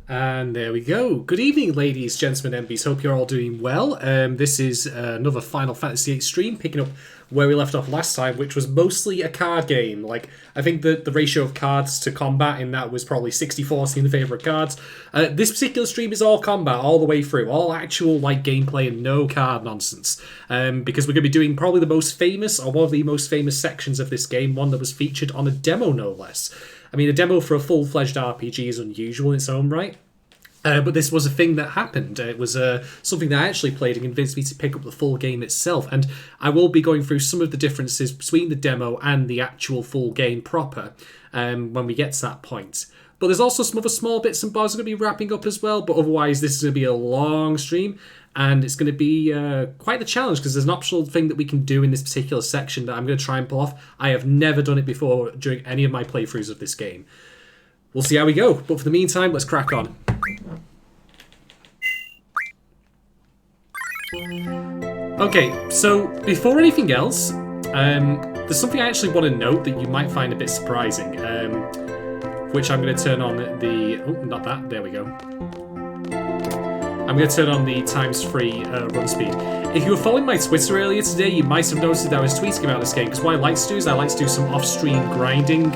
And there we go. Good evening, ladies, gentlemen, MBs. Hope you're all doing well. This is another Final Fantasy VIII stream, picking up where we left off last time, which was mostly a card game. Like, I think the ratio of cards to combat in that was probably 60-40 in the favour of cards. This particular stream is all combat, all the way through. All actual, like, gameplay and no card nonsense. Because we're going to be doing probably the most famous, or one of the most famous sections of this game, one that was featured on a demo, no less. I mean, a demo for a full-fledged RPG is unusual in its own right. But this was a thing that happened. It was something that I actually played and convinced me to pick up the full game itself. And I will be going through some of the differences between the demo and the actual full game proper when we get to that point. But there's also some other small bits and bobs I'm going to be wrapping up as well. But otherwise, this is going to be a long stream. And it's going to be quite the challenge because there's an optional thing that we can do in this particular section that I'm going to try and pull off. I have never done it before during any of my playthroughs of this game. We'll see how we go. But for the meantime, let's crack on. Okay, so before anything else, there's something I actually want to note that you might find a bit surprising, which I'm going to turn on the... Oh, not that. There we go. I'm going to turn on the ×3 run speed. If you were following my Twitter earlier today, you might have noticed that I was tweeting about this game, because what I like to do is I like to do some off-stream grinding,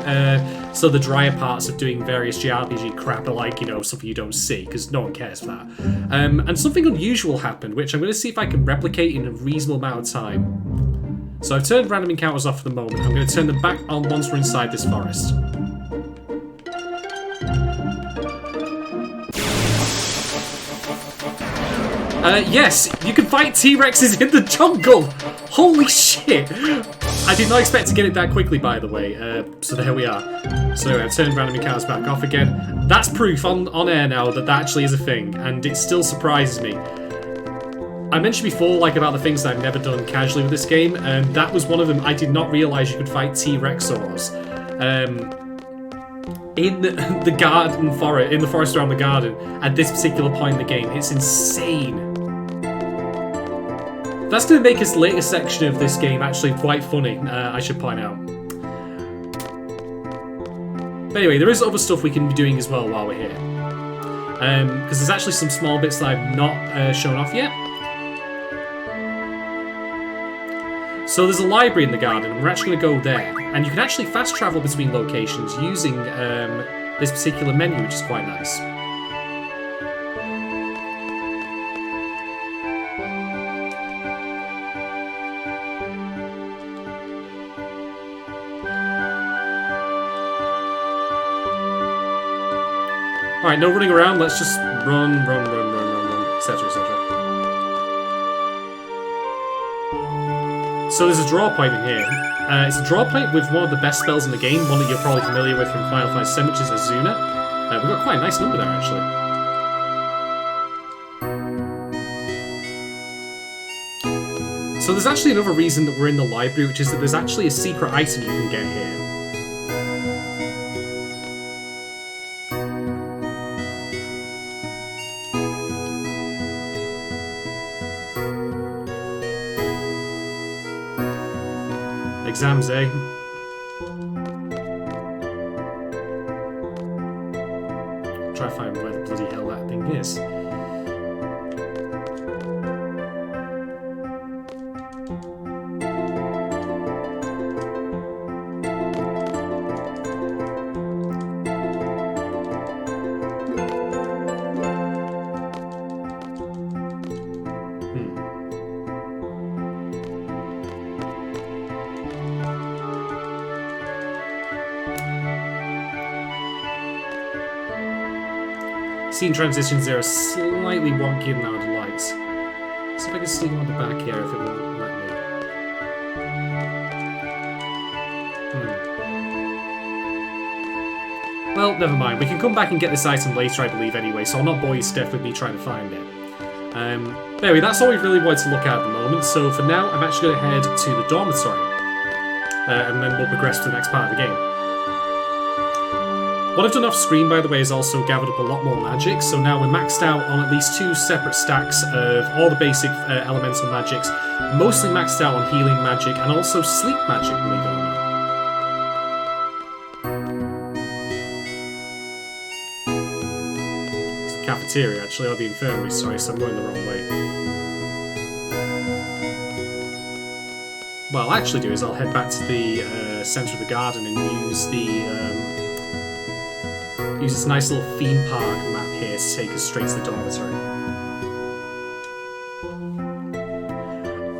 so the drier parts of doing various JRPG crap are like, you know, something you don't see, because no one cares for that. And something unusual happened, which I'm going to see if I can replicate in a reasonable amount of time. So I've turned random encounters off for the moment. I'm going to turn them back on once we're inside this forest. Yes, you can fight T-Rexes in the jungle! Holy shit! I did not expect to get it that quickly, by the way, so there we are. So anyway, I've turned random encounters back off again. That's proof on air now that actually is a thing, and it still surprises me. I mentioned before, like, about the things that I've never done casually with this game, and that was one of them. I did not realise you could fight T-Rexors. In the garden forest, in the forest around the garden, at this particular point in the game. It's insane. That's going to make this later section of this game actually quite funny, I should point out. But anyway, there is other stuff we can be doing as well while we're here. Because there's actually some small bits that I've not shown off yet. So there's a library in the garden, and we're actually going to go there. And you can actually fast travel between locations using this particular menu, which is quite nice. Alright, no running around, let's just run, etc, etc. So there's a draw point in here. It's a draw point with one of the best spells in the game, one that you're probably familiar with from Final Fantasy VII, which is Azuna. We've got quite a nice number there, actually. So there's actually another reason that we're in the library, which is that there's actually a secret item you can get here. Exams, eh? Try to find where the bloody hell that thing is. Scene transitions there are slightly wonky and out of light. See if I can see one on the back here if it will let me. Well, never mind. We can come back and get this item later, I believe, anyway, so I'll not bore you to death with me trying to find it. Anyway, that's all we really wanted to look at the moment, so for now, I'm actually going to head to the dormitory. And then we'll progress to the next part of the game. What I've done off screen, by the way, is also gathered up a lot more magic, so now we're maxed out on at least 2 separate stacks of all the basic elemental magics, mostly maxed out on healing magic and also sleep magic, believe it or not. cafeteria, actually, or the infirmary, sorry, so I'm going the wrong way. What I'll actually do is I'll head back to the centre of the garden and use use this nice little theme park map here to take us straight to the dormitory.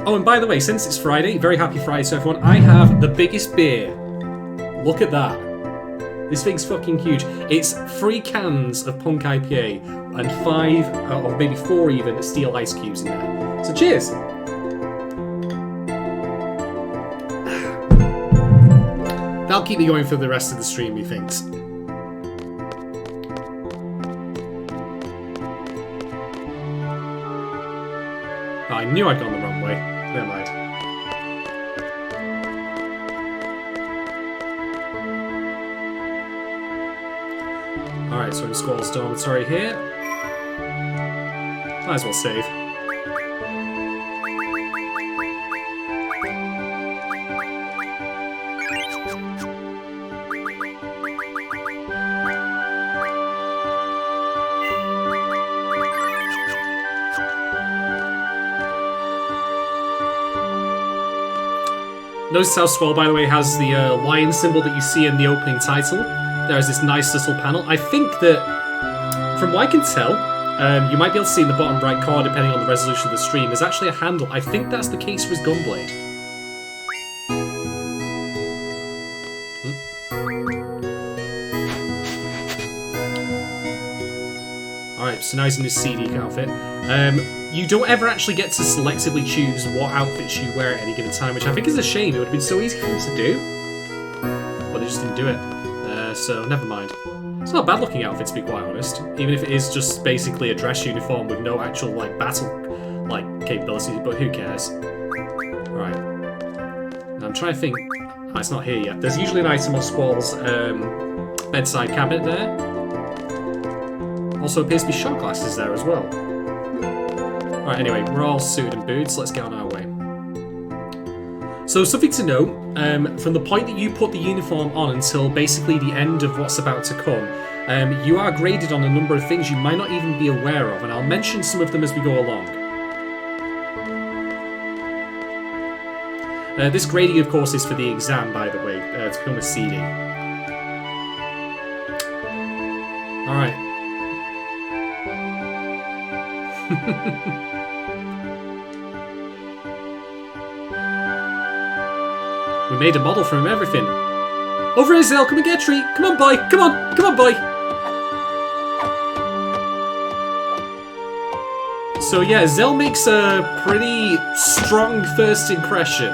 Oh, and by the way, since it's Friday, very happy Friday to everyone, I have the biggest beer. Look at that. This thing's fucking huge. It's 3 cans of Punk IPA and 5, or maybe 4 even, steel ice cubes in there. So cheers! That'll keep me going for the rest of the stream, methinks. Oh, I knew I'd gone the wrong way. Never mind. Alright, so in Squall's dormitory here. Might as well save. Notice how Squall, by the way, has the lion symbol that you see in the opening title. There's this nice little panel. I think that, from what I can tell, you might be able to see in the bottom right corner, depending on the resolution of the stream, there's actually a handle. I think that's the case for his gunblade. Alright, so now he's in his CD outfit. You don't ever actually get to selectively choose what outfits you wear at any given time, which I think is a shame. It would have been so easy for them to do, but they just didn't do it. So never mind. It's not a bad looking outfit, to be quite honest, even if it is just basically a dress uniform with no actual like battle like capabilities, but who cares? Alright. I'm trying to think. Oh, it's not here yet. There's usually an item on Squall's bedside cabinet there. Also appears to be shot glasses there as well. Alright, anyway, we're all suited and booted, so let's get on our way. So something to note, from the point that you put the uniform on until basically the end of what's about to come, you are graded on a number of things you might not even be aware of, and I'll mention some of them as we go along. This grading, of course, is for the exam, by the way, to become a CD. Alright. We made a model from everything. Over here, Zell, come and get a treat. Come on, boy. Come on. Come on, boy. So yeah, Zell makes a pretty strong first impression,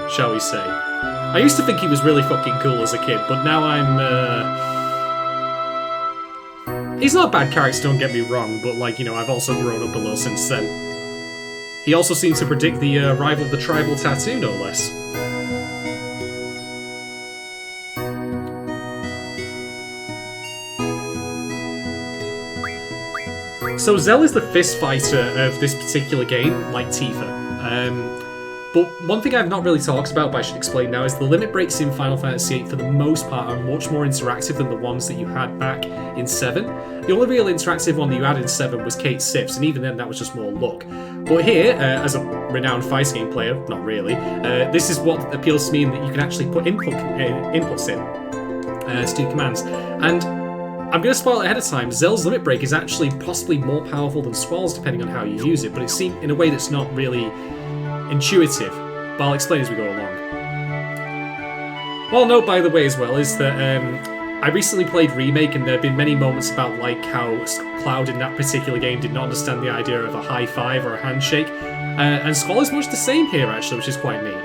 shall we say. I used to think he was really fucking cool as a kid, but now I'm, he's not a bad character, don't get me wrong, but like, you know, I've also grown up a little since then. He also seems to predict the arrival of the tribal tattoo, no less. So Zell is the fist fighter of this particular game, like Tifa. But one thing I've not really talked about, but I should explain now, is the limit breaks in Final Fantasy VIII, for the most part, are much more interactive than the ones that you had back in 7. The only real interactive one that you had in 7 was Kate Sif's, and even then that was just more luck. But here, as a renowned fighting game player, not really, this is what appeals to me, in that you can actually put inputs in to do commands. And I'm going to spoil it ahead of time, Zell's limit break is actually possibly more powerful than Squall's depending on how you use it, but it's seen in a way that's not really intuitive, but I'll explain as we go along. What I'll note, by the way, as well, is that I recently played Remake, and there have been many moments about like how Cloud in that particular game did not understand the idea of a high five or a handshake, and Squall is much the same here, actually, which is quite neat.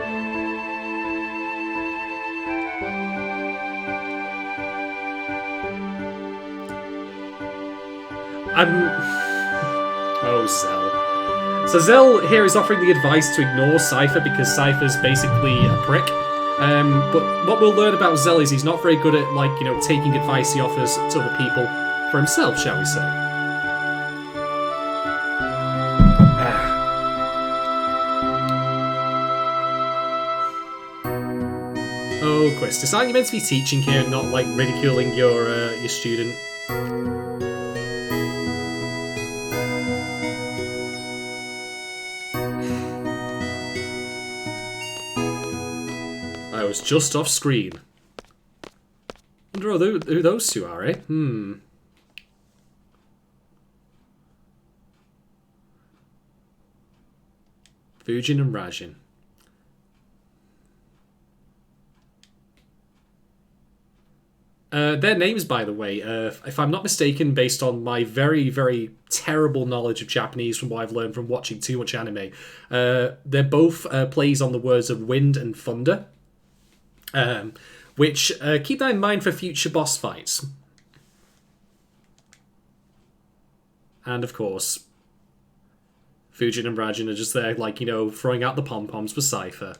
Oh, Zell. So Zell here is offering the advice to ignore Cypher because Cypher's basically a prick. But what we'll learn about Zell is he's not very good at, like, you know, taking advice he offers to other people for himself, shall we say. Oh, Quistis, aren't you meant to be teaching here and not, like, ridiculing your student? heroes just off screen. Wonder who those two are, eh? Fujin and Rajin. Their names, by the way, if I'm not mistaken, based on my very, very terrible knowledge of Japanese from what I've learned from watching too much anime, they're both plays on the words of wind and thunder, which keep that in mind for future boss fights. And, of course, Fujin and Rajin are just there, like, you know, throwing out the pom-poms for Cypher.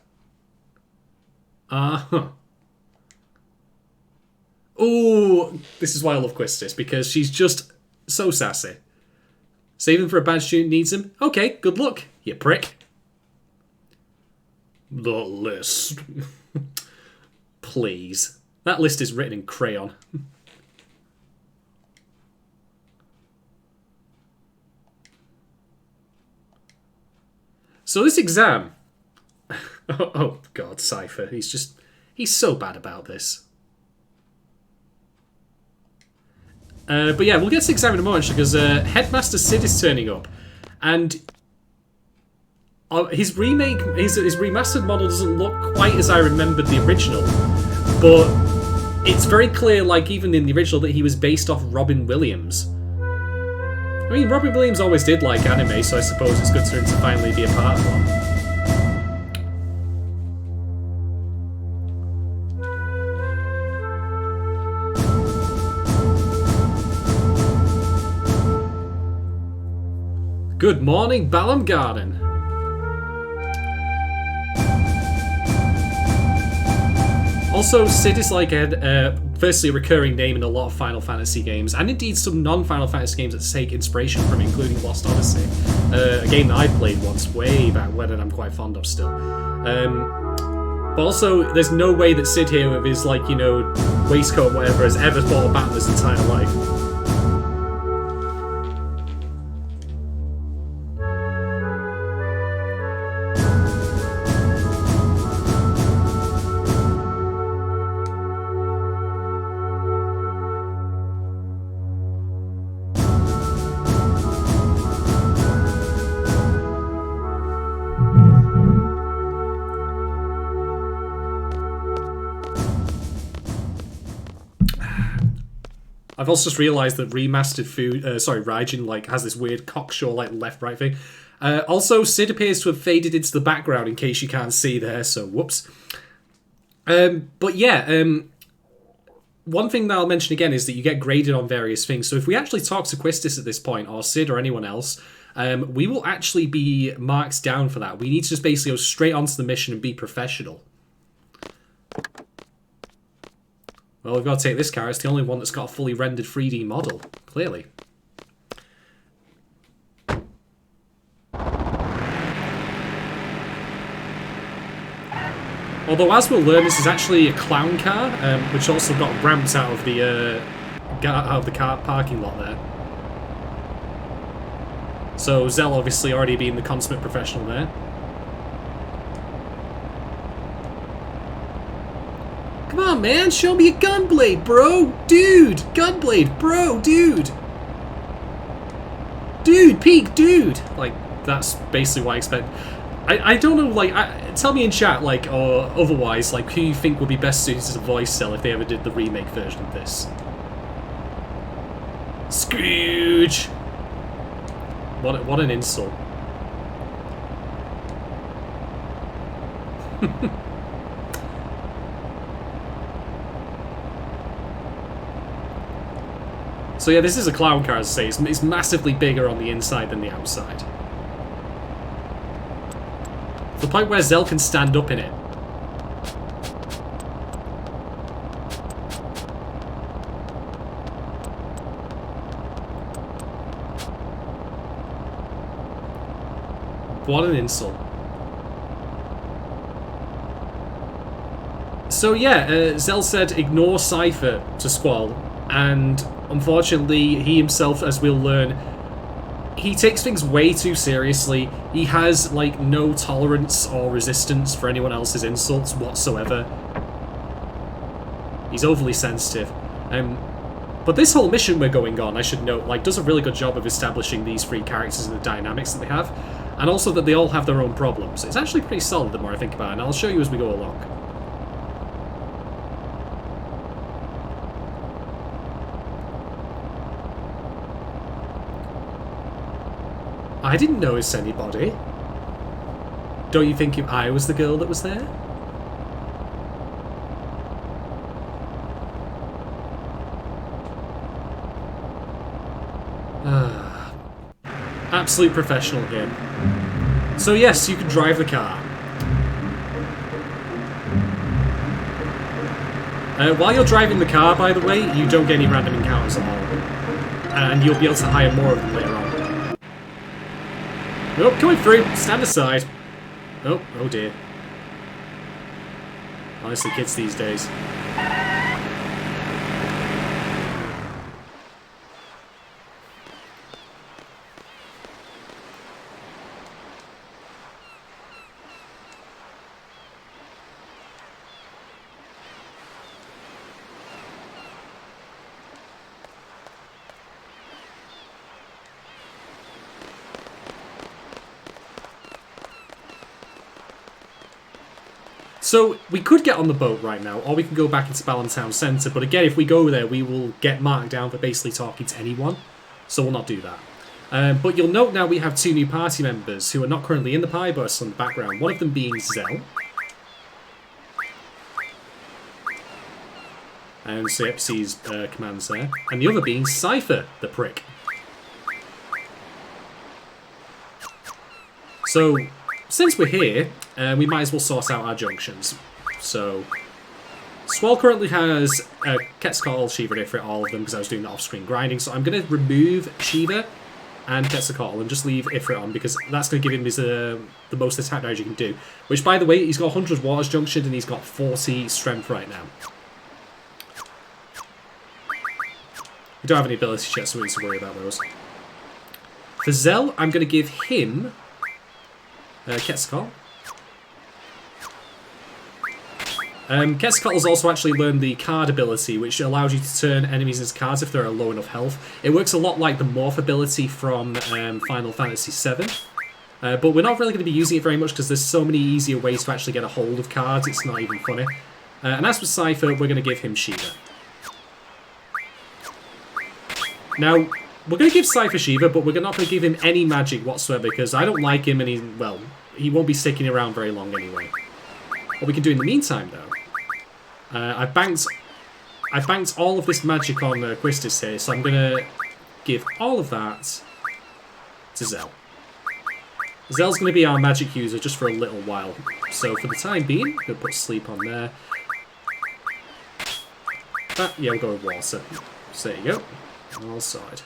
Oh, this is why I love Quistis, because she's just so sassy. Save him for a bad student needs him? Okay, good luck, you prick. The list. Please. That list is written in crayon. So this exam... oh god, Cypher. He's so bad about this. But yeah, we'll get to the exam in a moment because Headmaster Sid is turning up. And his remastered model doesn't look quite as I remembered the original. But it's very clear, like even in the original, that he was based off Robin Williams. I mean, Robin Williams always did like anime, so I suppose it's good for him to finally be a part of one. Good morning, Balam Garden. Also, Sid is like firstly a recurring name in a lot of Final Fantasy games, and indeed some non-Final Fantasy games that take inspiration from it, including Lost Odyssey, a game that I played once way back when and I'm quite fond of still. But also, there's no way that Sid here with his, like, you know, waistcoat and whatever has ever fought a battle his entire life. I've also just realised that remastered Raijin like has this weird cocksure like left-right thing. Also, Sid appears to have faded into the background in case you can't see there, so whoops. But yeah, one thing that I'll mention again is that you get graded on various things. So if we actually talk to Quistis at this point, or Sid or anyone else, we will actually be marked down for that. We need to just basically go straight onto the mission and be professional. Well, we've got to take this car. It's the only one that's got a fully rendered 3D model, clearly. Although, as we'll learn, this is actually a clown car, which also got ramps out of the car parking lot there. So Zell obviously already being the consummate professional there. Come on, man, show me a gunblade, bro! Dude! Gunblade, bro, dude! Dude, peek, dude! Like, that's basically what I expect. I don't know, like, tell me in chat, like, or otherwise, like, who you think would be best suited to voice Cell if they ever did the remake version of this. Scrooge! What an insult. So yeah, this is a clown car, as I say. It's massively bigger on the inside than the outside. To the point where Zell can stand up in it. What an insult. So yeah, Zell said ignore Cypher to Squall, and unfortunately he himself, as we'll learn, he takes things way too seriously. He has like no tolerance or resistance for anyone else's insults whatsoever. He's overly sensitive. But this whole mission we're going on, I should note, like, does a really good job of establishing these three characters and the dynamics that they have, and also that they all have their own problems. It's actually pretty solid the more I think about it, and I'll show you as we go along. I didn't notice anybody. Don't you think I was the girl that was there? Absolute professional here. So yes, you can drive the car. While you're driving the car, by the way, you don't get any random encounters at all. And you'll be able to hire more of them later on. Nope, coming through. Stand aside. Oh, oh dear. Honestly, kids these days. So, we could get on the boat right now, or we can go back into Ballon Town Centre, but again, if we go there, we will get marked down for basically talking to anyone, so we'll not do that. But you'll note now we have two new party members who are not currently in the party, but are still in the background. One of them being Zell. And so, yep, see his commands there. And the other being Cypher, the prick. So, since we're here, we might as well sort out our junctions. So, Squall currently has Quetzalcoatl, Shiva, and Ifrit, all of them, because I was doing the off-screen grinding. So I'm going to remove Shiva and Quetzalcoatl and just leave Ifrit on, because that's going to give him his, the most attack damage he can do. Which, by the way, he's got 100 waters junctioned and he's got 40 strength right now. We don't have any ability checks, so we need to worry about those. For Zell, I'm going to give him Quetzalcoatl. Quetzalcoatl's also actually learned the card ability, which allows you to turn enemies into cards if they're at low enough health. It works a lot like the Morph ability from Final Fantasy VII. But we're not really going to be using it very much because there's so many easier ways to actually get a hold of cards, it's not even funny. And as for Cypher, we're going to give him Shiva. Now, we're going to give Cypher Shiva, but we're not going to give him any magic whatsoever because I don't like him and he won't be sticking around very long anyway. What we can do in the meantime, though, I've banked all of this magic on Quistis here, so I'm going to give all of that to Zell. Zell's going to be our magic user just for a little while. So for the time being, I'm going to put sleep on there. Yeah, we'll go with water. So there you go. All side.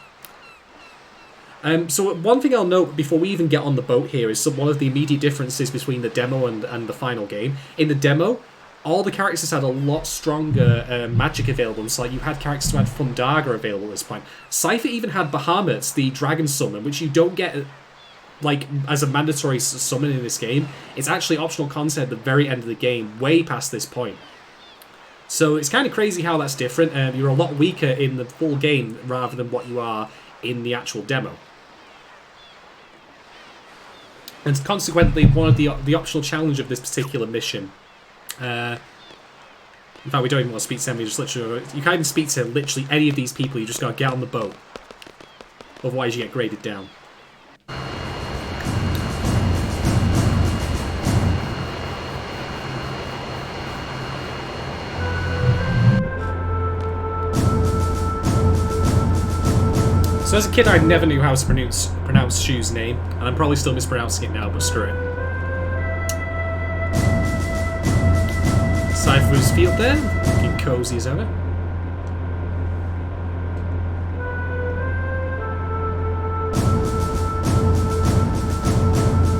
So one thing I'll note before we even get on the boat here is one of the immediate differences between the demo and the final game. In the demo, all the characters had a lot stronger magic available. So like you had characters who had Fundaga available at this point. Cypher even had Bahamut, the dragon summon, which you don't get like as a mandatory summon in this game. It's actually optional content at the very end of the game, way past this point. So it's kind of crazy how that's different. You're a lot weaker in the full game rather than what you are in the actual demo. And consequently, one of the optional challenge of this particular mission. In fact, we don't even want to speak to them. We just literally, you can't even speak to literally any of these people. You just got to get on the boat. Otherwise, you get graded down. So as a kid, I never knew how to pronounce Shu's name, and I'm probably still mispronouncing it now, but screw it. Cypher's field there, looking cozy as ever.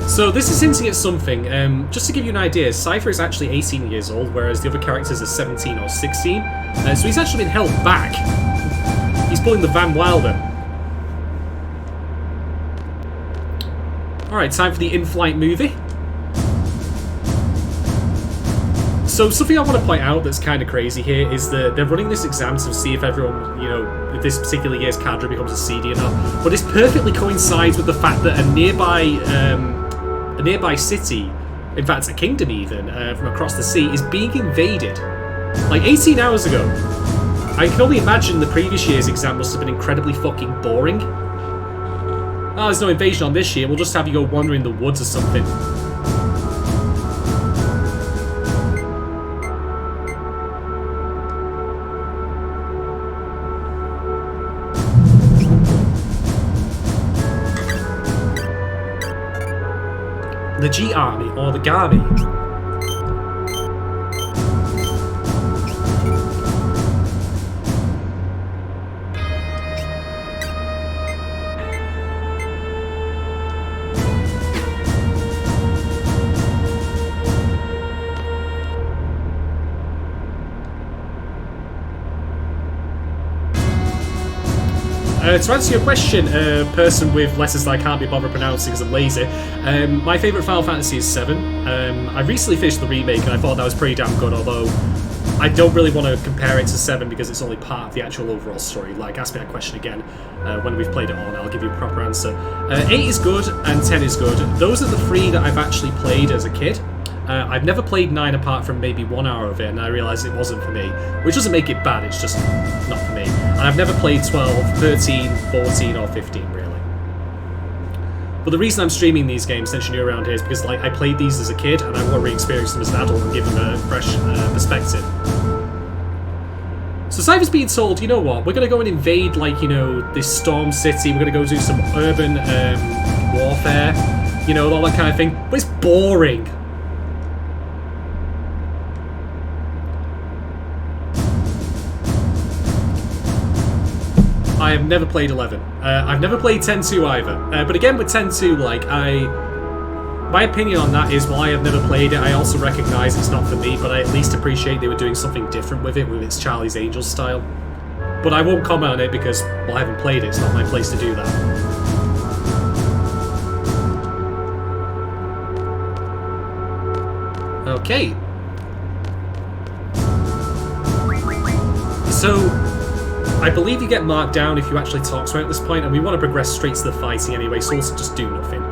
So this is hinting at something. Just to give you an idea, Cypher is actually 18 years old, whereas the other characters are 17 or 16. So he's actually been held back. He's pulling the Van Wilder. Alright, time for the in-flight movie. So something I want to point out that's kind of crazy here is that they're running this exam to see if everyone, you know, if this particular year's cadre becomes a CD or not. But this perfectly coincides with the fact that a nearby city, in fact a kingdom even, from across the sea, is being invaded. Like 18 hours ago. I can only imagine the previous year's exam must have been incredibly fucking boring. Oh, there's no invasion on this year, we'll just have you go wander in the woods or something. The G Army, or the Garmy. To answer your question, person with letters that I can't be bothered pronouncing because I'm lazy, my favourite Final Fantasy is VII. I recently finished the remake and I thought that was pretty damn good, although I don't really want to compare it to 7 because it's only part of the actual overall story. Like, ask me that question again when we've played it all and I'll give you a proper answer. 8 is good and 10 is good. Those are the 3 that I've actually played as a kid. I've never played 9 apart from maybe 1 hour of it, and I realised it wasn't for me. Which doesn't make it bad, it's just not for me. And I've never played 12, 13, 14 or 15 really. But the reason I'm streaming these games, since you're new around here, is because like I played these as a kid and I want to re-experience them as an adult and give them a fresh perspective. So Cypher's being told, you know what, we're going to go and invade, like, you know, this storm city, we're going to go do some urban warfare, you know, all that kind of thing. But it's boring. I have never played 11. I've never played 10-2 either. But again, with 10-2, like, my opinion on that is, while I have never played it, I also recognise it's not for me, but I at least appreciate they were doing something different with it, with its Charlie's Angels style. But I won't comment on it because, well, I haven't played it, it's not my place to do that. Okay. So, I believe you get marked down if you actually talk to her at this point, and we want to progress straight to the fighting anyway, so let's just do nothing.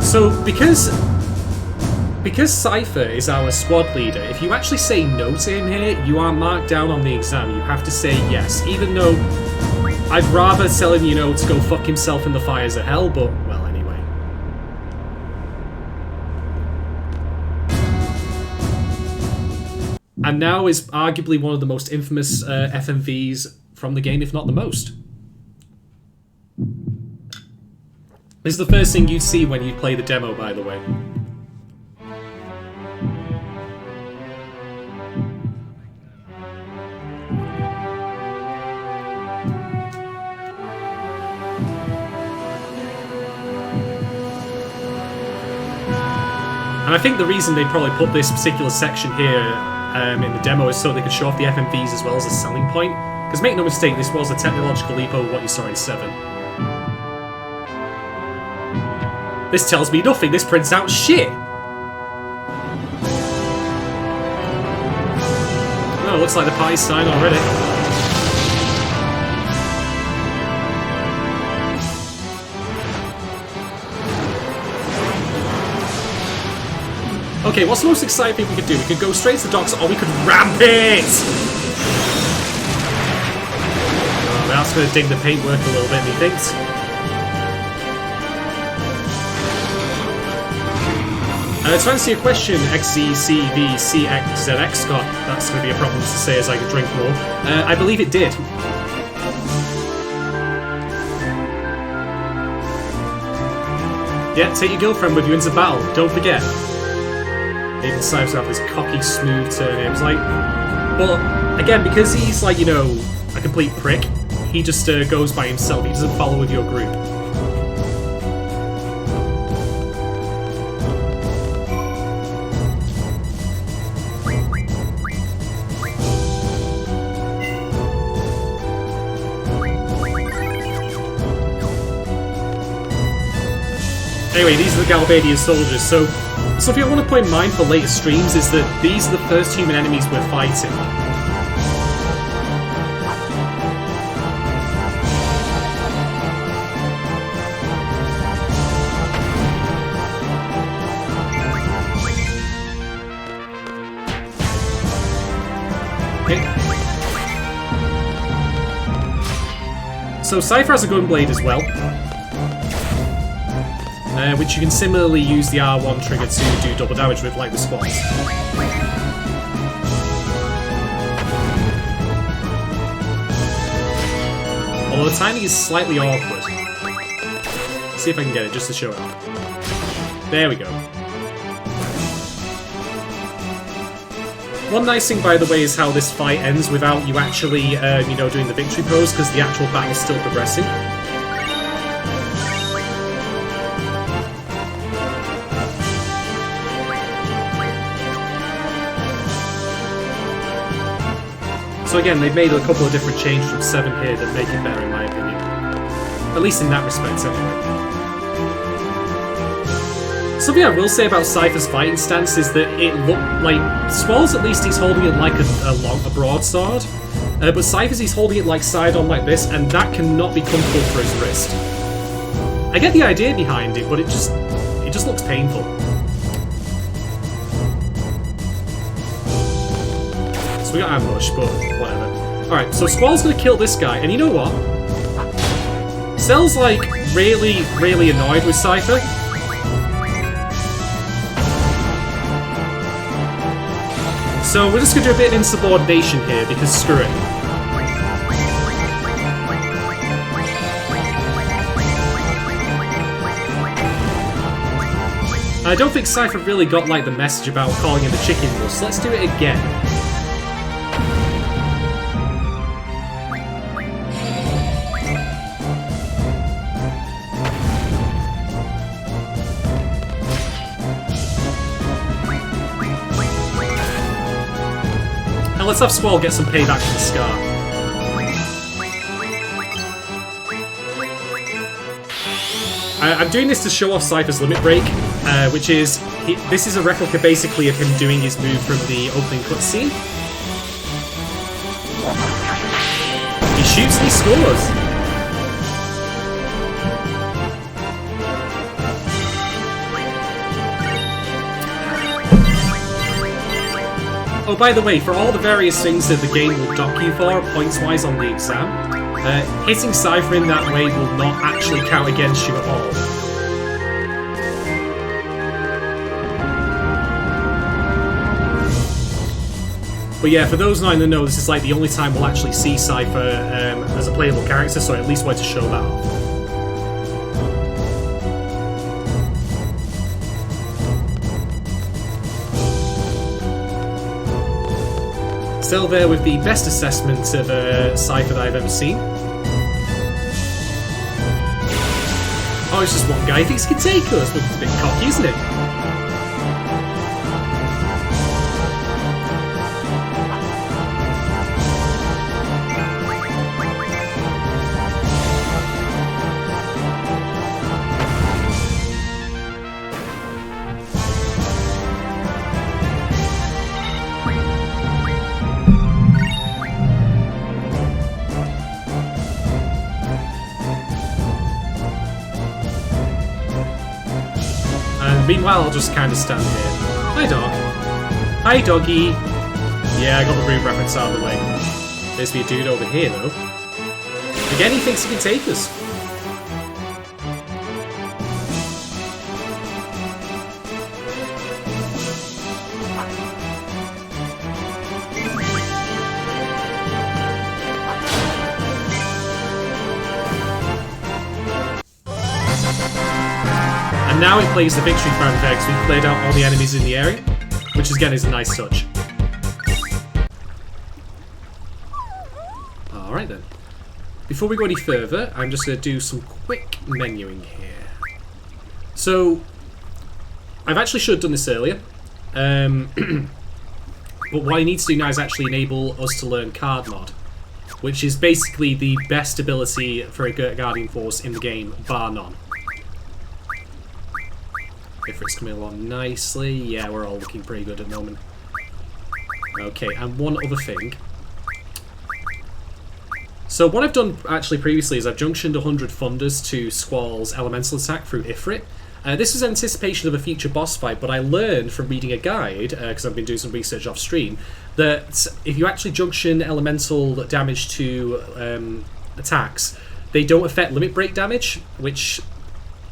So, because Cypher is our squad leader, if you actually say no to him here, you are marked down on the exam. You have to say yes, even though I'd rather tell him, you know, to go fuck himself in the fires of hell, but, well, anyway. And now is arguably one of the most infamous FMVs from the game, if not the most. This is the first thing you'd see when you play the demo, by the way. And I think the reason they probably put this particular section here in the demo is so they could show off the FMVs as well as a selling point. Because make no mistake, this was a technological leap over what you saw in 7. This tells me nothing, this prints out shit! Oh, looks like the party's starting already. Okay, what's the most exciting thing we could do? We could go straight to the docks, or we could ramp it! Oh, that's going to ding the paintwork a little bit, methinks. To answer your question, XZCVCXZX, Scott, that's going to be a problem to say as I can drink more. I believe it did. Yeah, take your girlfriend with you into battle, don't forget. Even decides to have this cocky, smooth turn. It was like, but again, because he's like, you know, a complete prick, he just goes by himself. He doesn't follow with your group. Anyway, these are the Galbadian soldiers. So something I want to put in mind for later streams is that these are the first human enemies we're fighting. So Cypher has a gunblade as well, which you can similarly use the R1 trigger to do double damage with, like the squads. Although the timing is slightly awkward. Let's see if I can get it just to show it off. There we go. One nice thing, by the way, is how this fight ends without you actually, you know, doing the victory pose, because the actual battle's still progressing. So again, they've made a couple of different changes from 7 here that make it better, in my opinion. At least in that respect, anyway. Something I will say about Cypher's fighting stance is that it looked like Squall's, at least he's holding it like a broadsword, but Cypher's he's holding it like side on like this, and that cannot be comfortable for his wrist. I get the idea behind it, but it just looks painful. So we got ambush, but whatever. Alright, so Squall's gonna kill this guy, and you know what? Cell's like really, really annoyed with Cypher. So we're just going to do a bit of insubordination here, because screw it. I don't think Cypher really got like the message about calling him the chicken bull, so let's do it again. Let's have Squall get some payback for the scar. I'm doing this to show off Cypher's limit break, which is this is a replica basically of him doing his move from the opening cutscene. He shoots and he scores. Oh, by the way, for all the various things that the game will dock you for, points-wise on the exam, hitting Cypher in that way will not actually count against you at all. But yeah, for those not in the know, this is like the only time we'll actually see Cypher as a playable character, so I at least wanted to show that off. Still there with the best assessment of Cypher that I've ever seen. Oh, it's just one guy. He thinks he can take us, but it's a bit cocky, isn't it? Meanwhile, I'll just kind of stand here. Hi, dog. Hi, doggy. Yeah, I got the room reference out of the way. There's me a dude over here, though. Again, he thinks he can take us. Now it plays the victory crown there because we've played out all the enemies in the area, which again is a nice touch. Alright then. Before we go any further, I'm just going to do some quick menuing here. So, I've actually should have done this earlier, but what I need to do now is actually enable us to learn Card Mod, which is basically the best ability for a Guardian Force in the game, bar none. Ifrit's coming along nicely. Yeah, we're all looking pretty good at the moment. Okay, and one other thing. So what I've done actually previously is I've junctioned 100 Thunders to Squall's elemental attack through Ifrit. This was anticipation of a future boss fight, but I learned from reading a guide, because I've been doing some research off stream, that if you actually junction elemental damage to attacks, they don't affect limit break damage, which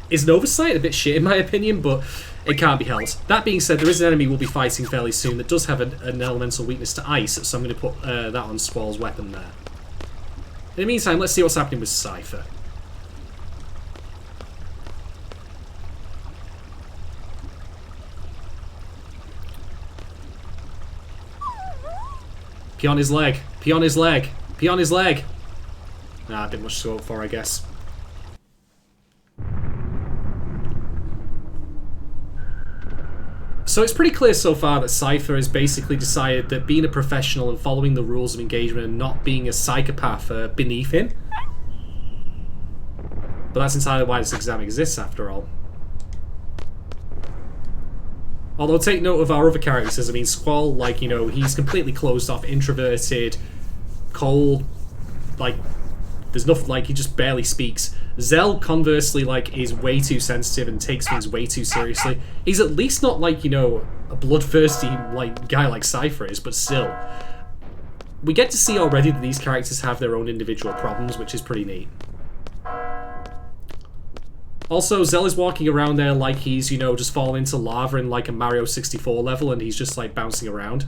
is an oversight, a bit shit in my opinion, but it can't be helped. That being said, there is an enemy we'll be fighting fairly soon that does have an elemental weakness to ice, so I'm going to put that on Squall's weapon there. In the meantime, let's see what's happening with Cypher. Pee on his leg. Pee on his leg. Pee on his leg. Nah, a bit much to hope for, I guess. So it's pretty clear so far that Cypher has basically decided that being a professional and following the rules of engagement and not being a psychopath are beneath him. But that's entirely why this exam exists, after all. Although, take note of our other characters. I mean, Squall, like, you know, he's completely closed off, introverted, cold, like, there's nothing, like, he just barely speaks. Zell, conversely, like, is way too sensitive and takes things way too seriously. He's at least not, like, you know, a bloodthirsty, like, guy like Cypher is, but still. We get to see already that these characters have their own individual problems, which is pretty neat. Also, Zell is walking around there like he's, you know, just fallen into lava in like a Mario 64 level and he's just like bouncing around.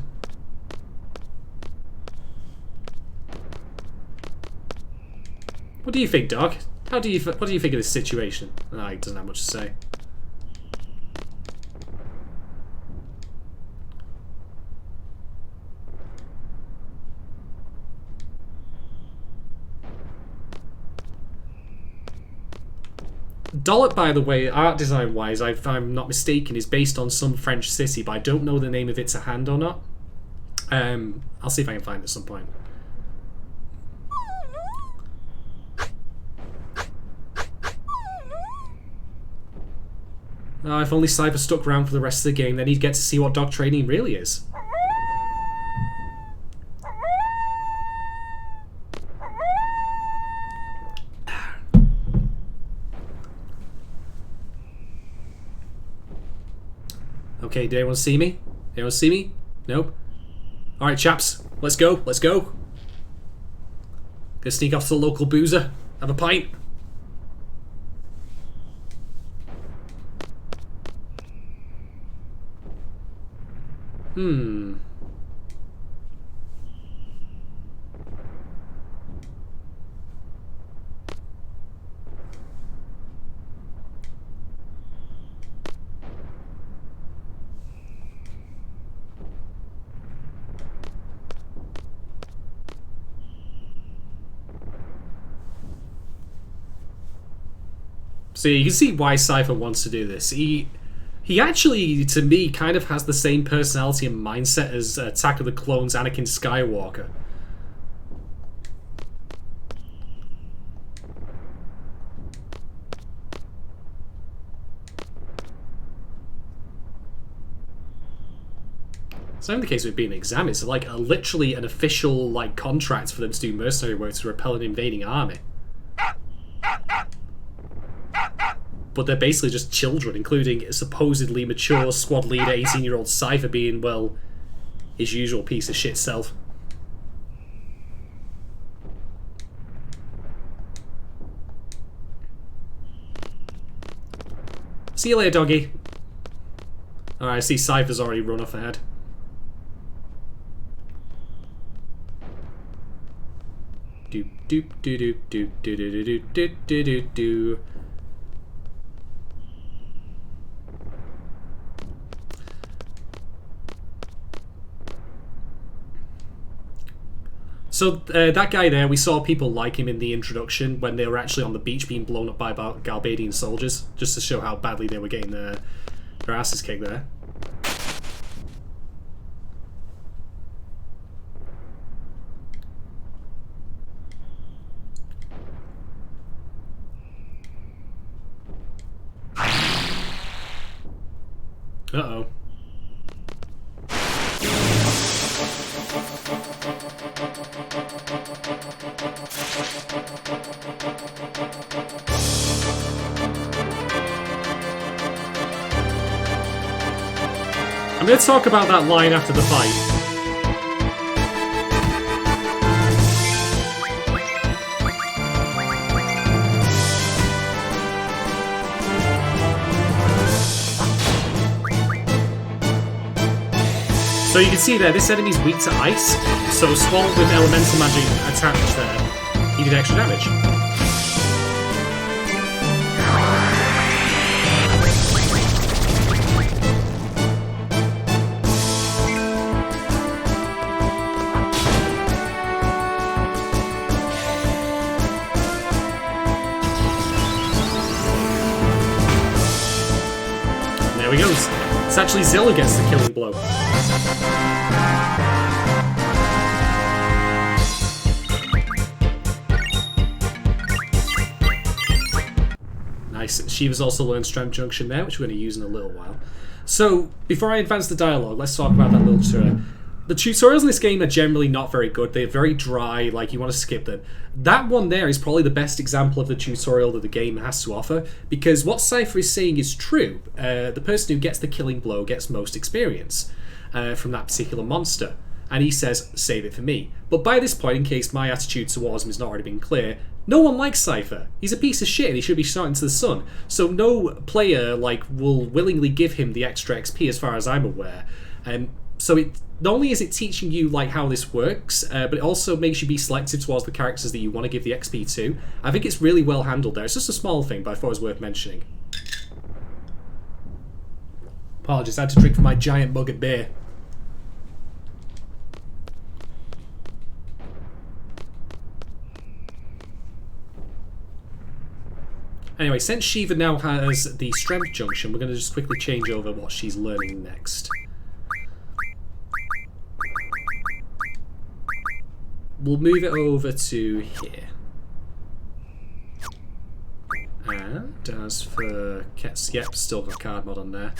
What do you think, Doc? What do you think of this situation? Ah, he doesn't have much to say. Dollop, by the way, art design wise, if I'm not mistaken, is based on some French city, but I don't know the name of it to hand or not. I'll see if I can find it at some point. If only Cypher stuck around for the rest of the game, then he'd get to see what dog training really is. Okay, did anyone see me? Anyone see me? Nope. Alright, chaps. Let's go. Let's go. Gonna sneak off to the local boozer. Have a pint. So you can see why Cypher wants to do this. He actually, to me, kind of has the same personality and mindset as Attack of the Clones' Anakin Skywalker. It's not even the case with being an exam. It's like literally an official like contract for them to do mercenary work to repel an invading army. But they're basically just children, including a supposedly mature squad leader, 18-year-old Cypher being, well, his usual piece of shit self. See you later, doggy. Alright, I see Cypher's already run off ahead. Doop doop doo doop doop doo doo doo doo doo doo doo. So that guy there, we saw people like him in the introduction when they were actually on the beach being blown up by Galbadian soldiers, just to show how badly they were getting their asses kicked there. Uh-oh. I'm going to talk about that line after the fight. So you can see there, this enemy's weak to ice, so Squall with elemental magic attached there, he did extra damage. There he goes. It's actually Zilla gets the killing blow. Nice. Shiva's also learned Strength Junction there, which we're going to use in a little while. So, before I advance the dialogue, let's talk about that little tutorial. The tutorials in this game are generally not very good. They're very dry, like you want to skip them. That one there is probably the best example of the tutorial that the game has to offer, because what Cypher is saying is true. The person who gets the killing blow gets most experience from that particular monster. And he says, save it for me. But by this point, in case my attitude towards him has not already been clear, no one likes Cypher. He's a piece of shit and he should be shot into the sun. So no player will willingly give him the extra XP as far as I'm aware. So not only is it teaching you how this works, but it also makes you be selective towards the characters that you want to give the XP to. I think it's really well handled there. It's just a small thing, but I thought it was worth mentioning. Apologies, I had to drink from my giant mug of beer. Anyway, since Shiva now has the Strength Junction, we're going to just quickly change over what she's learning next. We'll move it over to here. And as for Kets, yep, still got card mod on there.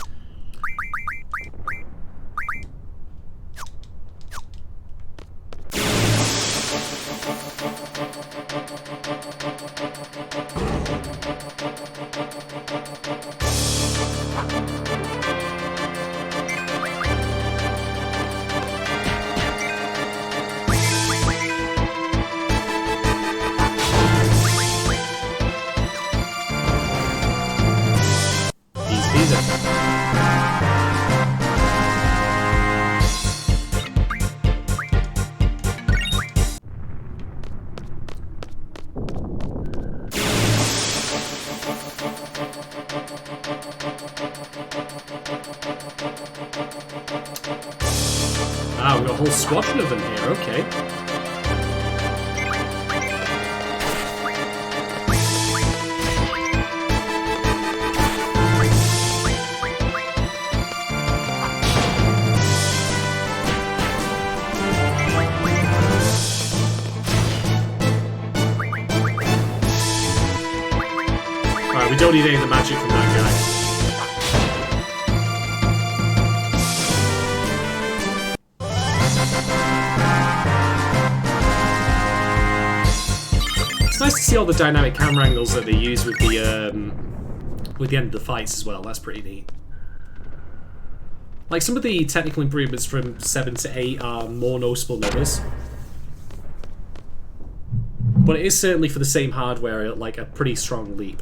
Ah, we've got a whole squadron of them here, okay. Alright, we don't need any of the magic from that guy. Nice to see all the dynamic camera angles that they use with the end of the fights as well. That's pretty neat. Some of the technical improvements from 7 to 8 are more noticeable than others. But it is certainly for the same hardware a pretty strong leap.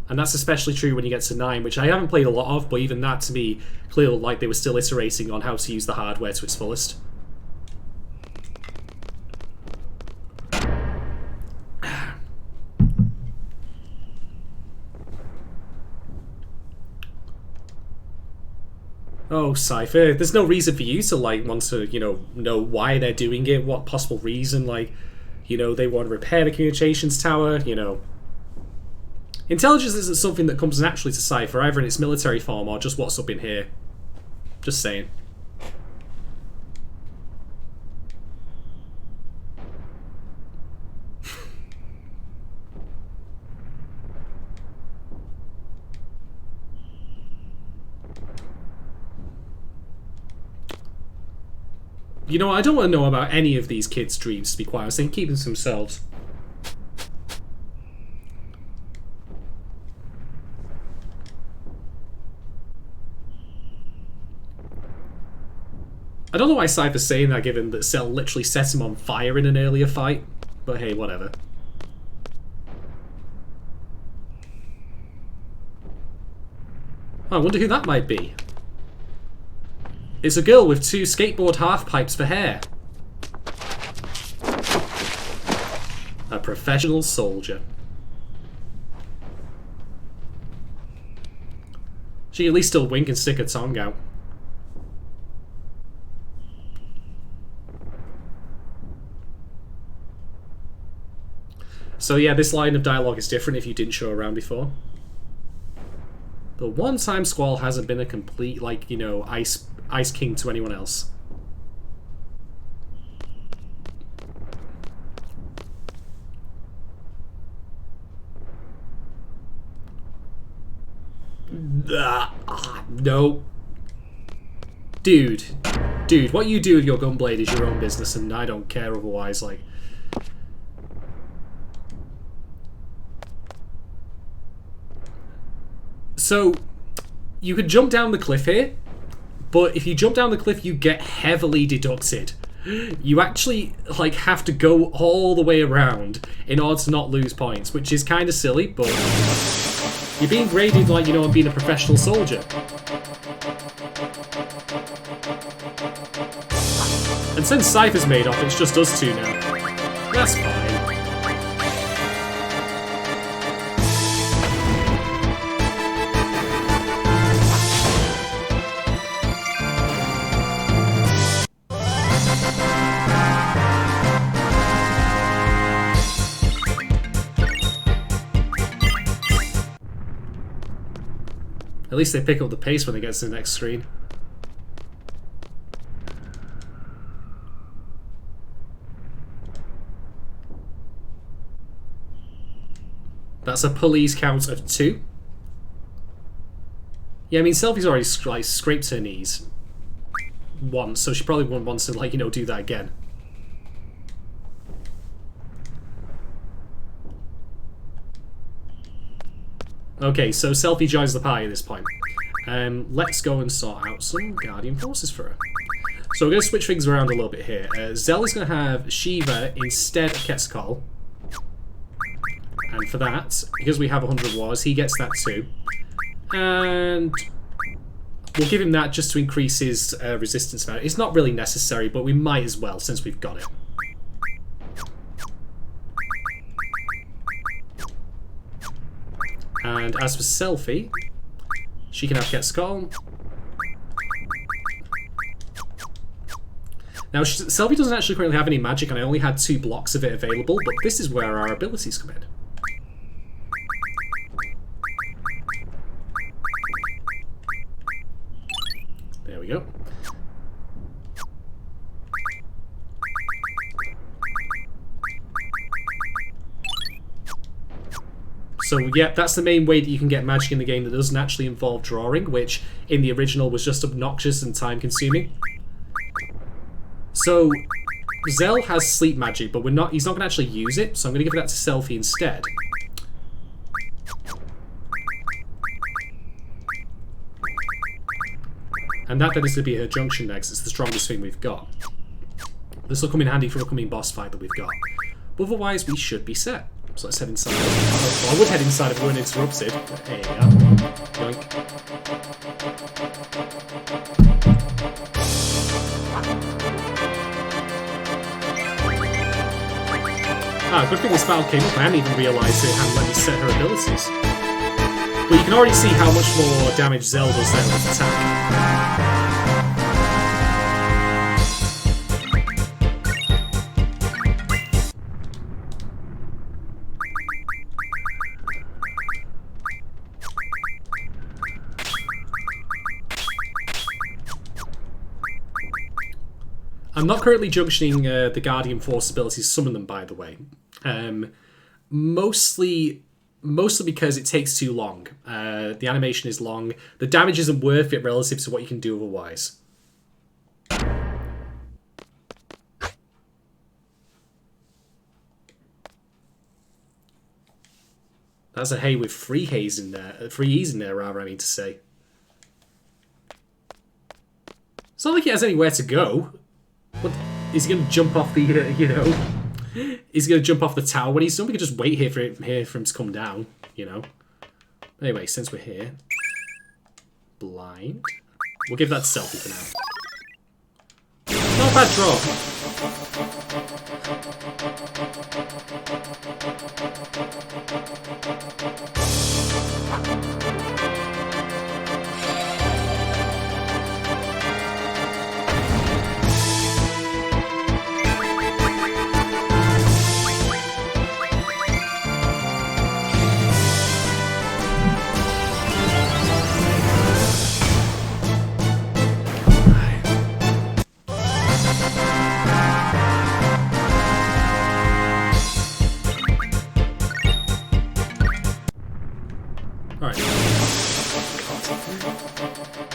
And that's especially true when you get to 9, which I haven't played a lot of, but even that to me clearly they were still iterating on how to use the hardware to its fullest. Oh, Cypher, there's no reason for you to, want to, know why they're doing it, what possible reason, they want to repair the communications tower, Intelligence isn't something that comes naturally to Cypher, either in its military form or just what's up in here. Just saying. You know, I don't want to know about any of these kids' dreams, to be quite honest. They can keep them to themselves. I don't know why Cypher's saying that, given that Cell literally set him on fire in an earlier fight. But hey, whatever. Oh, I wonder who that might be. It's a girl with 2 skateboard half-pipes for hair. A professional soldier. She can at least still wink and stick her tongue out. So yeah, this line of dialogue is different if you didn't show around before. The one time Squall hasn't been a complete, like, you know, ice king to anyone else. No. Dude, what you do with your gunblade is your own business, and I don't care otherwise, like... So, you could jump down the cliff here, but if you jump down the cliff, you get heavily deducted. You actually, like, have to go all the way around in order to not lose points, which is kind of silly, but you're being graded like, you know, on being a professional soldier. And since Cypher's made off, it's just us two now. That's fine. At least they pick up the pace when they get to the next screen. That's a police count of 2. Yeah, I mean, Selphie's already like, scraped her knees once, so she probably won't want to, like, you know, do that again. Okay, so Selphie joins the party at this point. Let's go and sort out some Guardian forces for her. So we're going to switch things around a little bit here. Zell is going to have Shiva instead of Quetzalcoatl. And for that, because we have 100 wars, he gets that too. And we'll give him that just to increase his resistance value. It's not really necessary, but we might as well since we've got it. And as for Selphie, she can have Quetzalcoatl. Now, Selphie doesn't actually currently have any magic, and I only had 2 blocks of it available, but this is where our abilities come in. There we go. So, yeah, that's the main way that you can get magic in the game that doesn't actually involve drawing, which in the original was just obnoxious and time-consuming. So, Zell has sleep magic, but he's not going to actually use it, so I'm going to give that to Selphie instead. And that then is going to be her junction next. It's the strongest thing we've got. This will come in handy for a coming boss fight that we've got. But otherwise, we should be set. So let's head inside. Well, I would head inside if we weren't interrupted. There you go. Yoink. Ah, good thing this battle came up. I hadn't even realised it hadn't let me set her abilities. But you can already see how much more damage Zell does there with attack. I'm not currently junctioning the Guardian Force abilities, some of them, by the way. Mostly because it takes too long. The animation is long. The damage isn't worth it relative to what you can do otherwise. That's a hay with three A's in there. Three E's in there, rather, I mean to say. It's not like he has anywhere to go. What? Is he going to jump off the, you know... Is he going to jump off the tower when he's done? We could just wait here for him to come down, you know. Anyway, since we're here... Blind. We'll give that to Selfie for now. Not a bad draw.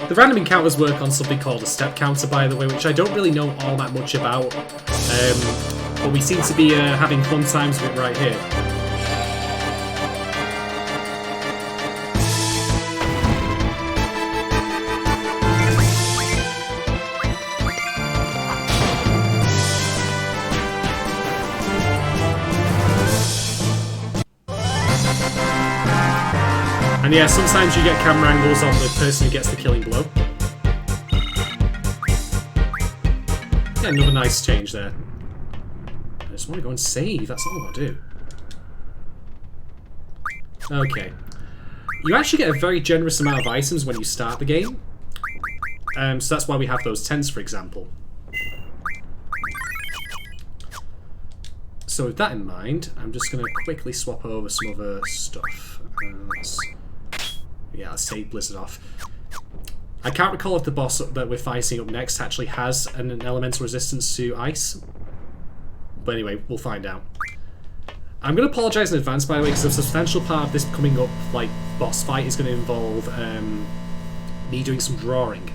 The random encounters work on something called a step counter, by the way, which I don't really know all that much about, but we seem to be having fun times with it right here. And yeah, sometimes you get camera angles on the person who gets the killing blow. Yeah, another nice change there. I just want to go and save, that's all I want to do. Okay. You actually get a very generous amount of items when you start the game. So that's why we have those tents, for example. So with that in mind, I'm just going to quickly swap over some other stuff. Yeah, let's take Blizzard off. I can't recall if the boss that we're fighting up next actually has an elemental resistance to ice. But anyway, we'll find out. I'm going to apologise in advance, by the way, because a substantial part of this coming up, like, boss fight is going to involve me doing some drawing.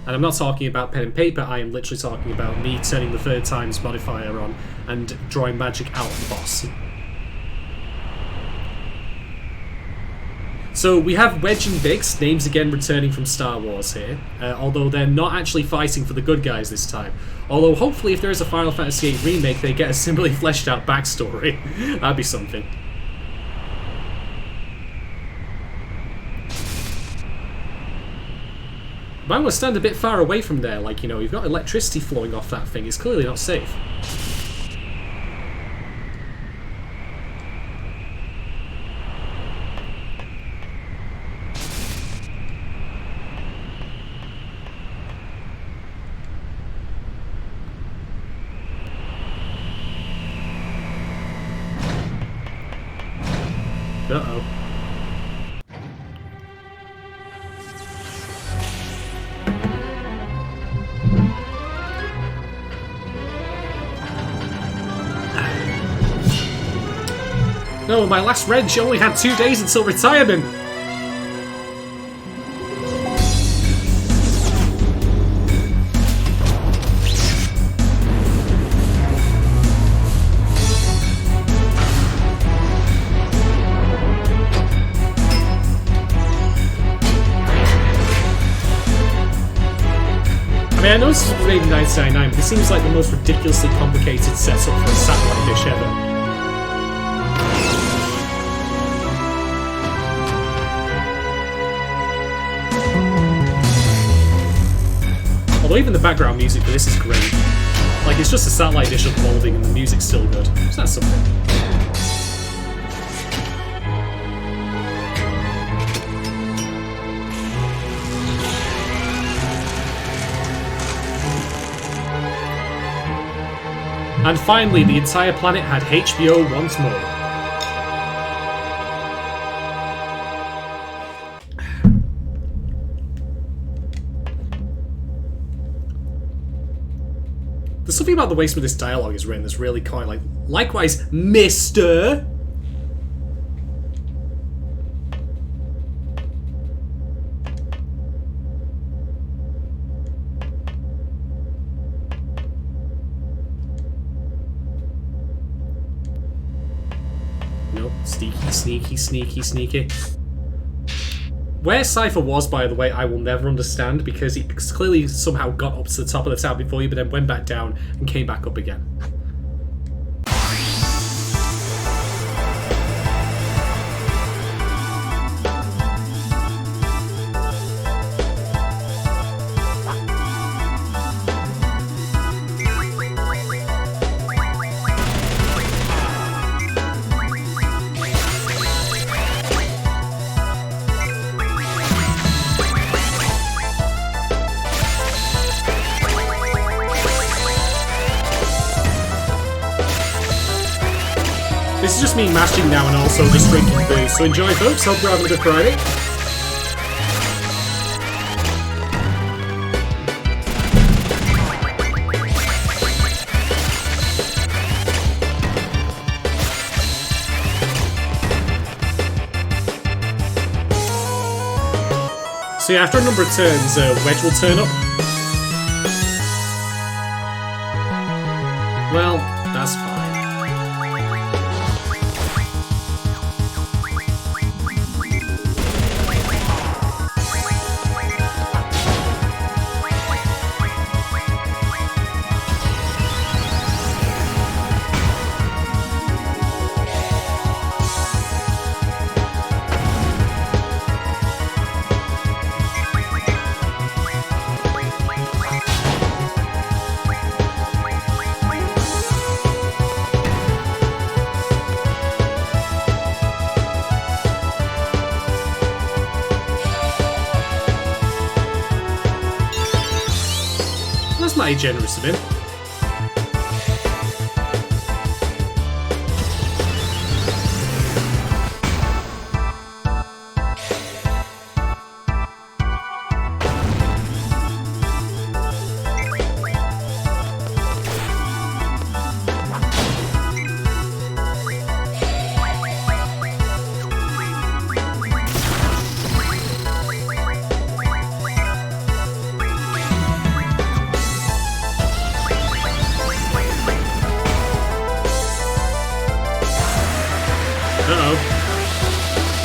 And I'm not talking about pen and paper, I am literally talking about me turning the third times modifier on and drawing magic out of the boss. So we have Wedge and Biggs, names again returning from Star Wars here, although they're not actually fighting for the good guys this time. Although hopefully if there is a Final Fantasy VIII remake, they get a similarly fleshed out backstory. That'd be something. Might want to stand a bit far away from there, like, you know, you've got electricity flowing off that thing, it's clearly not safe. Uh-oh. No, my last reg only had 2 days until retirement! I mean, I know this was made in 1999, but this seems like the most ridiculously complicated setup for a satellite dish ever. Although even the background music for this is great. Like, it's just a satellite dish unfolding and the music's still good. So that's something. And finally, the entire planet had HBO once more. There's something about the way some of this dialogue is written that's really quite like... Likewise, Mister! Nope. Sneaky, sneaky, sneaky, sneaky. Where Cypher was, by the way, I will never understand, because he clearly somehow got up to the top of the tower before you, but then went back down and came back up again. This is just me mashing now and also just drinking booze. So enjoy, folks. Hope you're having a good Friday. So yeah, after a number of turns, Wedge will turn up. Well, that's fine. That's mighty generous of him.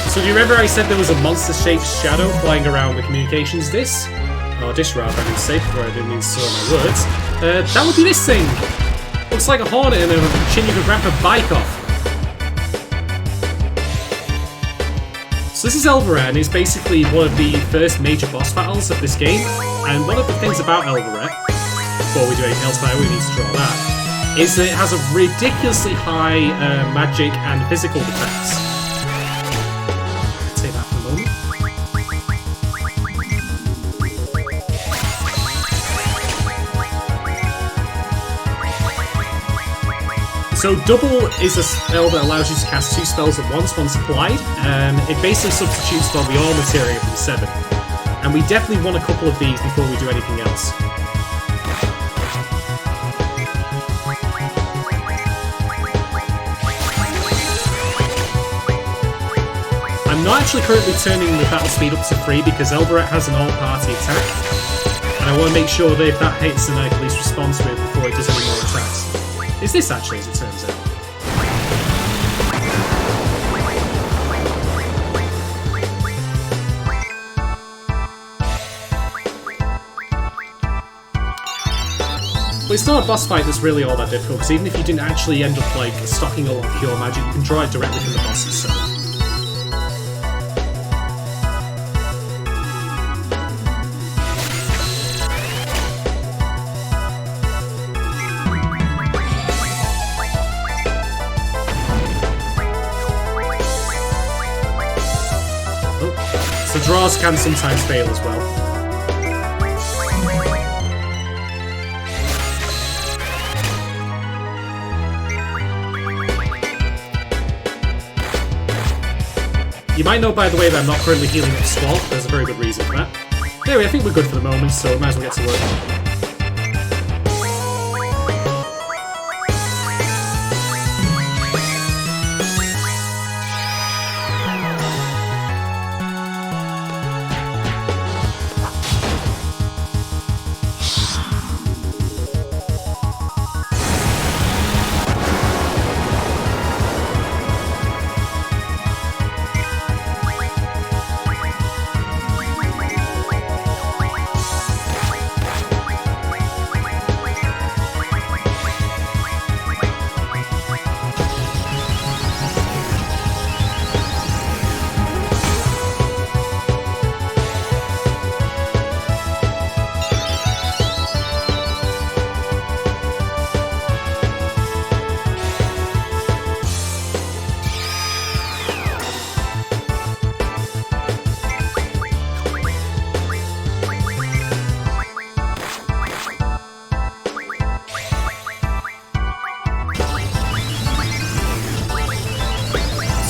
So do you remember I said there was a monster-shaped shadow flying around the communications dish? Or dish rather, I didn't say before, I didn't mean to slur my words. That would be this thing! Looks like a hornet and a chin you could wrap a bike off. So this is Elvaret, and it's basically one of the first major boss battles of this game. And one of the things about Elvaret, before we do anything else, we need to draw that, is that it has a ridiculously high magic and physical defense. Say that for a moment. So double is a spell that allows you to cast 2 spells at once applied. It basically substitutes for the All Materia from 7. And we definitely want a couple of these before we do anything else. I'm not actually currently turning the battle speed up to 3 because Elvaret has an all-party attack. And I want to make sure that if that hits, then I can at least respond to it before it does any more attacks. Is this actually, as it turns out? But it's not a boss fight that's really all that difficult, because even if you didn't actually end up like stocking a lot of pure magic, you can draw it directly from the boss itself. So draws can sometimes fail as well. You might know, by the way, that I'm not currently healing up Squall. There's a very good reason for that. Anyway, I think we're good for the moment, so we might as well get to work.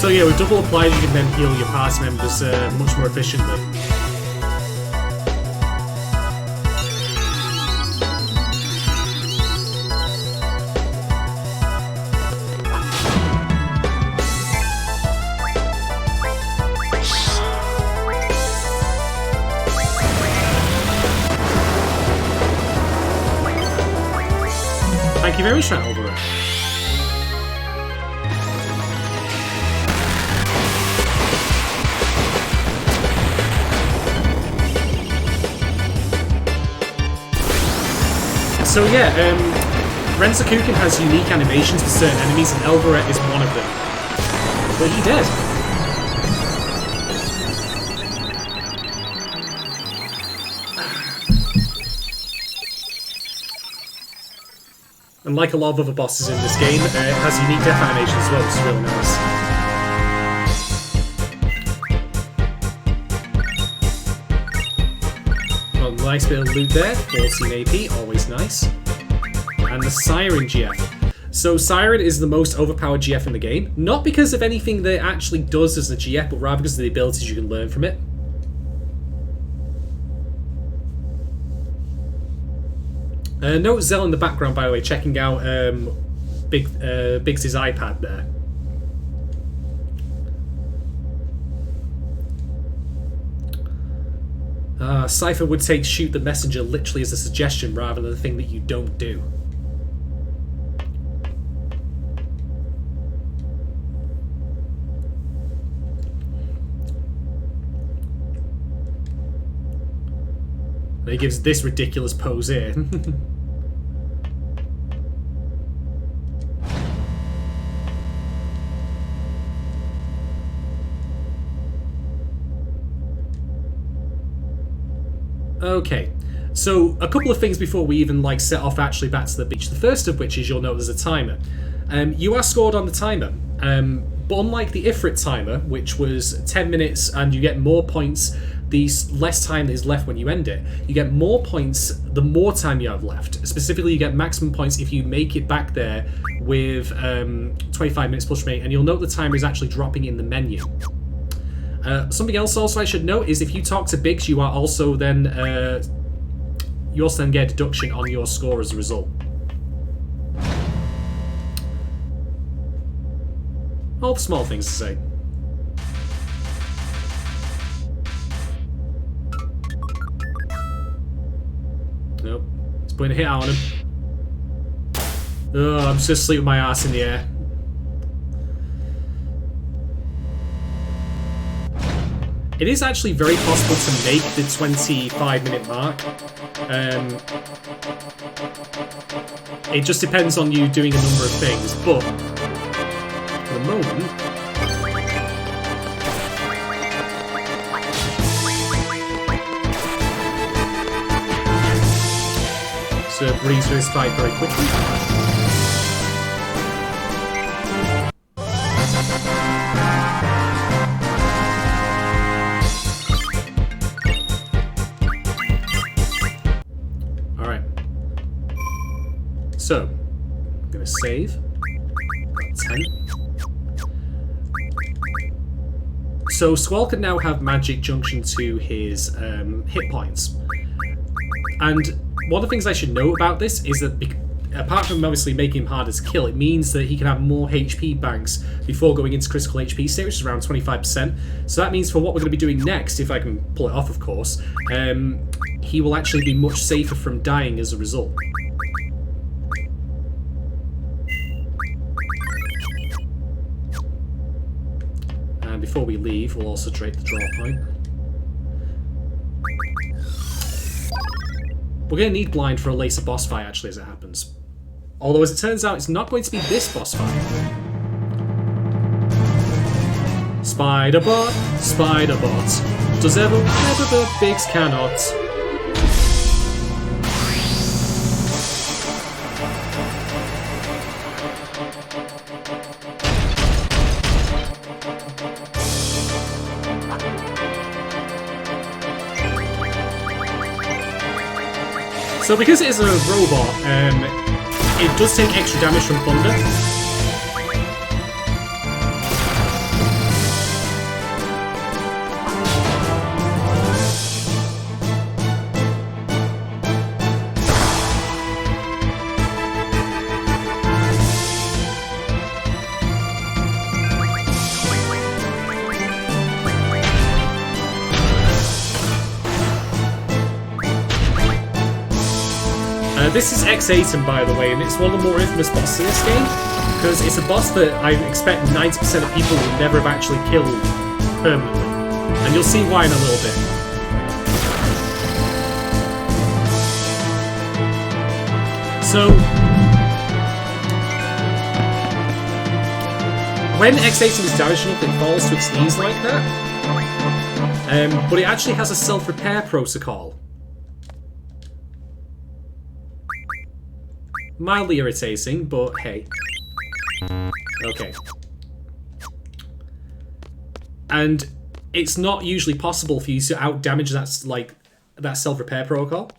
So yeah, with double applied, you can then heal your party members much more efficiently. Thank you very much, Overrun. So yeah, Rensakuken has unique animations for certain enemies, and Elvaret is one of them. But he did. And like a lot of other bosses in this game, it has unique death animations as well, which is really nice. Well, nice bit of loot there, 14 AP, always nice. And the Siren GF. So Siren is the most overpowered GF in the game, not because of anything that it actually does as a GF, but rather because of the abilities you can learn from it. Note Zell in the background, by the way, checking out Biggs's iPad there. Cypher would take shoot the messenger literally as a suggestion rather than the thing that you don't do. And he gives this ridiculous pose here. Okay, so a couple of things before we even set off actually back to the beach. The first of which is you'll note there's a timer. You are scored on the timer, but unlike the Ifrit timer, which was 10 minutes and you get more points the less time that is left when you end it, you get more points the more time you have left. Specifically, you get maximum points if you make it back there with 25 minutes plus remaining, and you'll note the timer is actually dropping in the menu. Something else also I should note is if you talk to Biggs, you are also then you also then get a deduction on your score as a result. All the small things to say. Nope. He's putting a hit out on him. Oh, I'm just gonna sleep with my ass in the air. It is actually very possible to make the 25-minute mark. It just depends on you doing a number of things, but for the moment, so breeze through this fight very quickly. So, I'm going to save. 10. So, Squall can now have magic junction to his hit points. And one of the things I should note about this is that apart from obviously making him harder to kill, it means that he can have more HP banks before going into critical HP state, which is around 25%. So that means for what we're going to be doing next, if I can pull it off of course, he will actually be much safer from dying as a result. And before we leave, we'll also trade the draw point. We're going to need blind for a later boss fight, actually, as it happens. Although, as it turns out, it's not going to be this boss fight. Spider-Bot, Spider-Bot, does ever the Biggs cannot. So because it is a robot, it does take extra damage from thunder. This is X8, by the way, and it's one of the more infamous bosses in this game, because it's a boss that I expect 90% of people will never have actually killed permanently. And you'll see why in a little bit. So, when X8 is damaged enough, it falls to its knees like that. But it actually has a self-repair protocol. Mildly irritating, but hey. Okay. And it's not usually possible for you to out-damage that self-repair protocol.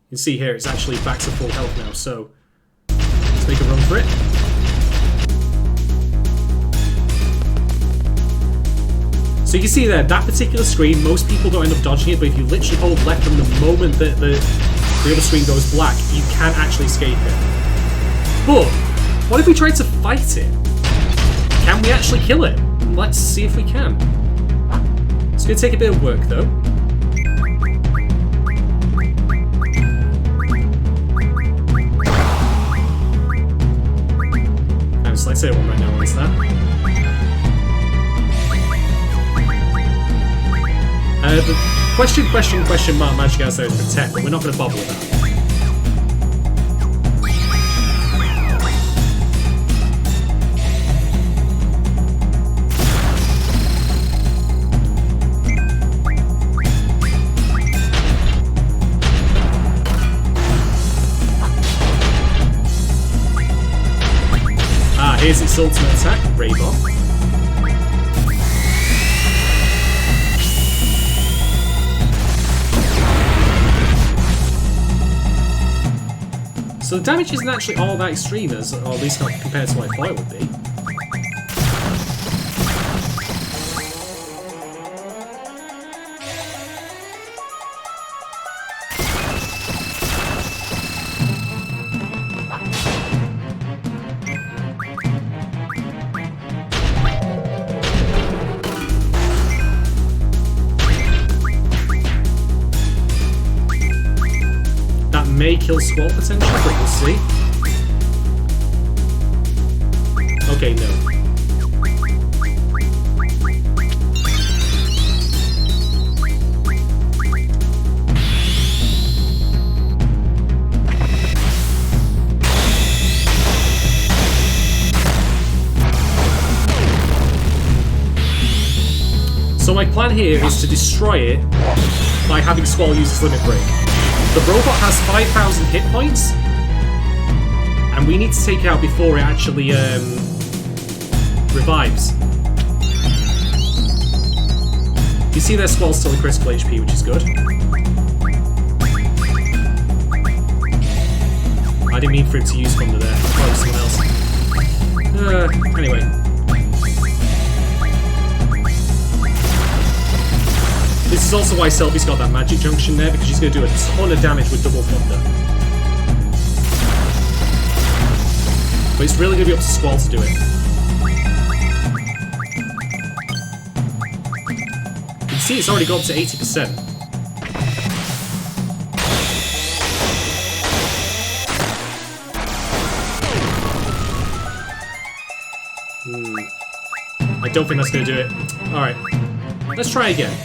You can see here it's actually back to full health now, so let's make a run for it. So you can see there, that particular screen, most people don't end up dodging it, but if you literally hold left from the moment that the other screen goes black, you can actually escape it. But, what if we tried to fight it? Can we actually kill it? Let's see if we can. It's going to take a bit of work, though. I'm just like say one right now, what's that? The question mark magic out there is protect, but we're not going to bother with that. Ah, here's its ultimate attack, Raybot. So the damage isn't actually all that extreme, or at least not compared to what I thought it would be. May kill Squall potentially, but we'll see. Okay, no. So my plan here is to destroy it by having Squall use its limit break. The robot has 5,000 hit points, and we need to take it out before it actually revives. You see their Squall's still in critical HP, which is good. I didn't mean for him to use Thunder there. Probably someone else. Anyway. This is also why Selby's got that magic junction there, because she's going to do a ton of damage with double Thunder. But it's really going to be up to Squall to do it. You can see it's already got up to 80%. I don't think that's going to do it. Alright, let's try again.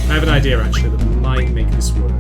I have an idea actually that might make this work.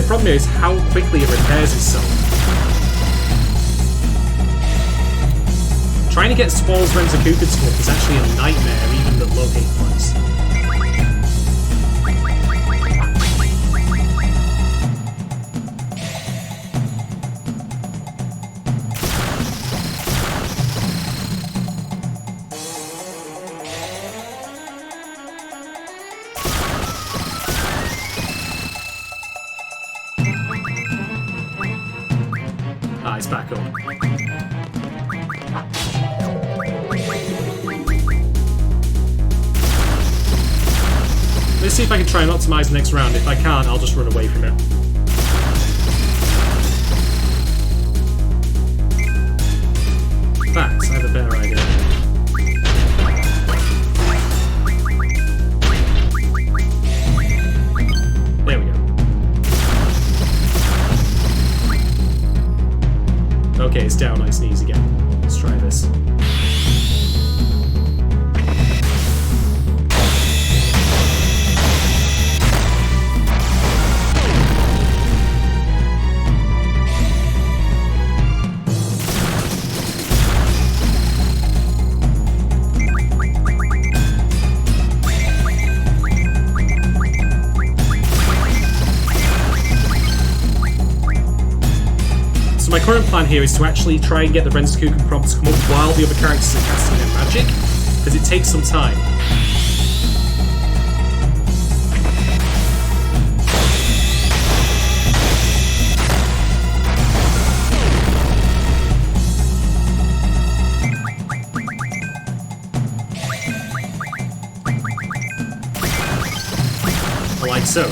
only problem is how quickly it repairs itself. Trying to get Squall's Renzakuken to up is actually a nightmare, even at low hit points. Ah, he's back up. Let's see if I can try and optimize the next round. If I can't, I'll just run away from it. Facts, I have a better idea. There we go. Okay, it's down on its knees again. Let's try this. My current plan here is to actually try and get the Renzakuken prompt to come up while the other characters are casting their magic, because it takes some time. Like so.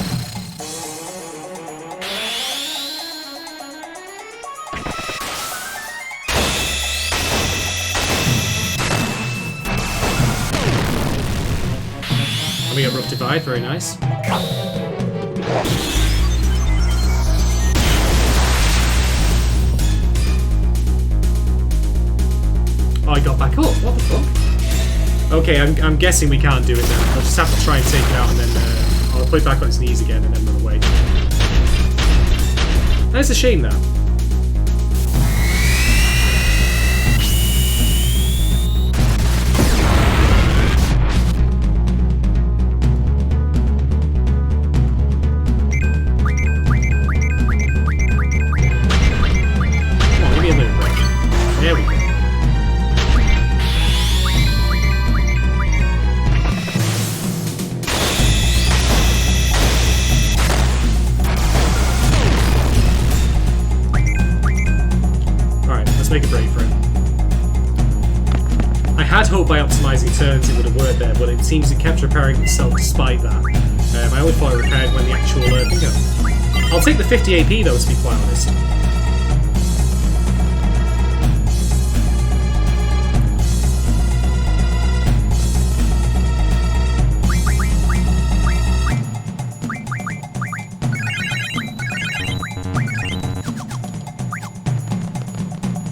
We got Rough Divide, very nice. Oh, I got back up. What the fuck? Okay, I'm guessing we can't do it then. I'll just have to try and take it out and then I'll put it back on its knees again and then run away. That's a shame, that. There we go. Alright, let's make a break for it. I had hoped by optimizing turns it would have worked there, but it seems it kept repairing itself despite that. I only thought it repaired when the actual thing goes. I'll take the 50 AP though, to be quite honest.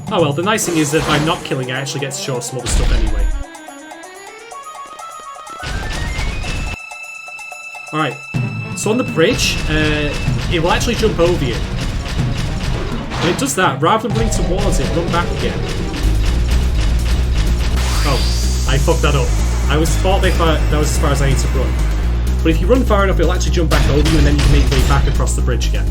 Oh well, the nice thing is that by not killing, I actually get to show off some other stuff anyway. Alright, so on the bridge, it will actually jump over you. When it does that, rather than running towards it, run back again. Oh, I fucked that up. I thought that was as far as I need to run. But if you run far enough, it'll actually jump back over you and then you can make your way back across the bridge again.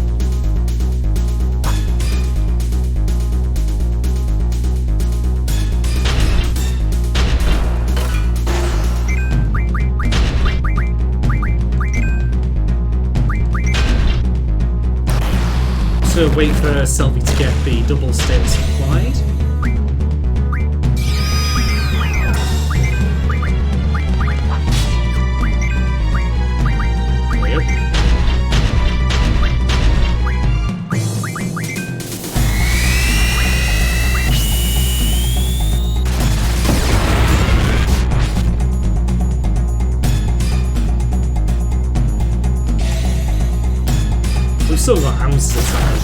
To wait for Selby to get the double sticks applied. There we go. We've still got ounces of time.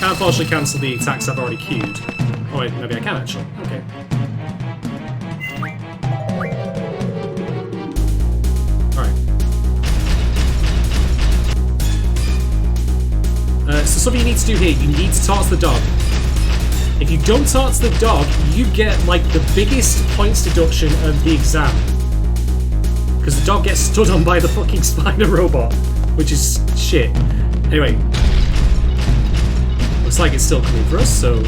Can't partially cancel the attacks I've already queued. Oh wait, maybe I can actually. Okay. Alright. So something you need to do here, you need to talk to the dog. If you don't talk to the dog, you get like the biggest points deduction of the exam. Because the dog gets stood on by the fucking spider robot, which is shit. Anyway. Looks like it's still coming for us, so...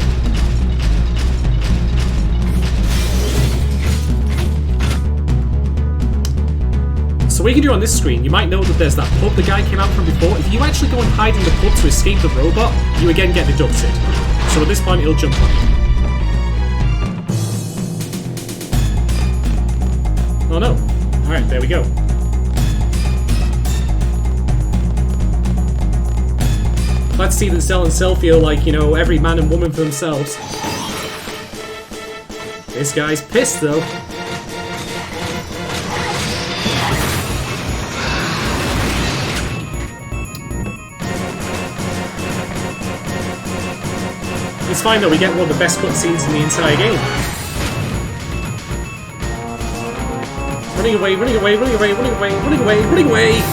So what you can do on this screen, you might know that there's that pub the guy came out from before. If you actually go and hide in the pub to escape the robot, you again get deducted. So at this point, it'll jump on you. Oh no. Alright, there we go. Glad to see that Zell and Cell feel like, you know, every man and woman for themselves. This guy's pissed, though. It's fine, though. We get one of the best cutscenes in the entire game. Running away, running away, running away, running away, running away, running away!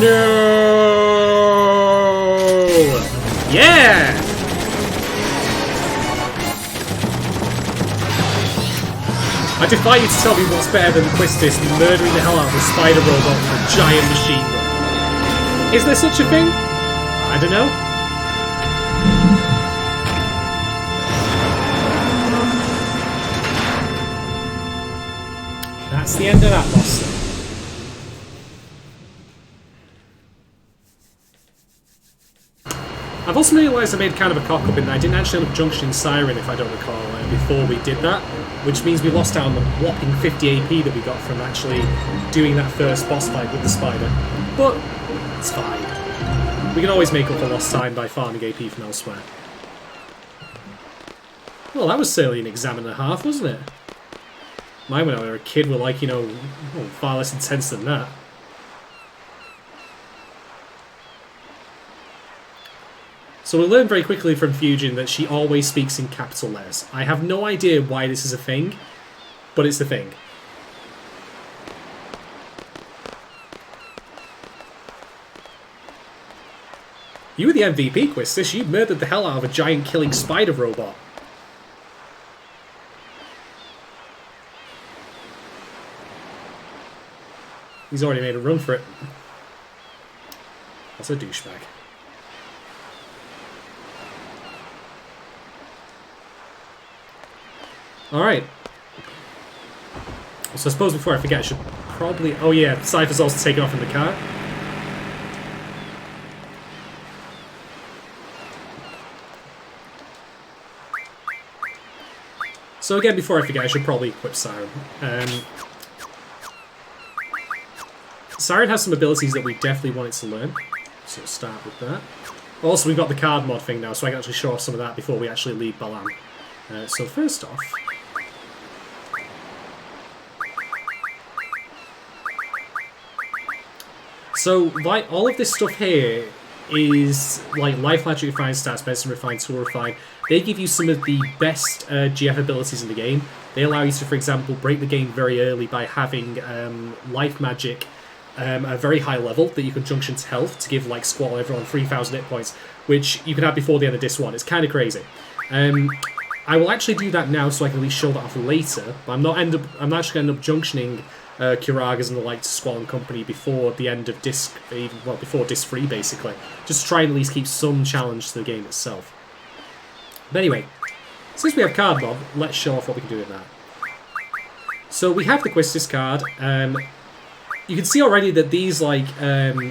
No! Yeah! I defy you to tell me what's better than Quistis murdering the hell out of a spider robot with a giant machine gun. Is there such a thing? I don't know. That's the end of that boss. I've also realised I made kind of a cock-up in that I didn't actually end up junctioning Siren, if I don't recall, before we did that, which means we lost out on the whopping 50 AP that we got from actually doing that first boss fight with the spider. But it's fine. We can always make up for lost time by farming AP from elsewhere. Well, that was certainly an exam and a half, wasn't it? Mine when I was a kid were like, you know, far less intense than that. So we learned very quickly from Fujin that she always speaks in capital letters. I have no idea why this is a thing, but it's a thing. You were the MVP, Quistis. You murdered the hell out of a giant killing spider robot. He's already made a run for it. That's a douchebag. Alright. So I suppose before I forget, I should probably... Oh yeah, Cypher's also taken off in the car. So again, before I forget, I should probably equip Siren. Siren has some abilities that we definitely wanted to learn. So we'll start with that. Also, we've got the card mod thing now, so I can actually show off some of that before we actually leave Balan. So first off... So, like, all of this stuff here is, like, Life Magic Refine, Stats, Medicine Refine, Tool Refine. They give you some of the best GF abilities in the game. They allow you to, for example, break the game very early by having Life Magic at a very high level that you can junction to health to give, like, Squall everyone 3,000 hit points, which you can have before the end of this one. It's kind of crazy. I will actually do that now so I can at least show that off later, but I'm not actually going to end up junctioning Kiragas and the like to Squall and company before the end of disc, well, before disc 3 basically, just to try and at least keep some challenge to the game itself. But anyway, since we have card mob, let's show off what we can do with that. So we have the Quistis card. You can see already that these like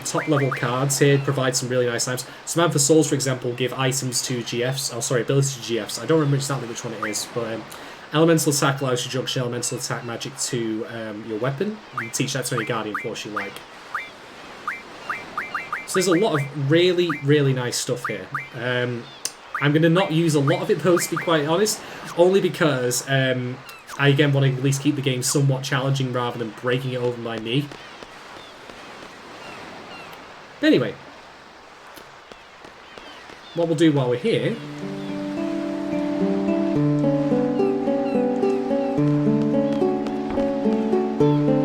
top level cards here provide some really nice items. Samantha Souls, for example, give items to GFs. Oh, sorry, abilities to GFs. I don't remember exactly which one it is, but elemental attack allows you to junction elemental attack magic to your weapon. You can teach that to any guardian force you like. So there's a lot of really, really nice stuff here. I'm going to not use a lot of it though, to be quite honest, only because I again want to at least keep the game somewhat challenging rather than breaking it over my knee. But anyway, what we'll do while we're here...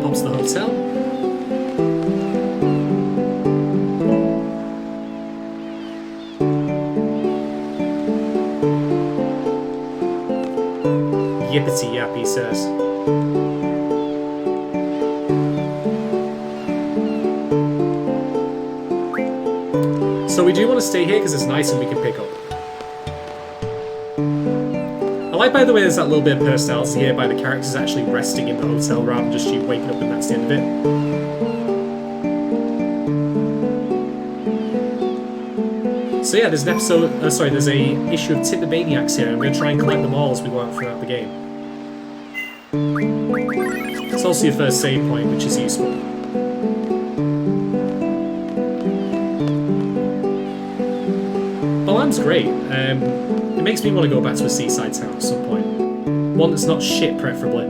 Pops the hotel. Yippity yap, he says. So we do want to stay here because it's nice and we can pick up. I like, by the way, there's that little bit of personality here by the characters actually resting in the hotel rather than just you waking up and that's the end of it. So yeah, there's an episode, there's a issue of Tip the Maniacs here, and I'm going to try and collect them all as we go out throughout the game. It's also your first save point, which is useful. Balam's great. It makes me want to go back to a seaside town at some point. One that's not shit, preferably.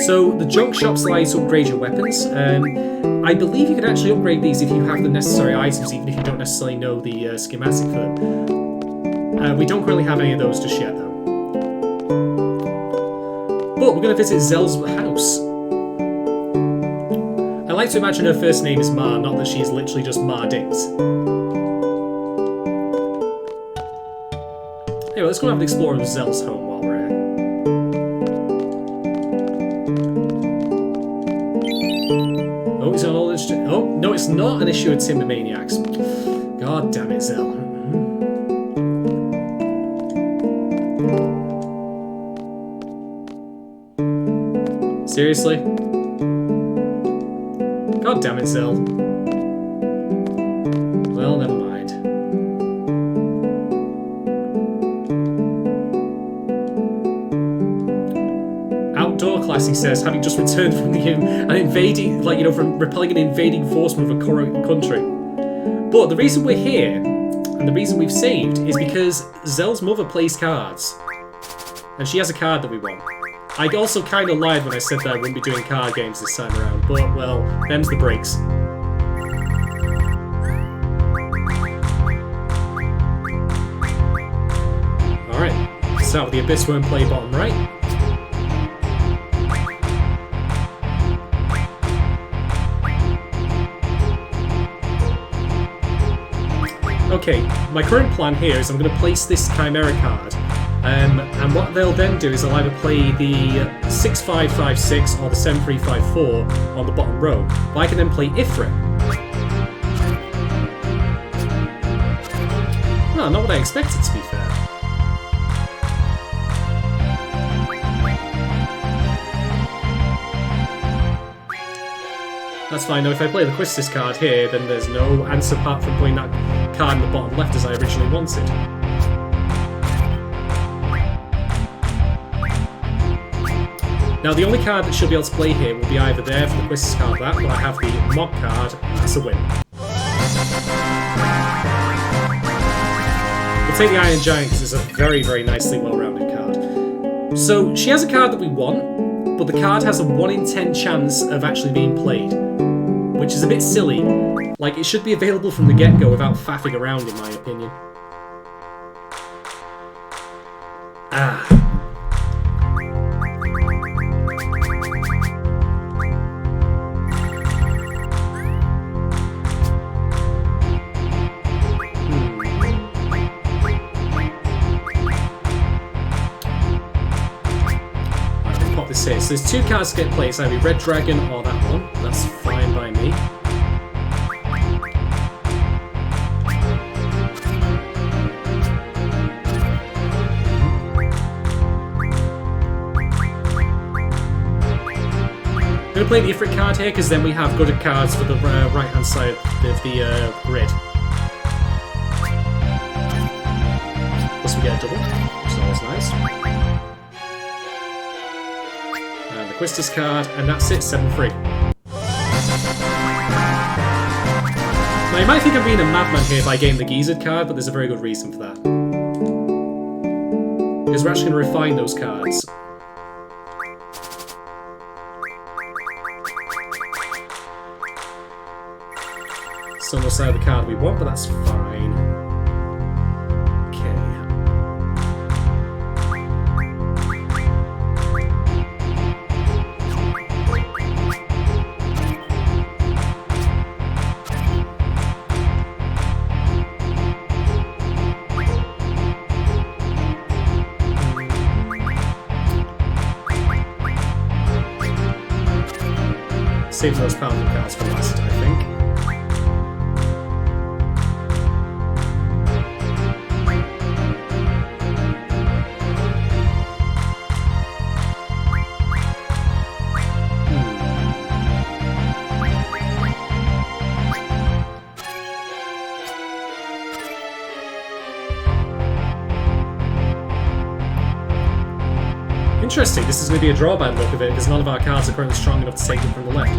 So the junk shops allow you to upgrade your weapons. I believe you can actually upgrade these if you have the necessary items, even if you don't necessarily know the schematic for them. We don't currently have any of those just yet, though. But we're going to visit Zel's house. I like to imagine her first name is Ma, not that she's literally just Ma Dings. Anyway, let's go and have an explore of Zel's home while we're here. Oh, he's on all this. Oh, no, it's not an issue of Timber Maniacs. God damn it, Zel. Seriously? God damn it, Zel. Well, never mind. Outdoor class, he says, having just returned from an invading, from repelling an invading force from a country. But the reason we're here, and the reason we've saved, is because Zel's mother plays cards. And she has a card that we want. I also kind of lied when I said that I wouldn't be doing card games this time around, but, well, them's the breaks. Alright, start with the Abyss Worm play bottom right. Okay, my current plan here is I'm going to place this Chimera card. And what they'll then do is they'll either play the 6-5-5-6 or the 7-3-5-4 on the bottom row. But I can then play Ifrit. No, not what I expected, to be fair. That's fine, though. If I play the Quistis card here, then there's no answer apart from putting that card in the bottom left as I originally wanted. Now, the only card that should be able to play here will be either there for the Quistis card, but I have the Mob card, and that's a win. We'll take the Iron Giant because it's a very, very nicely well-rounded card. So, she has a card that we want, but the card has a 1 in 10 chance of actually being played, which is a bit silly. Like, it should be available from the get-go without faffing around, in my opinion. Ah. So there's 2 cards to get played, so either Red Dragon or that one. That's fine by me. I'm going to play the Ifrit card here, because then we have good cards for the right-hand side of the grid. we get a double, which is always nice. And the Quistis card, and that's it, 7-3. Now, you might think I'm being a madman here by getting the Gizzard card, but there's a very good reason for that. Because we're actually going to refine those cards. Still no side of the card we want, but that's fine. Okay. Save those powerful cards for last, I think. Interesting, this is going to be a draw by the look of it, because none of our cards are currently strong enough to take them from the left.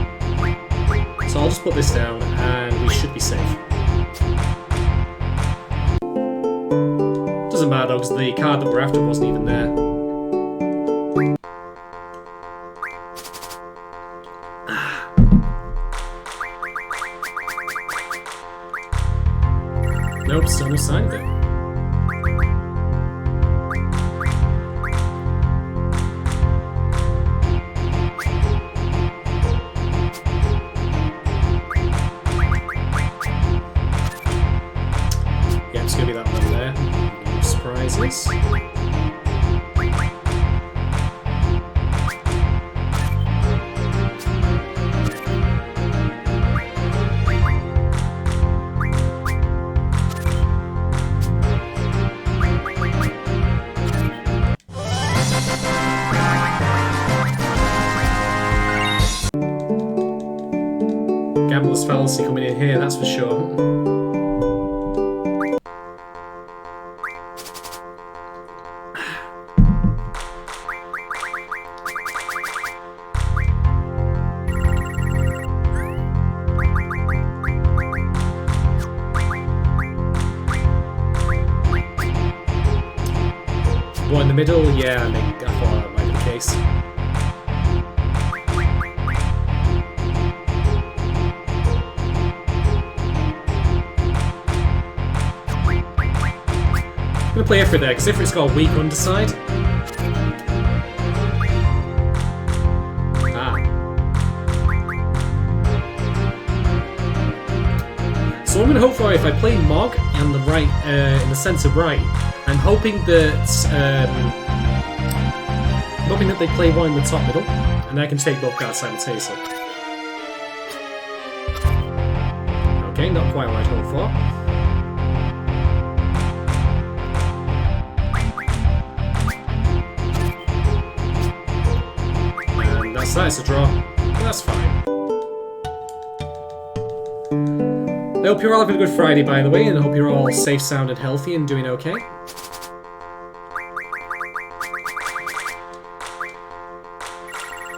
So I'll just put this down, and we should be safe. Doesn't matter though, because the card that we're after wasn't even there. Nope, still no sign of it. Gambler's fallacy coming in here, that's for sure. One in the middle? Yeah, I thought that might be the case. I'm gonna play Ifrit there, because Ifrit's got a weak underside. So what I'm gonna hope for, if I play Mog on the right, in the centre right, I'm hoping that they play one in the top middle, and I can take both cards simultaneously. Okay, not quite what I'd hoped for. And that's that, it's a draw. But that's fine. I hope you're all having a good Friday, by the way, and I hope you're all safe, sound, and healthy and doing okay.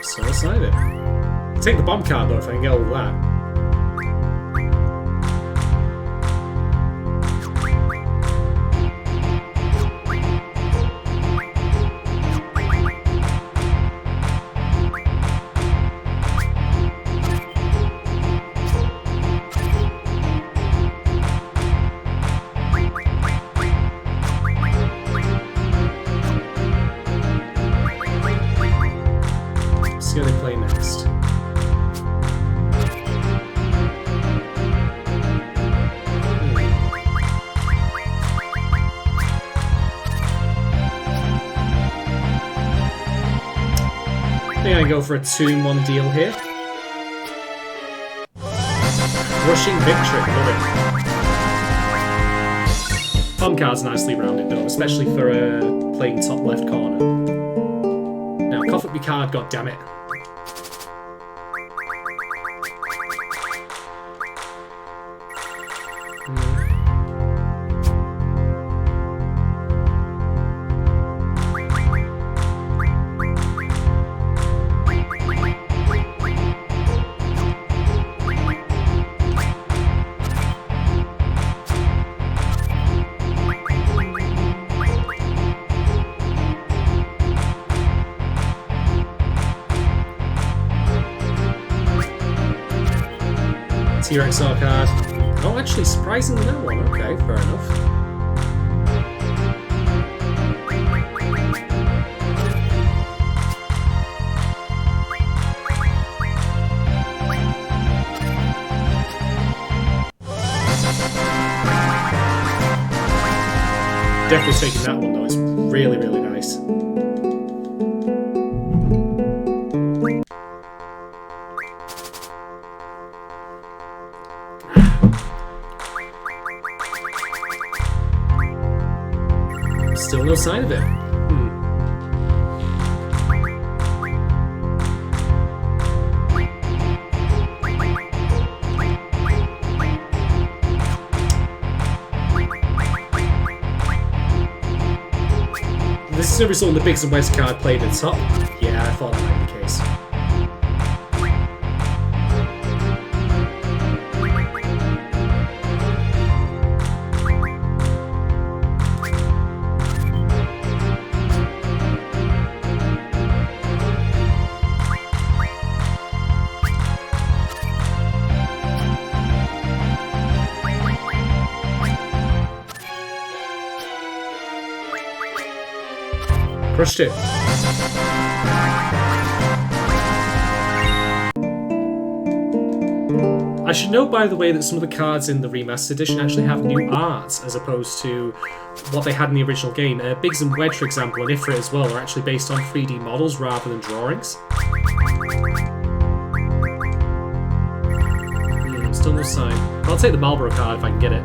So excited. I'll take the bomb card though if I can get all that. Let's see how they play next. I think I go for a 2-in-1 deal here. Rushing victory, love it. Palm card's nicely rounded though, especially for playing top left corner. Now, cough up your card, goddammit. Tier XR card. Oh, actually, surprisingly that one. Okay, fair enough. Definitely taking that one though. It's really, really nice. Still no sign of it. This is going to result in the Biggs and Wes card played at top. Yeah, I thought that might be the case. Crushed it. I should note, by the way, that some of the cards in the remastered edition actually have new art as opposed to what they had in the original game. Biggs and Wedge, for example, and Ifrit as well, are actually based on 3D models rather than drawings. Still no sign. I'll take the Marlboro card if I can get it.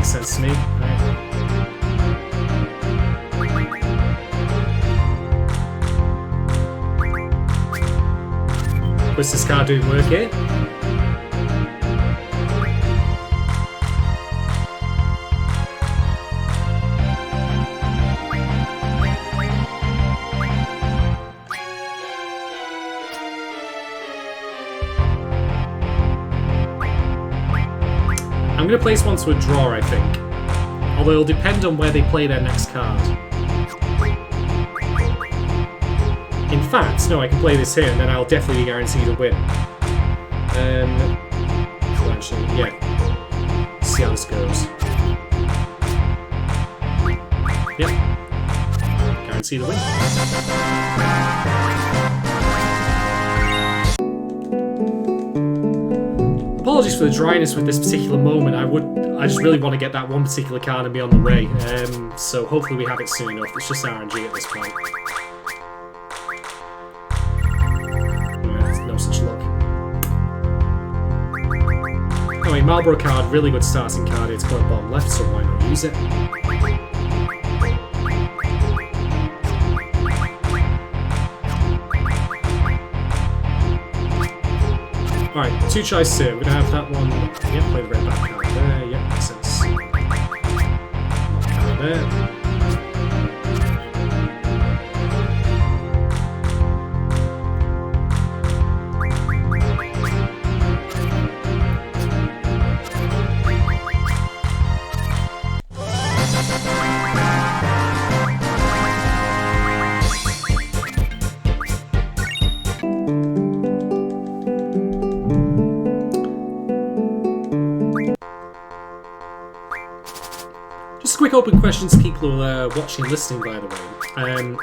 Sense to me. What's this card doing work here? I'm going to place one to a draw, I think. Although it'll depend on where they play their next card. In fact, no, I can play this here and then I'll definitely be guaranteed a win. Well, actually, yeah. Let's see how this goes. Yep. Guaranteed a win. Apologies for the dryness with this particular moment. I just really want to get that one particular card and be on the way. So hopefully we have it soon enough. It's just RNG at this point. No such luck. Anyway, Marlboro card, really good starting card. It's going bottom left, so why not use it? Alright, two choices here. We're going to have that one. Yep, play the red back card there. Yep, makes sense. Card there. Quick open questions to people who are watching and listening, by the way.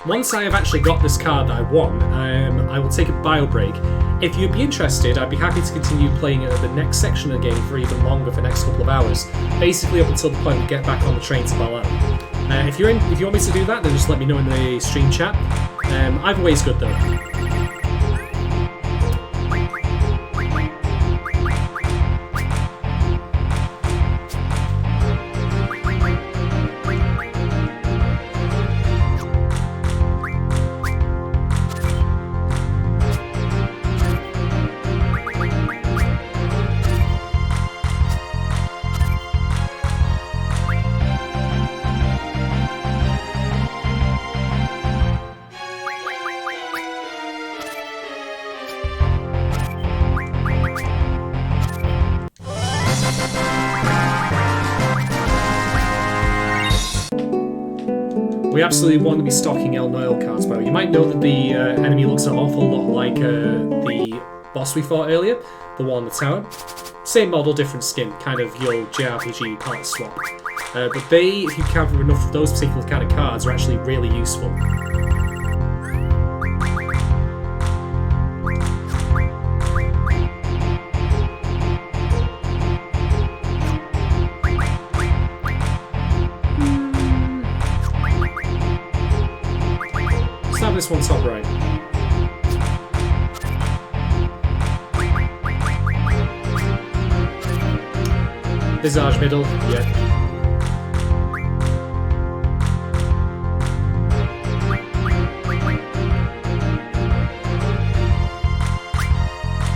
Once I have actually got this card that I want, I will take a bio break. If you'd be interested, I'd be happy to continue playing the next section of the game for even longer, for the next couple of hours. Basically up until the point we get back on the train to Balan. If you want me to do that, then just let me know in the stream chat. Either way is good though. We absolutely want to be stocking El Noel cards, by the way. You might know that the enemy looks an awful lot like the boss we fought earlier, the one on the tower. Same model, different skin, kind of your JRPG palette swap. But they, if you cover enough of those particular kind of cards, are actually really useful. Let's have this one top right. Visage middle, yeah.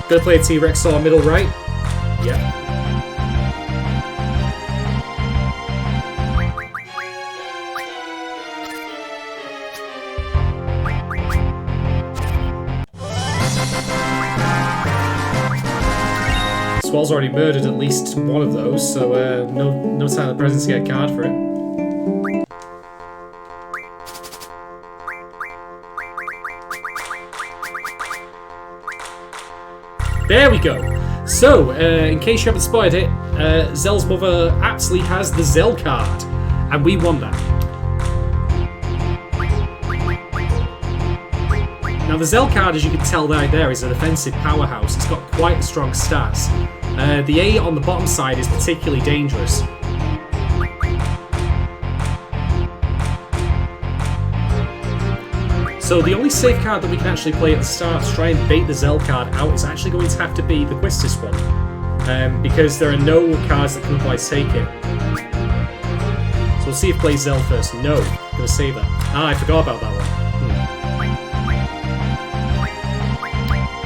Gonna play a T-Rex saw middle right, yeah. Swall's already murdered at least one of those, so no time of the presence to get a card for it. There we go! So, in case you haven't spotted it, Zell's mother actually has the Zell card, and we won that. Now the Zell card, as you can tell right there, is a defensive powerhouse. It's got quite strong stats. The A on the bottom side is particularly dangerous. So the only safe card that we can actually play at the start to try and bait the Zell card out is actually going to have to be the Quistis one. Because there are no cards that can otherwise take it. So we'll see if plays Zell first. No, I'm going to save that. Ah, I forgot about that one.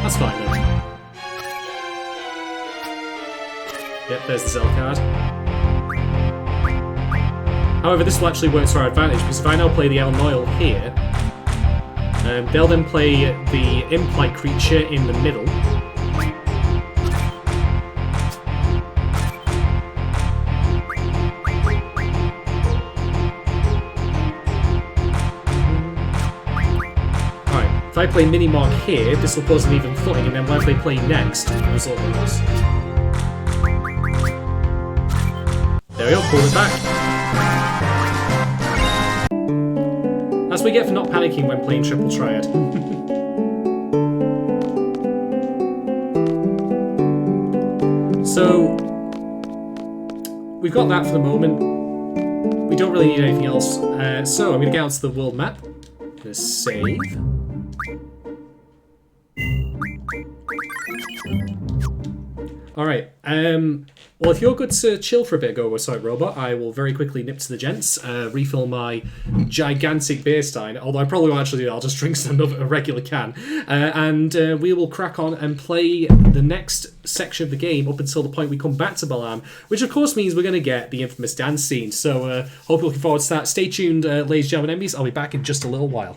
That's fine though. Yep, there's the Zell card. However, this will actually work to our advantage, because if I now play the El Noel here, they'll then play the imp-like creature in the middle. Alright, if I play Minimog here, this will cause an even footing, and then whatever they play next will result in a loss. There we go, pull it back. That's what we get for not panicking when playing Triple Triad. So, we've got that for the moment. We don't really need anything else. So, I'm going to get out to the world map. I'm going to save. Alright, well, if you're good to chill for a bit, Go Sorry Robot, I will very quickly nip to the gents, refill my gigantic beer stein, although I probably won't actually do that, I'll just drink a regular can, and we will crack on and play the next section of the game up until the point we come back to Balan, which of course means we're going to get the infamous dance scene, so hope you're looking forward to that. Stay tuned, ladies and gentlemen, enemies, I'll be back in just a little while.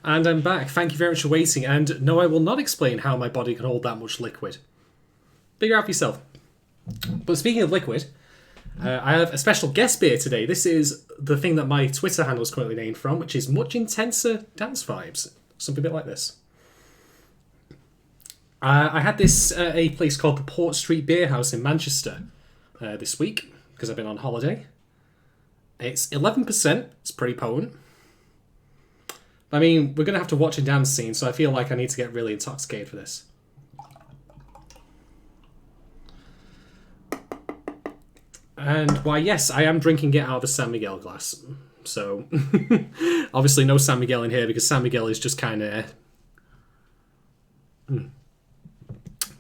And I'm back. Thank you very much for waiting. And no, I will not explain how my body can hold that much liquid. Figure out for yourself. But speaking of liquid, I have a special guest beer today. This is the thing that my Twitter handle is currently named from, which is Much Intenser Dance Vibes. Something a bit like this. I had this at a place called the Port Street Beer House in Manchester this week, because I've been on holiday. It's 11%. It's pretty potent. I mean, we're going to have to watch a dance scene, so I feel like I need to get really intoxicated for this. And, why, yes, I am drinking it out of a San Miguel glass. So, obviously no San Miguel in here, because San Miguel is just kind of...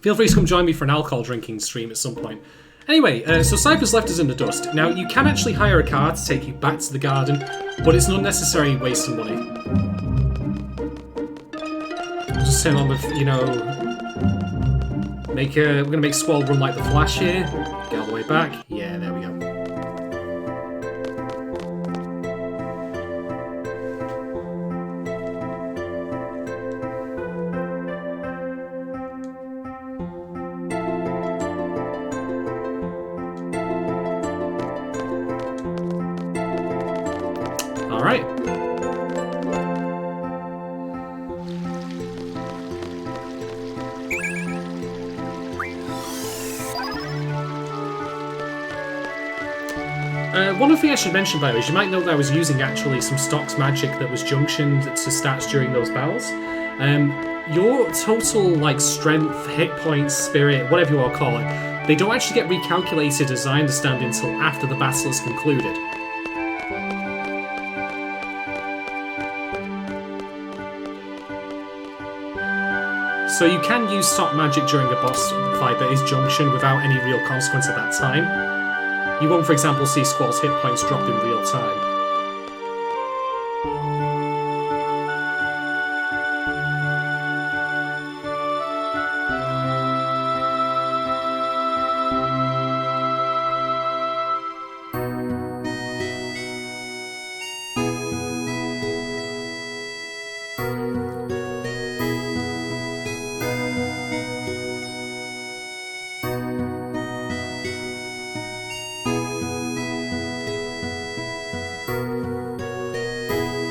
Feel free to come join me for an alcohol drinking stream at some point. Anyway, so Cypher's left us in the dust. Now, you can actually hire a car to take you back to the garden, but it's an unnecessary waste of money. Just turn on the, you know... we're going to make Squall run like the Flash here. Get all the way back. Yeah, there we go. Alright. One other thing I should mention, by the way, is you might know that I was using actually some stocks magic that was junctioned to stats during those battles. Your total, like, strength, hit points, spirit, whatever you want to call it, they don't actually get recalculated, as I understand, until after the battle is concluded. So you can use stock magic during a boss fight that is junctioned without any real consequence at that time. You won't, for example, see Squall's hit points drop in real time.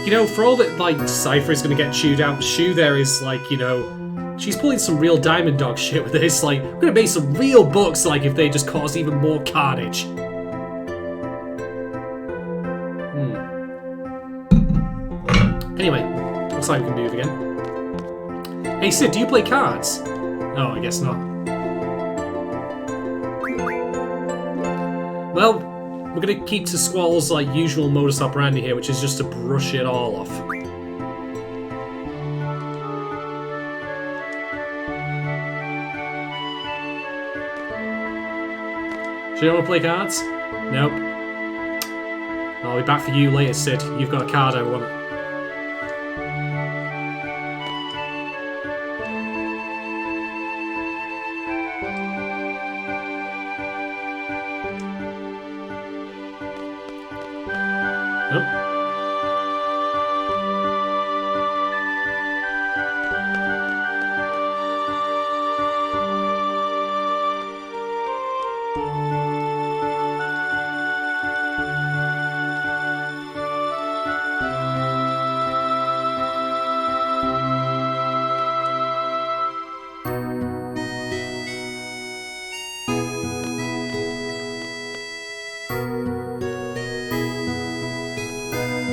You know, for all that, like, Cypher is going to get chewed out, Shu there is, like, you know, she's pulling some real Diamond Dog shit with this. Like, we're going to make some real books, like, if they just cause even more carnage. Anyway, looks like we can do it again. Hey, Sid, do you play cards? Oh, I guess not. Well... we're going to keep to Squall's like usual modus operandi here, which is just to brush it all off. Do you want to play cards? Nope. I'll be back for you later, Sid. You've got a card I want.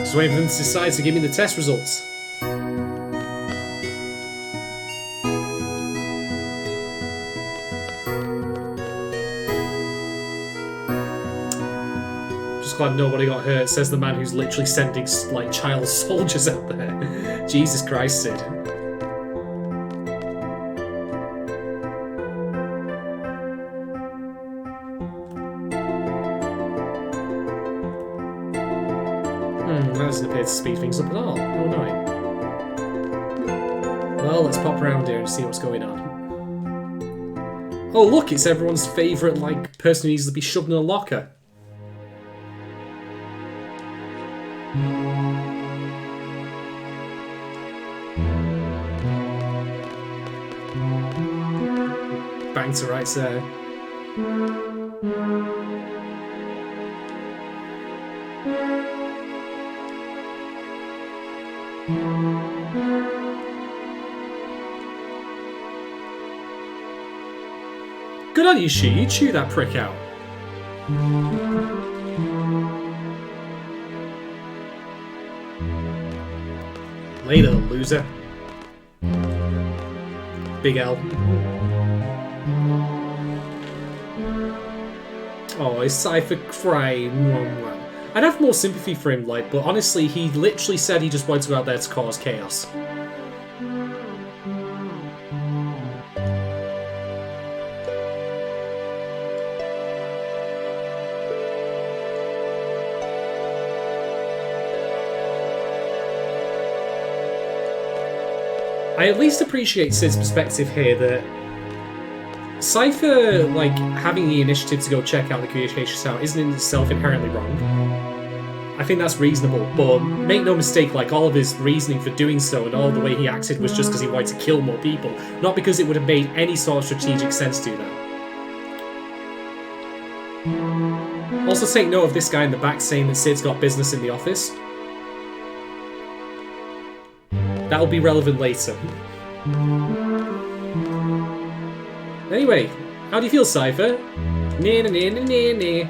Just waiting for them to decide to give me the test results. Just glad nobody got hurt, says the man who's literally sending, like, child soldiers out there. Jesus Christ, Sid. That doesn't appear to speed things up at all. How annoying. Well, let's pop around here and see what's going on. Oh, look, it's everyone's favourite, like, person who needs to be shoved in a locker. Bang to rights there. Good on you, She. You chew that prick out. Later, loser. Big L. Oh, his Cypher crying. I'd have more sympathy for him, like, but honestly, he literally said he just wanted to go out there to cause chaos. I at least appreciate Sid's perspective here that Cypher, like, having the initiative to go check out the communications tower isn't in itself inherently wrong. I think that's reasonable, but make no mistake, like, all of his reasoning for doing so and all the way he acted was just because he wanted to kill more people, not because it would have made any sort of strategic sense to do that. Also take note of this guy in the back saying that Sid's got business in the office. That'll be relevant later. Anyway, how do you feel, Cypher? Nah, nah, nah, nah, nah.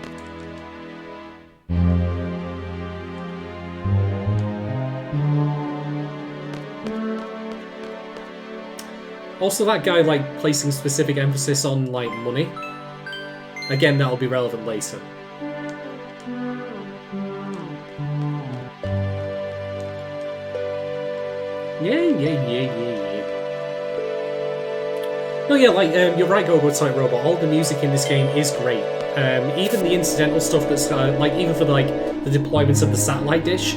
Also, that guy, like, placing specific emphasis on, like, money. Again, that'll be relevant later. Yeah. No, yeah, like, you're right, Go-Go-Type Robot. All the music in this game is great. Even the incidental stuff that's, like, even for, like, the deployments of the satellite dish.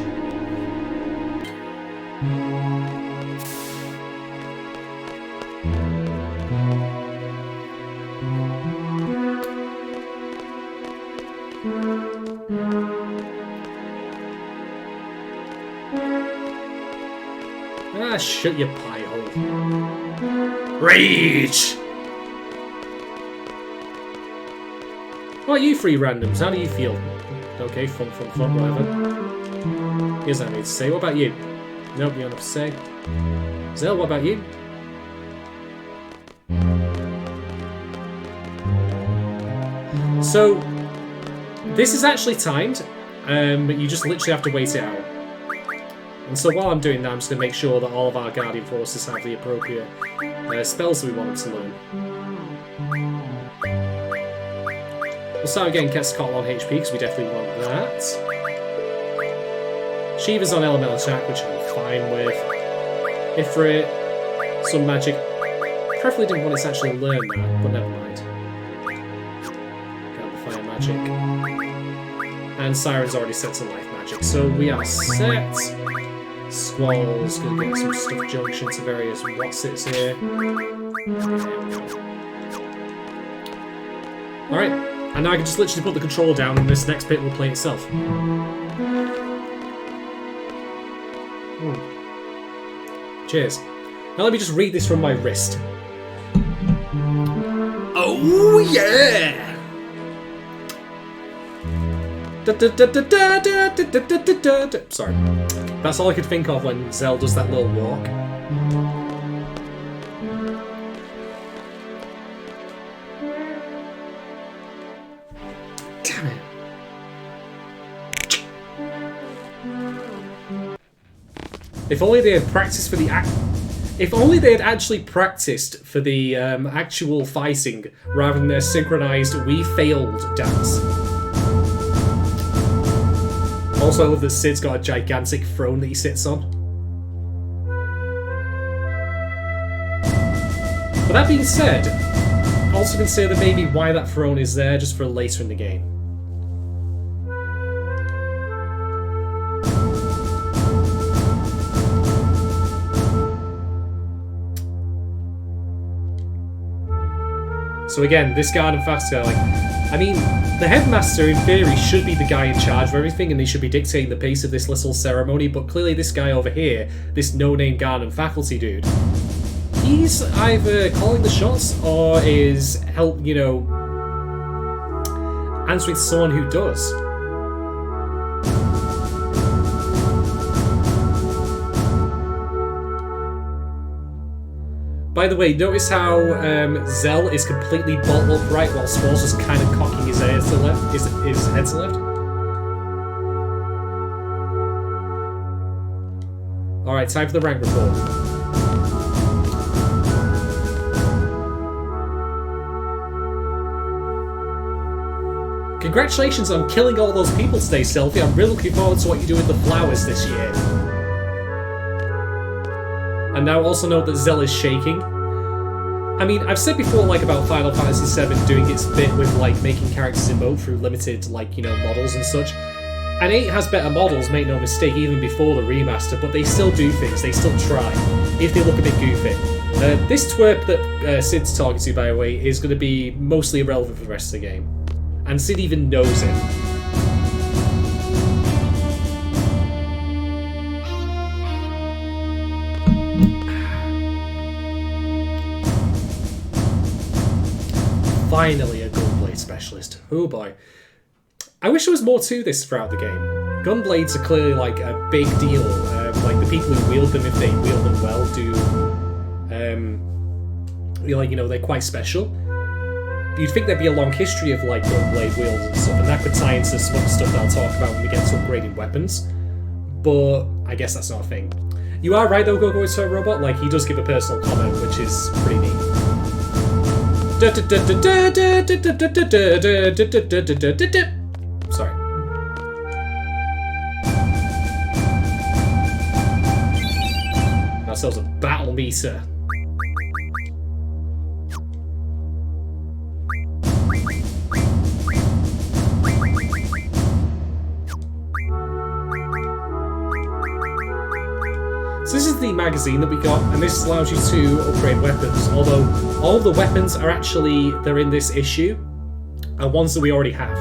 Ah, shut your pie hole. Rage! What are you three randoms? How do you feel? Okay, fun, whatever. Here's what I need to say. What about you? Nope, you don't have to say. Zell, what about you? So, this is actually timed, but you just literally have to wait it out. And so while I'm doing that, I'm just going to make sure that all of our Guardian Forces have the appropriate spells that we want them to learn. We'll start getting Quetzalcoatl on HP, because we definitely want that. Shiva's on Elemental Attack, which I'm fine with. Ifrit, some magic. Preferably didn't want it to actually learn that, but never mind. Got the fire magic. And Siren's already set to life magic, so we are set. Squall's gonna get some stuff junction to various whatsits here. Alright, and now I can just literally put the controller down and this next bit will play itself. Ooh. Cheers. Now let me just read this from my wrist. Oh yeah! Sorry. That's all I could think of when Zell does that little walk. Damn it. If only they had practiced for the If only they had actually practiced for the actual fighting rather than their synchronized "we failed" dance. Also, I love that Sid's got a gigantic throne that he sits on. But that being said, also consider maybe why that throne is there just for later in the game. So again, this guard and fast guy, like, I mean, the headmaster in theory should be the guy in charge of everything and they should be dictating the pace of this little ceremony, but clearly this guy over here, this no-name guard and faculty dude, he he's either calling the shots or is answering to someone who does. By the way, notice how Zell is completely bottled upright while Spores is kind of cocking his head to the left. His head to the left. Alright, time for the rank report. Congratulations on killing all those people today, Selfie. I'm really looking forward to what you do with the flowers this year. And now also note that Zell is shaking. I mean, I've said before, about Final Fantasy VII doing its bit with, making characters emote through limited, models and such. And 8 has better models, make no mistake, even before the remaster, but they still do things, they still try, if they look a bit goofy. This twerp that Sid's talking to, by the way, is going to be mostly irrelevant for the rest of the game. And Sid even knows it. Finally a gunblade specialist. Oh boy. I wish there was more to this throughout the game. Gunblades are clearly a big deal. The people who wield them, if they wield them well, they're quite special. You'd think there'd be a long history of gunblade wields and stuff, and that could tie into some stuff that I'll talk about when we get to upgrading weapons. But I guess that's not a thing. You are right though, Go-Go is a robot. He does give a personal comment, which is pretty neat. Sorry. Ourselves a battle meter. So this is the magazine that we got, and this allows you to upgrade weapons, although all of the weapons are actually, they're in this issue, are ones that we already have.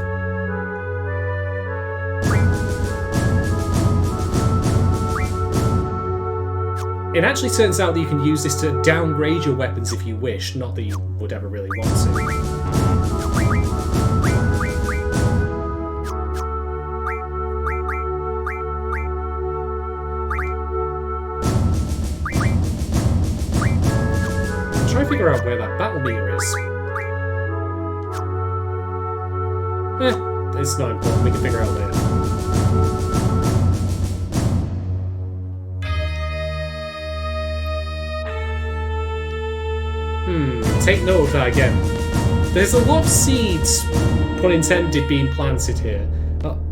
It actually turns out that you can use this to downgrade your weapons if you wish, not that you would ever really want to. Try to figure out where that battle meter is. It's not important, we can figure out later. Take note of that again. There's a lot of seeds, pun intended, being planted here.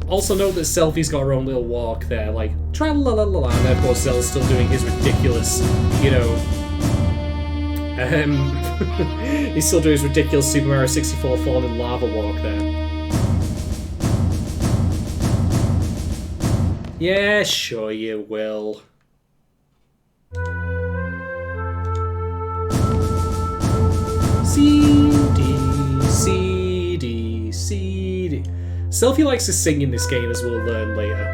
Also note that Selfie's got her own little walk there, tra-la-la-la-la, and of course Zell's still doing his ridiculous, he's still doing his ridiculous Super Mario 64 falling lava walk there. Yeah, sure you will. CD, CD, CD. Selfie likes to sing in this game, as we'll learn later.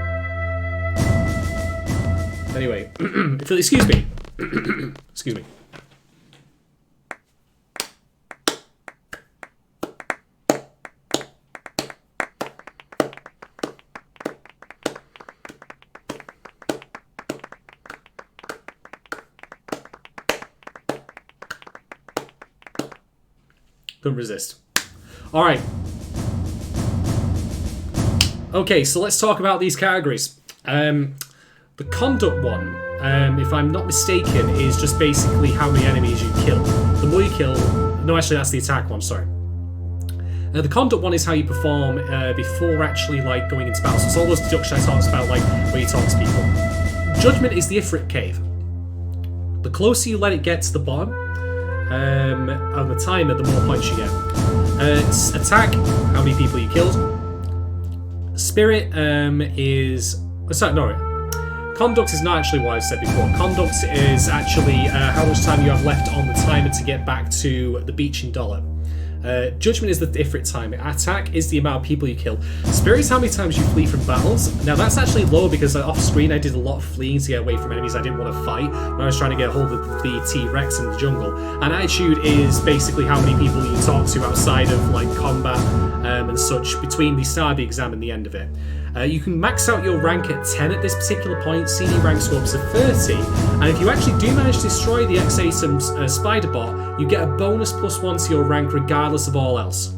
Anyway, excuse me. Excuse me. Couldn't resist. Alright. Okay, so let's talk about these categories. The conduct one, if I'm not mistaken, is just basically how many enemies you kill. The more you kill... No, actually, that's the attack one, sorry. The conduct one is how you perform before actually going into battle. So it's all those deductions I talked about, where you talk to people. Judgment is the Ifrit cave. The closer you let it get to the bottom, on the timer, the more points you get. Attack, how many people you killed. Spirit is... Sorry, no. Conduct is not actually what I said before. Conduct is actually how much time you have left on the timer to get back to the beach in Dollar. Judgment is the different time. Attack is the amount of people you kill. Spirit is how many times you flee from battles. Now that's actually low because off screen I did a lot of fleeing to get away from enemies I didn't want to fight when I was trying to get a hold of the T-Rex in the jungle. And Attitude is basically how many people you talk to outside of like combat and such between the start of the exam and the end of it. You can max out your rank at 10 at this particular point. CD ranks go up to 30, and if you actually do manage to destroy the X-ASM spider bot, you get a bonus +1 to your rank regardless of all else.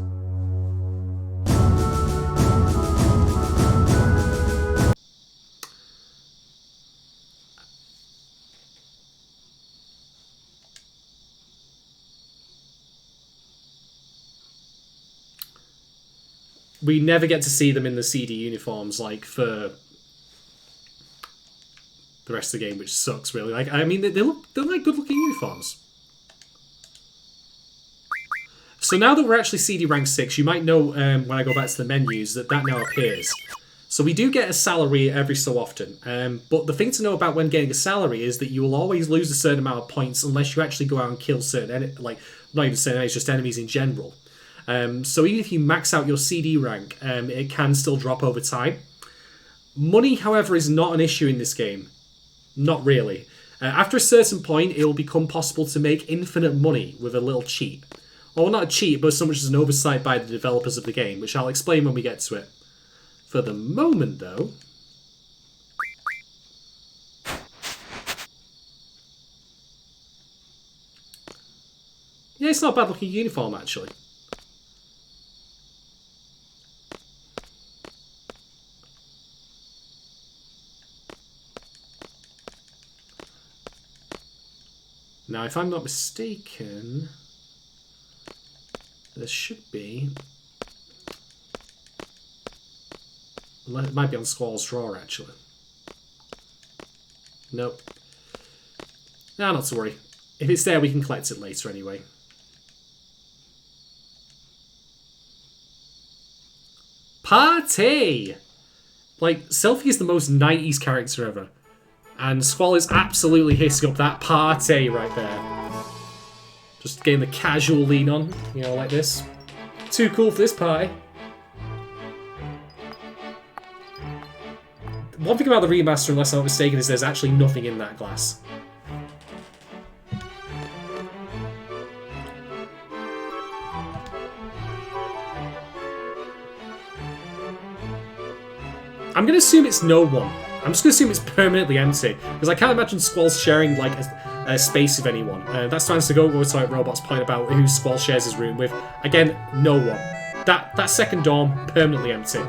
We never get to see them in the CD uniforms, like, for the rest of the game, which sucks, really. Like, I mean, they're like good-looking uniforms. So now that we're actually CD rank 6, you might know when I go back to the menus that now appears. So we do get a salary every so often, but the thing to know about when getting a salary is that you will always lose a certain amount of points unless you actually go out and kill certain, like, not even certain enemies, just enemies in general. So even if you max out your CD rank, it can still drop over time. Money, however, is not an issue in this game. Not really. After a certain point, it will become possible to make infinite money with a little cheat. Well, not a cheat, but so much as an oversight by the developers of the game, which I'll explain when we get to it. For the moment, though... yeah, it's not a bad-looking uniform, actually. Now, if I'm not mistaken, there should be... it might be on Squall's drawer, actually. Nope. No, not to worry. If it's there, we can collect it later anyway. Party! Like, Selfie is the most 90s character ever. And Squall is absolutely hissing up that party right there. Just getting the casual lean on, you know, like this. Too cool for this party. One thing about the remaster, unless I'm not mistaken, is there's actually nothing in that glass. I'm going to assume it's no one. I'm just going to assume it's permanently empty, because I can't imagine Squall's sharing like a space with anyone. That's time to go to like Robot's point about who Squall shares his room with. Again, no one. That second dorm, permanently empty.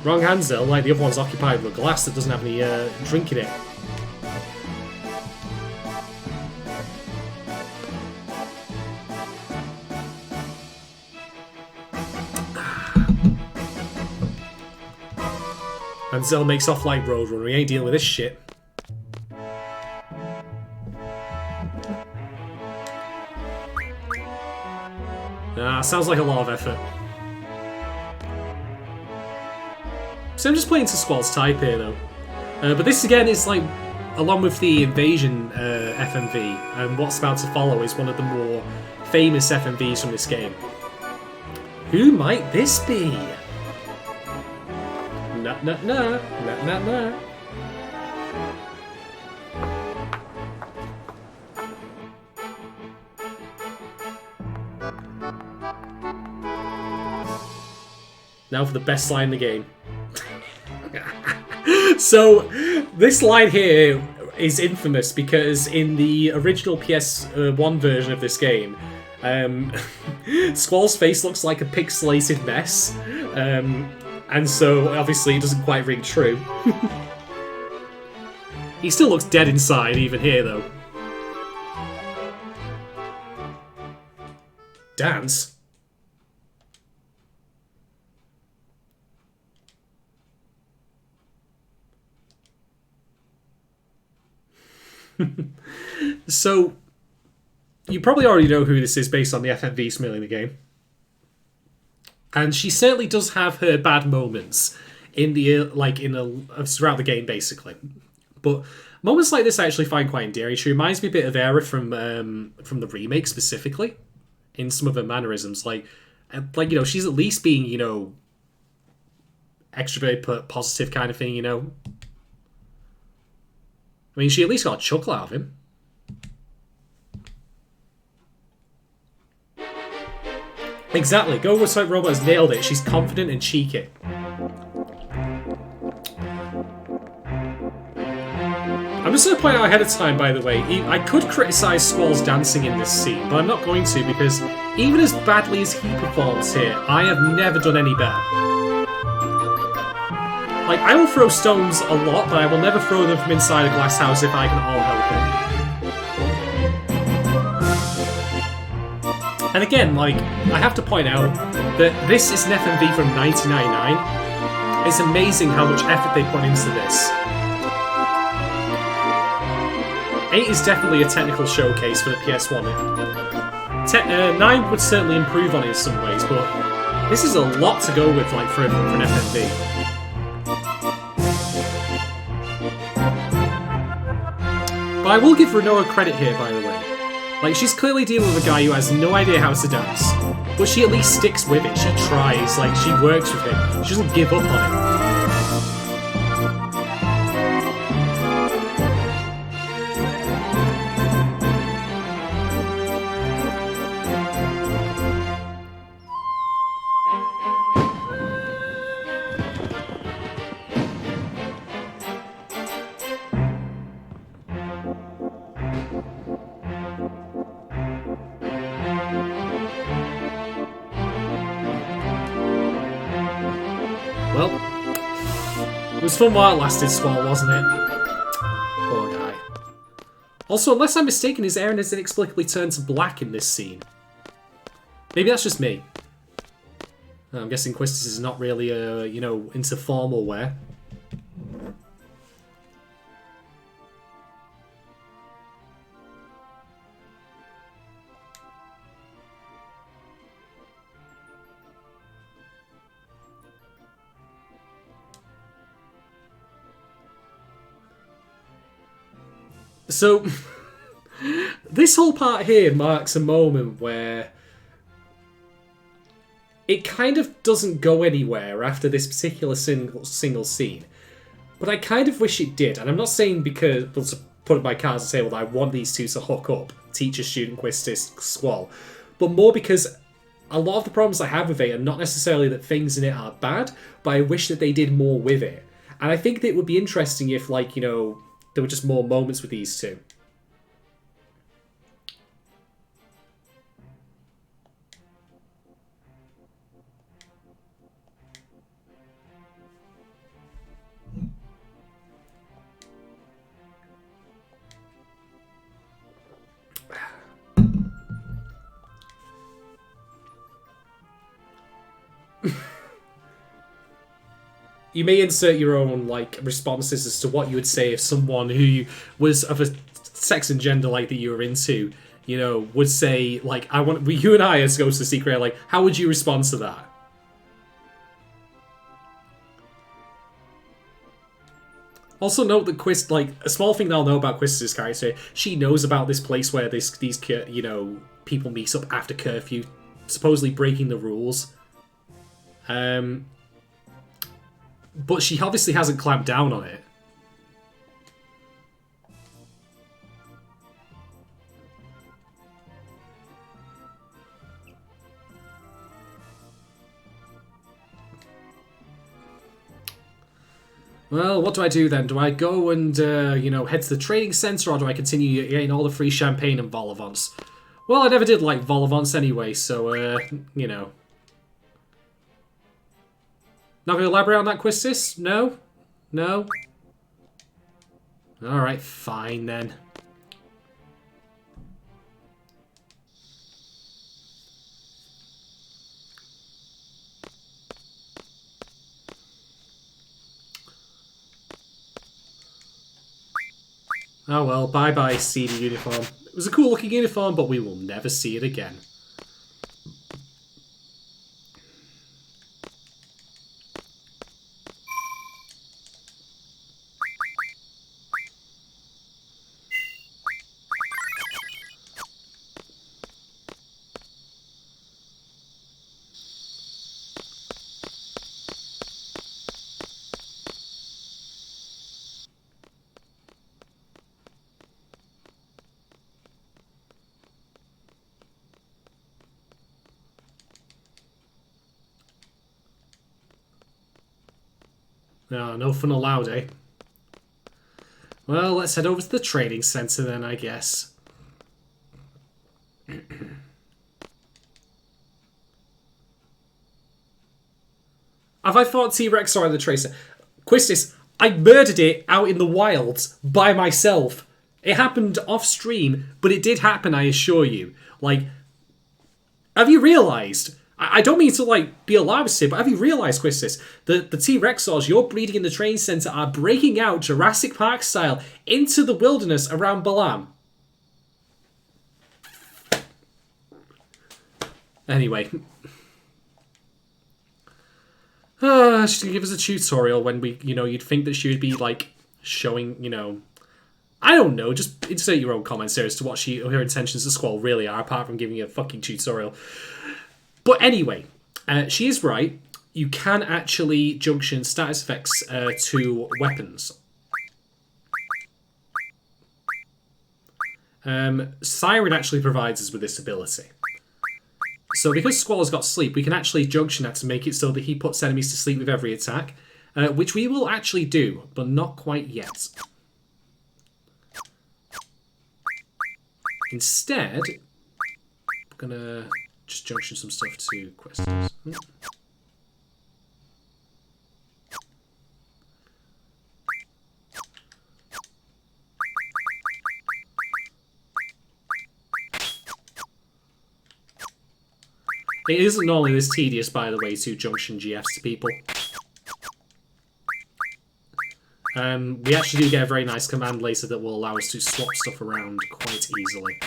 Wrong Hansel, like the other one's occupied with a glass that doesn't have any drink in it. Hansel makes off like Roadrunner. We ain't dealing with this shit. Sounds like a lot of effort. So I'm just playing to Squall's type here, though. But this, again, is like, along with the Invasion FMV, and what's about to follow is one of the more famous FMVs from this game. Who might this be? Nah. Now for the best line in the game. So, this line here is infamous because in the original PS1 version of this game, Squall's face looks like a pixelated mess. And so, obviously, it doesn't quite ring true. He still looks dead inside, even here, though. Dance? So, you probably already know who this is based on the FMV smelling the game. And she certainly does have her bad moments in the throughout the game, basically. But Moments like this I actually find quite endearing. She reminds me a bit of Era from the remake specifically, in some of her mannerisms. Like you know, she's at least being, you know, extroverted, positive kind of thing. You know, I mean, she at least got a chuckle out of him. Exactly. Go with Sonic Robot has nailed it. She's confident and cheeky. I'm just going to point out ahead of time, by the way, I could criticise Squall's dancing in this scene, but I'm not going to, because even as badly as he performs here, I have never done any better. Like, I will throw stones a lot, but I will never throw them from inside a glass house if I can all help it. And again, like, I have to point out that this is an FMV from 1999. It's amazing how much effort they put into this. 8 is definitely a technical showcase for the PS1. 9 would certainly improve on it in some ways, but this is a lot to go with, like, for an FMV. But I will give Renoa credit here, by the way. Like, she's clearly dealing with a guy who has no idea how to dance, but she at least sticks with it. She tries, like, she works with him. She doesn't give up on him. Well, it was fun while it lasted, Squall, wasn't it? Poor guy. Also, unless I'm mistaken, his hair has inexplicably turned to black in this scene. Maybe that's just me. I'm guessing Quistis is not really, you know, into formal wear. So, this whole part here marks a moment where it kind of doesn't go anywhere after this particular single scene. But I kind of wish it did. And I'm not saying because, well, to put up my cards and say, well, I want these two to hook up, teacher, student, Quistis, Squall. But more because a lot of the problems I have with it are not necessarily that things in it are bad, but I wish that they did more with it. And I think that it would be interesting if, like, you know, there were just more moments with these two. You may insert your own, like, responses as to what you would say if someone who was of a sex and gender like that you were into, you know, would say, like, I want you and I as Ghost of the Secret, like, how would you respond to that? Also note that Quist, like, a small thing that I'll know about Quistis' character, she knows about this place where these you know, people meet up after curfew, supposedly breaking the rules. But she obviously hasn't clamped down on it. Well, what do I do then? Do I go and, you know, head to the trading centre, or do I continue getting all the free champagne and vol au vents? Well, I never did like vol au vents anyway, so, you know. Not going to elaborate on that, Quistis? No? No? Alright, fine then. Oh well, bye-bye, seedy uniform. It was a cool-looking uniform, but we will never see it again. No, no fun allowed, eh? Well, let's head over to the training centre then, I guess. Have I fought T-Rex or the Tracer? Quistis, I murdered it out in the wilds by myself. It happened off stream, but it did happen, I assure you. Like, have you realised? I don't mean to, like, be alarmist here, but have you realised, Quistis, that the T-Rexors you're breeding in the training centre are breaking out Jurassic Park style into the wilderness around Balam? Anyway. She's gonna give us a tutorial when we, you'd think that she would be, like, showing, I don't know, just insert your own comments there as to what her intentions of Squall really are, apart from giving you a fucking tutorial. But anyway, she is right. You can actually junction status effects to weapons. Siren actually provides us with this ability. So because Squall's got sleep, we can actually junction that to make it so that he puts enemies to sleep with every attack, which we will actually do, but not quite yet. Instead, we're gonna just junction some stuff to questions. It isn't normally this tedious, by the way, to junction GFs to people. We actually do get a very nice command later that will allow us to swap stuff around quite easily.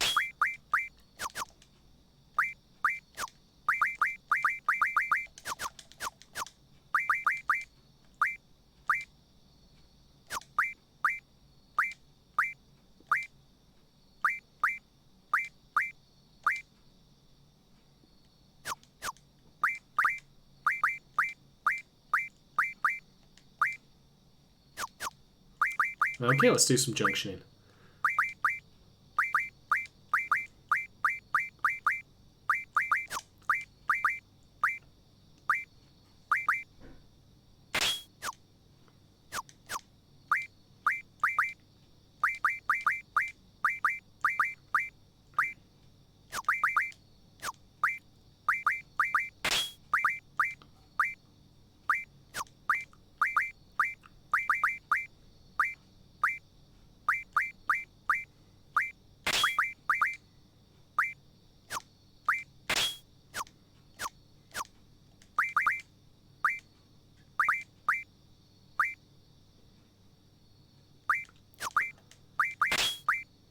Okay, let's do some junctioning.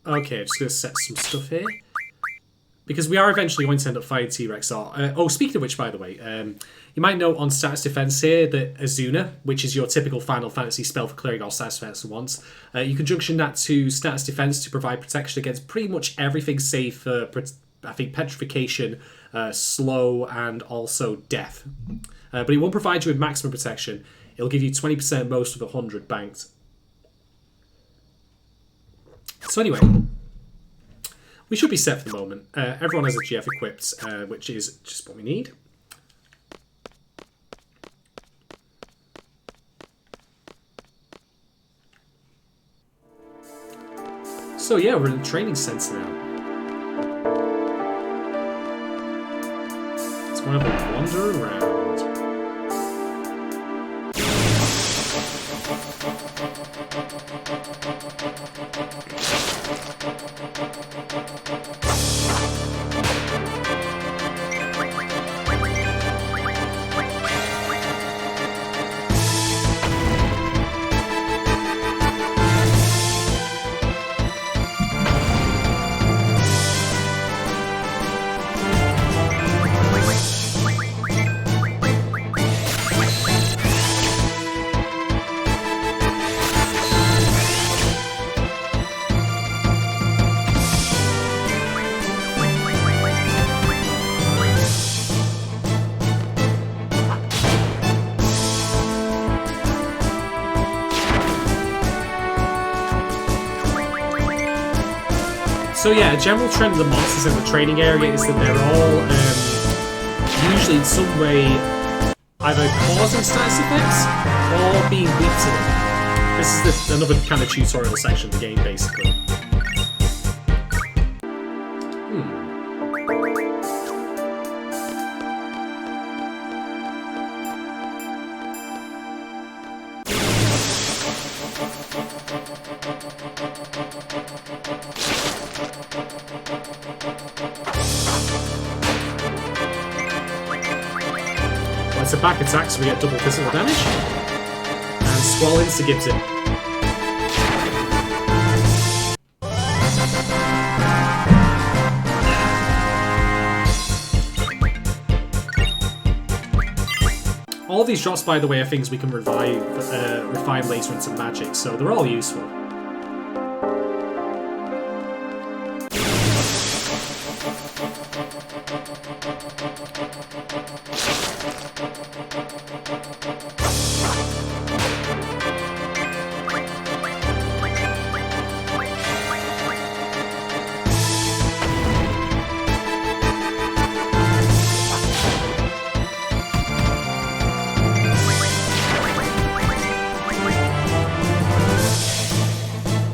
Okay, I'm just going to set some stuff here. Because we are eventually going to end up fighting T-Rex. Oh, speaking of which, by the way, you might note on status defense here that Azuna, which is your typical Final Fantasy spell for clearing all status defense at once, you can junction that to status defense to provide protection against pretty much everything save for, I think, petrification, slow, and also death. But it won't provide you with maximum protection. It'll give you 20% most of 100 banked. So anyway, we should be set for the moment. Everyone has a GF equipped, which is just what we need. So yeah, we're in the training centre now. Let's go have a wander around. So yeah, a general trend of the monsters in the training area is that they're all usually in some way either causing status effects or being weak to them. This is another kind of tutorial section of the game, basically. It's a back attack, so we get double physical damage. And Squall insta-gives it. All of these drops, by the way, are things we can refine later into magic, so they're all useful.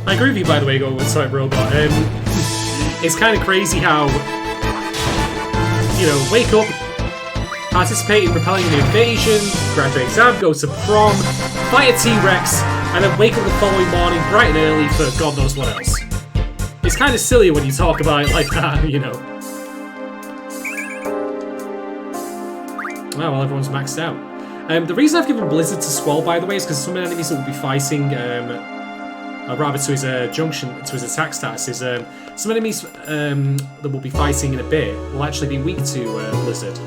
I agree with you, by the way, going with Sonic Robot. It's kind of crazy how, you know, wake up, participate in repelling an invasion, graduate exam, go to prom, fight a T-Rex, and then wake up the following morning bright and early for God knows what else. It's kind of silly when you talk about it like that, you know. Oh, well, everyone's maxed out. The reason I've given Blizzard to Squall, by the way, is because some enemies that will be fighting, rather to his junction, to his attack status, is some enemies that we'll be fighting in a bit will actually be weak to Blizzard.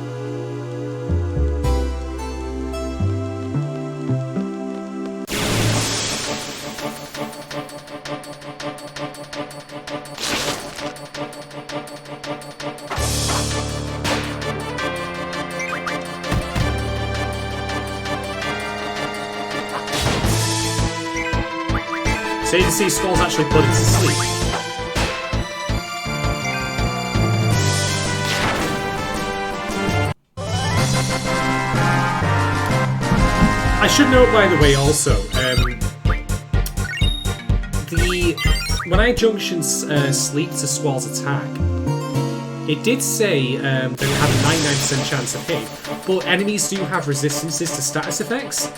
So you can see Squall's actually put it to sleep. I should note, by the way, also, when I junction sleep to Squall's attack, it did say that it had a 99% chance of hit, but enemies do have resistances to status effects.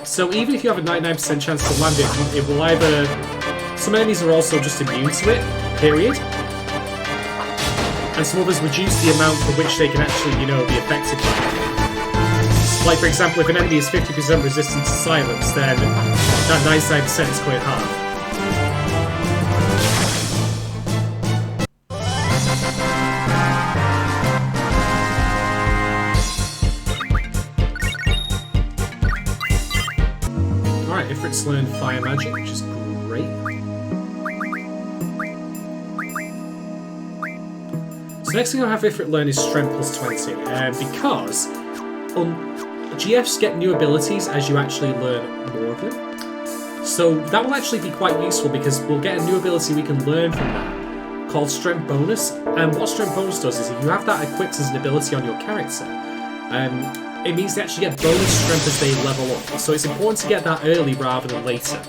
So even if you have a 99% chance to land it, it will either... Some enemies are also just immune to it, period. And some others reduce the amount for which they can actually, you know, be affected by it. Like, for example, if an enemy is 50% resistant to silence, then that 99% is quite hard. Ifrit's learned fire magic, which is great. So next thing I'll have Ifrit learn is strength plus 20, because GFs get new abilities as you actually learn more of them. So that will actually be quite useful because we'll get a new ability we can learn from that called Strength Bonus. And what Strength Bonus does is if you have that equipped as an ability on your character, it means they actually get bonus strength as they level up. So it's important to get that early rather than later.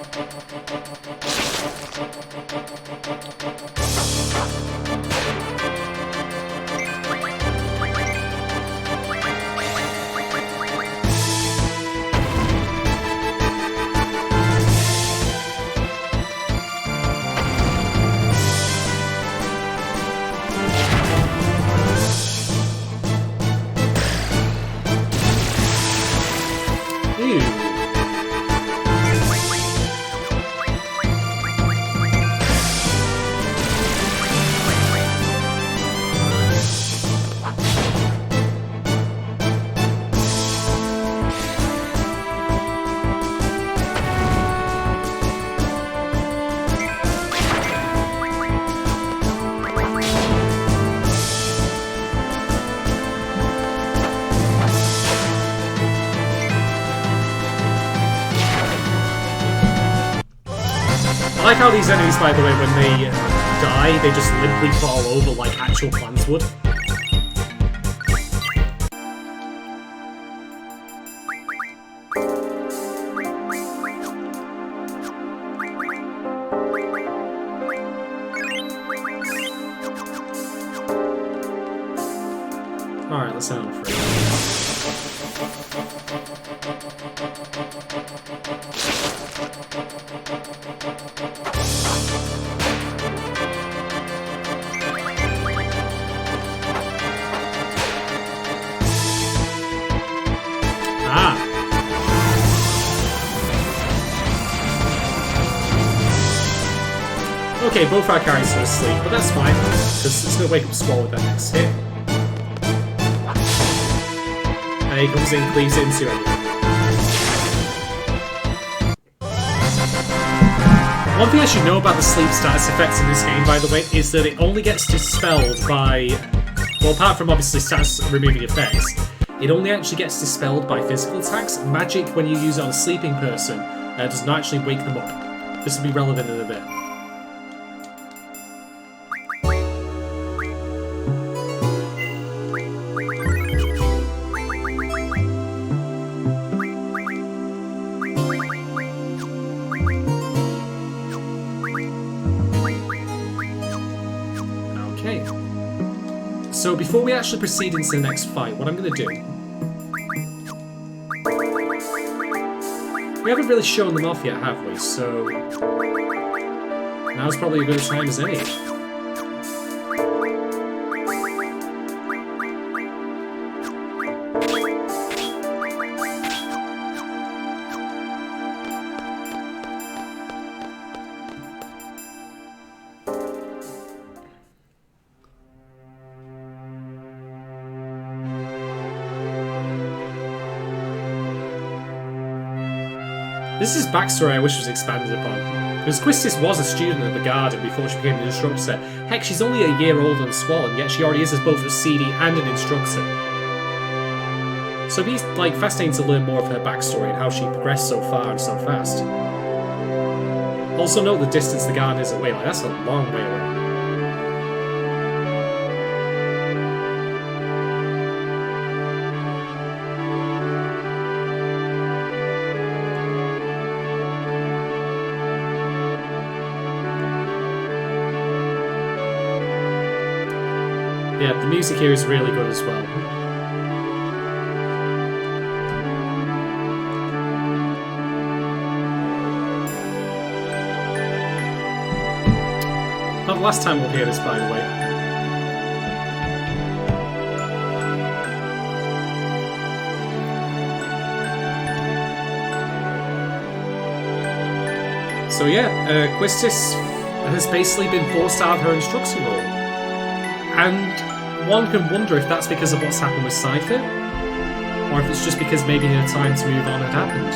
I like how these enemies, by the way, when they die, they just limply fall over like actual plants would. Alright, let's set on free. Okay, both our carries are asleep, but that's fine, because it's going to wake up Squall with that next hit. And he comes in, cleaves into it. One thing I should know about the sleep status effects in this game, by the way, is that it only gets dispelled by... Well, apart from obviously status removing effects, it only actually gets dispelled by physical attacks. Magic, when you use it on a sleeping person, does not actually wake them up. This will be relevant in a bit. So before we actually proceed into the next fight, what I'm going to do... We haven't really shown them off yet, have we? So... Now's probably a good time as any. This is backstory I wish was expanded upon. Because Quistis was a student at the Garden before she became an instructor. Heck, she's only a year older than Squall, and yet she already is as both a CD and an instructor. So it'd be like fascinating to learn more of her backstory and how she progressed so far and so fast. Also note the distance the Garden is away, like that's a long way away. Yeah, the music here is really good as well. Not the last time we'll hear this, by the way. So yeah, Quistis has basically been forced out of her instructor role. And one can wonder if that's because of what's happened with Cypher, or if it's just because maybe her time to move on had happened.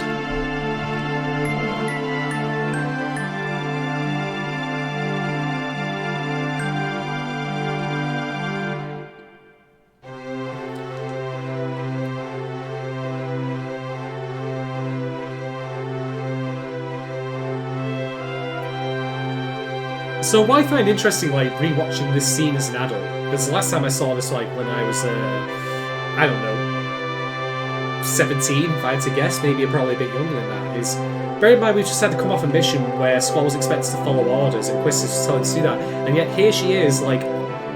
So what I find interesting, like, rewatching this scene as an adult, because the last time I saw this, like, when I was, I don't know, 17, if I had to guess, maybe probably a bit younger than that, is, bear in mind we've just had to come off a mission where Squall was expected to follow orders, and Quistis was telling to do that, and yet here she is, like,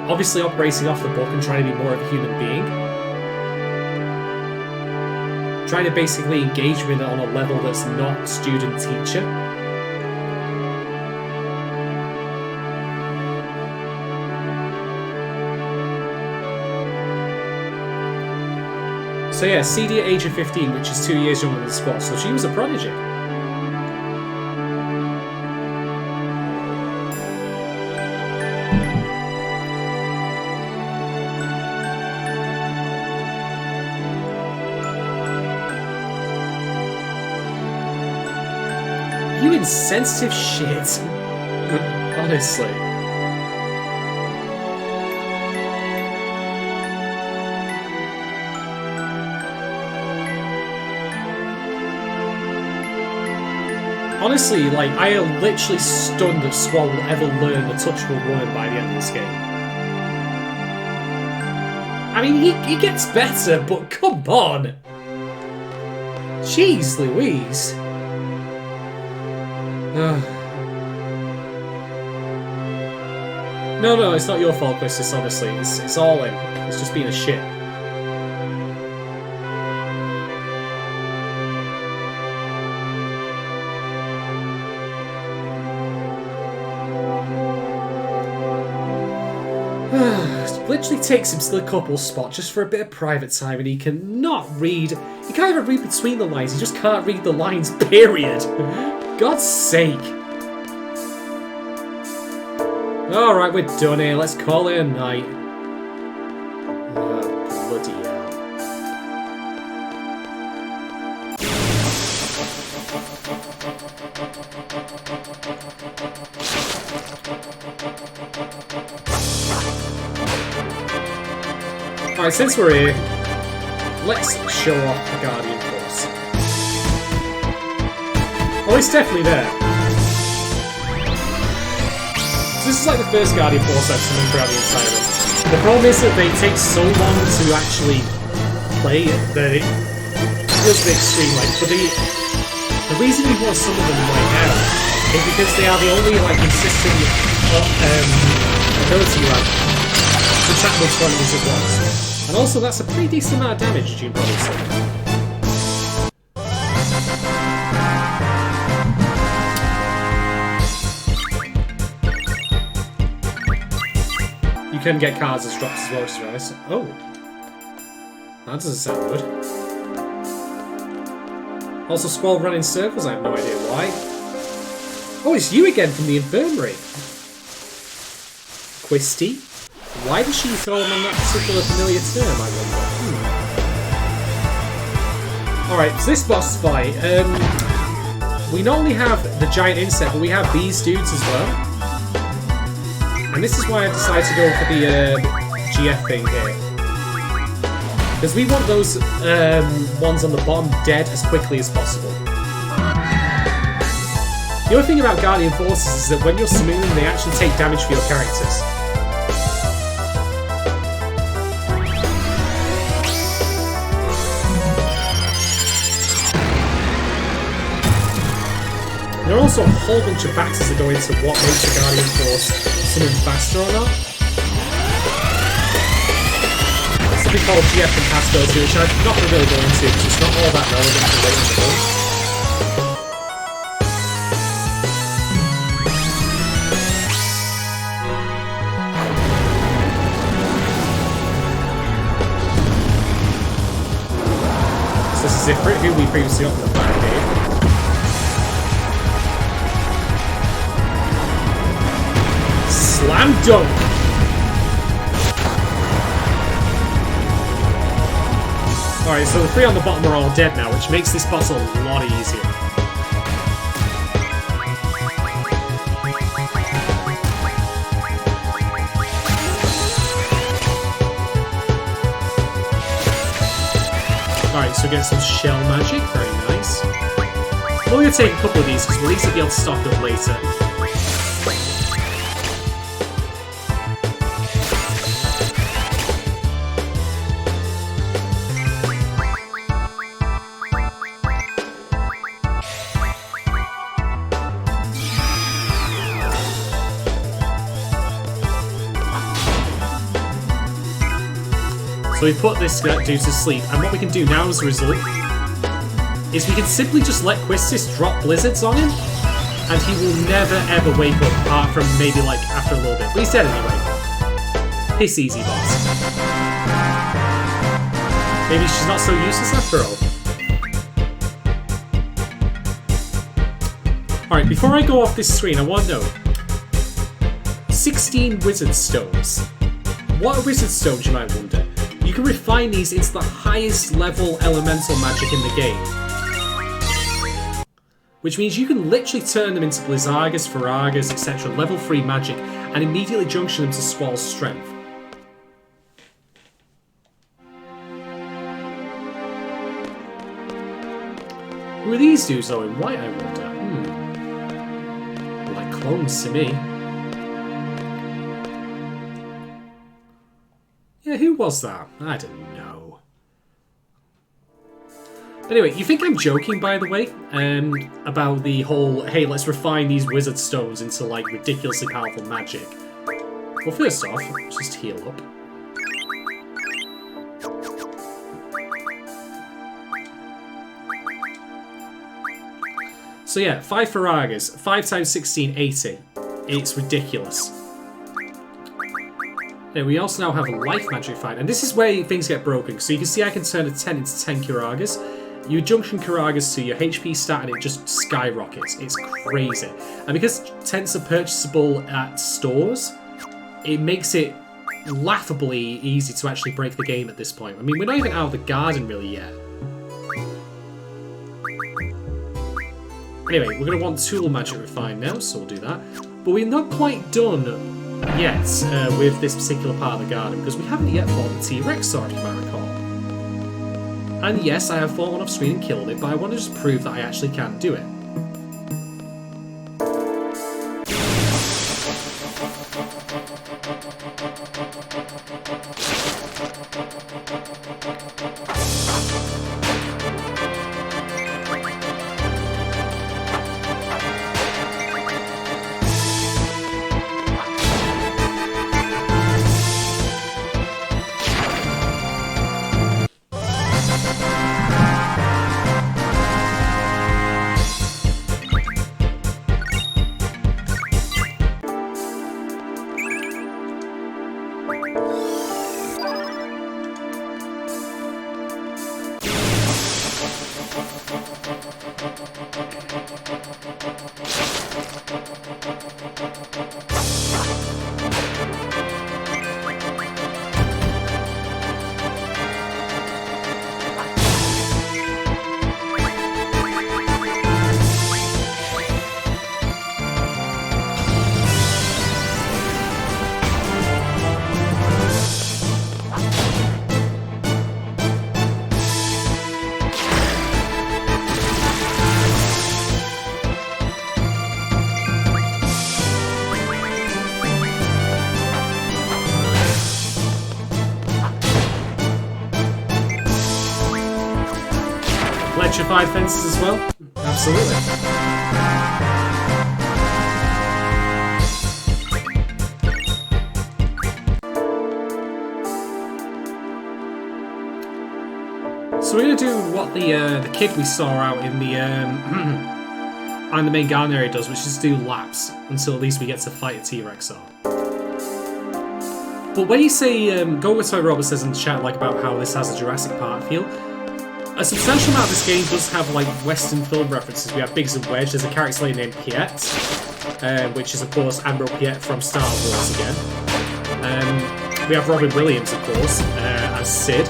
obviously operating off the book and trying to be more of a human being. Trying to basically engage with it on a level that's not student-teacher. So yeah, CD at age of 15, which is 2 years younger than Squall, so she was a prodigy. You insensitive shit. Honestly. Honestly, like, I am literally stunned that Squall will ever learn the touchable woman by the end of this game. I mean, he gets better, but come on! Jeez Louise. No, it's not your fault, Quistis, honestly. It's all him. It's just being a shit. literally takes him to the couple spot just for a bit of private time, and he cannot read. He can't even read between the lines. He just can't read the lines, period. God's sake. Alright, we're done here. Let's call it a night. Oh, bloody hell. Alright, since we're here, let's show off the Guardian Force. Oh, it's definitely there. So this is like the first Guardian Force I've summoned throughout the entire run. The problem is that they take so long to actually play that it feels a bit extreme. Like, but the reason we want some of them right now is because they are the only like consistent ability you have to track multiple enemies at once. And also, that's a pretty decent amount of damage, as you can probably see. You can get cards as drops as well, which is nice. Oh. That doesn't sound good. Also, Squall run in circles, I have no idea why. Oh, it's you again from the infirmary. Quisty? Why did she throw him on that particular familiar term, I wonder? Alright, so this boss fight, we not only have the giant insect, but we have these dudes as well. And this is why I decided to go for the GF thing here. Because we want those ones on the bottom dead as quickly as possible. The other thing about Guardian Forces is that when you're summoning them, they actually take damage for your characters. There are also a whole bunch of factors that go into what makes a Guardian Force summon faster or not. Something called GF compatibility, which I'm not going to really go into because it's not all that relevant to later in the run. So this is Ifrit, who we previously got from the fire game. Slam dunk! Alright, so the three on the bottom are all dead now, which makes this boss a lot easier. Alright, so get some shell magic, very nice. I'm only going to take a couple of these because we'll at least be able to stock up later. So we put this dude to sleep, and what we can do now as a result is we can simply just let Quistis drop blizzards on him, and he will never ever wake up, apart from maybe like after a little bit. But he's dead anyway. Piss easy, boss. Maybe she's not so useless after all. Alright, before I go off this screen, I want to know 16 wizard stones. What are wizard stones, you might wonder? You can refine these into the highest level elemental magic in the game. Which means you can literally turn them into Blizzagas, Faragas, etc. level 3 magic and immediately junction them to Squall's strength. Who are these dudes though in white, I wonder? Like clones to me. Yeah, who was that? I don't know. Anyway, you think I'm joking, by the way, about the whole, hey, let's refine these wizard stones into, like, ridiculously powerful magic. Well, first off, let's just heal up. So yeah, 5 Faragas, 5 times 16, 80. It's ridiculous. Now, we also now have a life magic fight, and this is where things get broken. So you can see I can turn a 10 into 10 Kiragas. You junction Kiragas to your HP stat and it just skyrockets. It's crazy. And because tents are purchasable at stores, it makes it laughably easy to actually break the game at this point. I mean, we're not even out of the garden really yet. Anyway, we're going to want Tool Magic Refine now, so we'll do that. But we're not quite done yet with this particular part of the garden, because we haven't yet fought the T-Rex sword, if you might recall. And yes, I have fought one off screen and killed it, but I want to just prove that I actually can do it. Electrified fences as well? Absolutely. So we're going to do what the kid we saw out in the on the main garden area does, which is do laps until at least we get to fight a T-Rex. But when you say, go with what Robert says in the chat, like about how this has a Jurassic Park feel, a substantial amount of this game does have like Western film references. We have Biggs and Wedge. There's a character named Piet, which is of course Admiral Piet from Star Wars again. We have Robin Williams, of course, as Sid.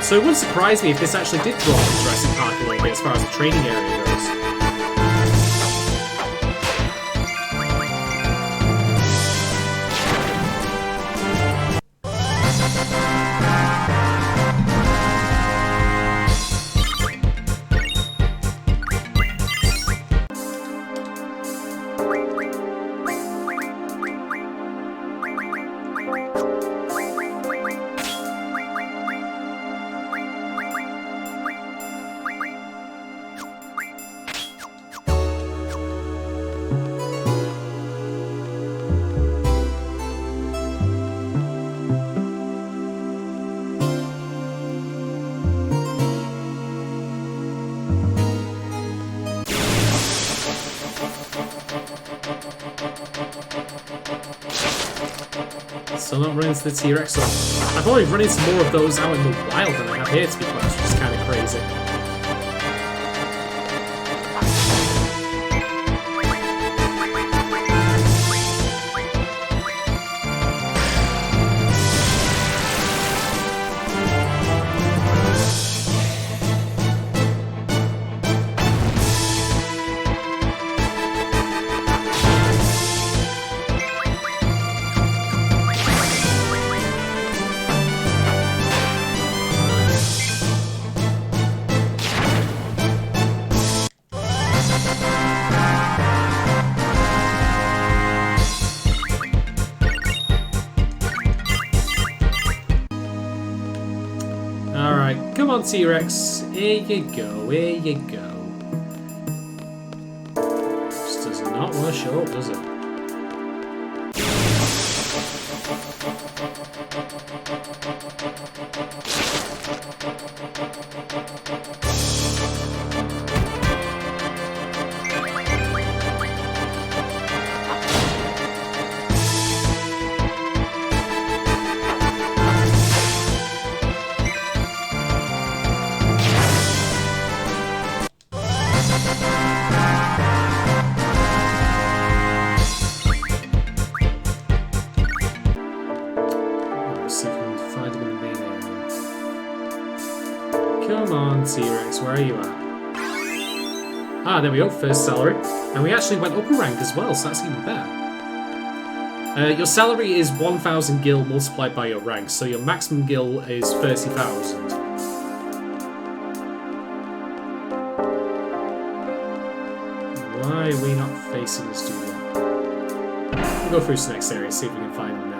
So it wouldn't surprise me if this actually did draw on Jurassic Park a little bit as far as the training area goes. Still not run into the T-Rex. So I've already run into more of those out in the wild than I have here, to be honest, which is kind of crazy. Come on, T-Rex. Here you go, here you go. Just does not want to show up, does it? Come on, T-Rex, where are you at? Ah, there we go, first salary. And we actually went up a rank as well, so that's even better. Your salary is 1,000 gil multiplied by your rank, so your maximum gil is 30,000. Why are we not facing this dude yet? We'll go through this next area, see if we can find him there.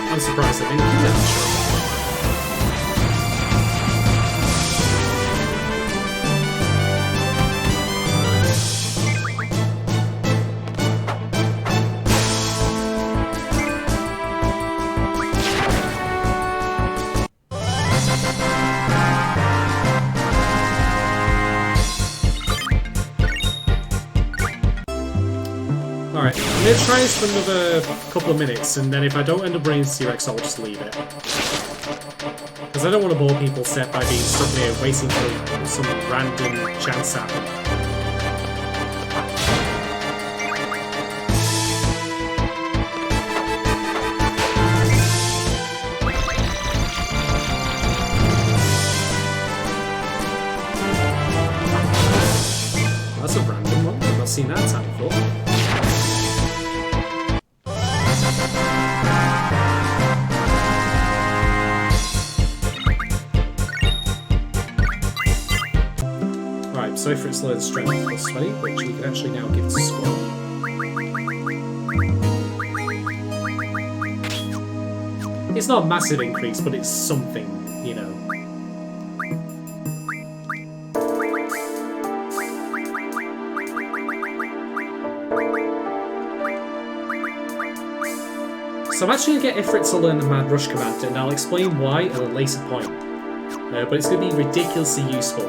I'm surprised I didn't do that. Alright, I'm going to try this for another couple of minutes, and then if I don't end up bringing T-Rex, I'll just leave it. Because I don't want to bore people set by being stuck there waiting for some random chance to happen. That's a random one, I've not seen that time before. So for its learned strength plus 20, which we can actually now give to Squall. It's not a massive increase, but it's something, you know. So I'm actually going to get Ifrit to learn the Mad Rush command, and I'll explain why at a later point. But it's going to be ridiculously useful.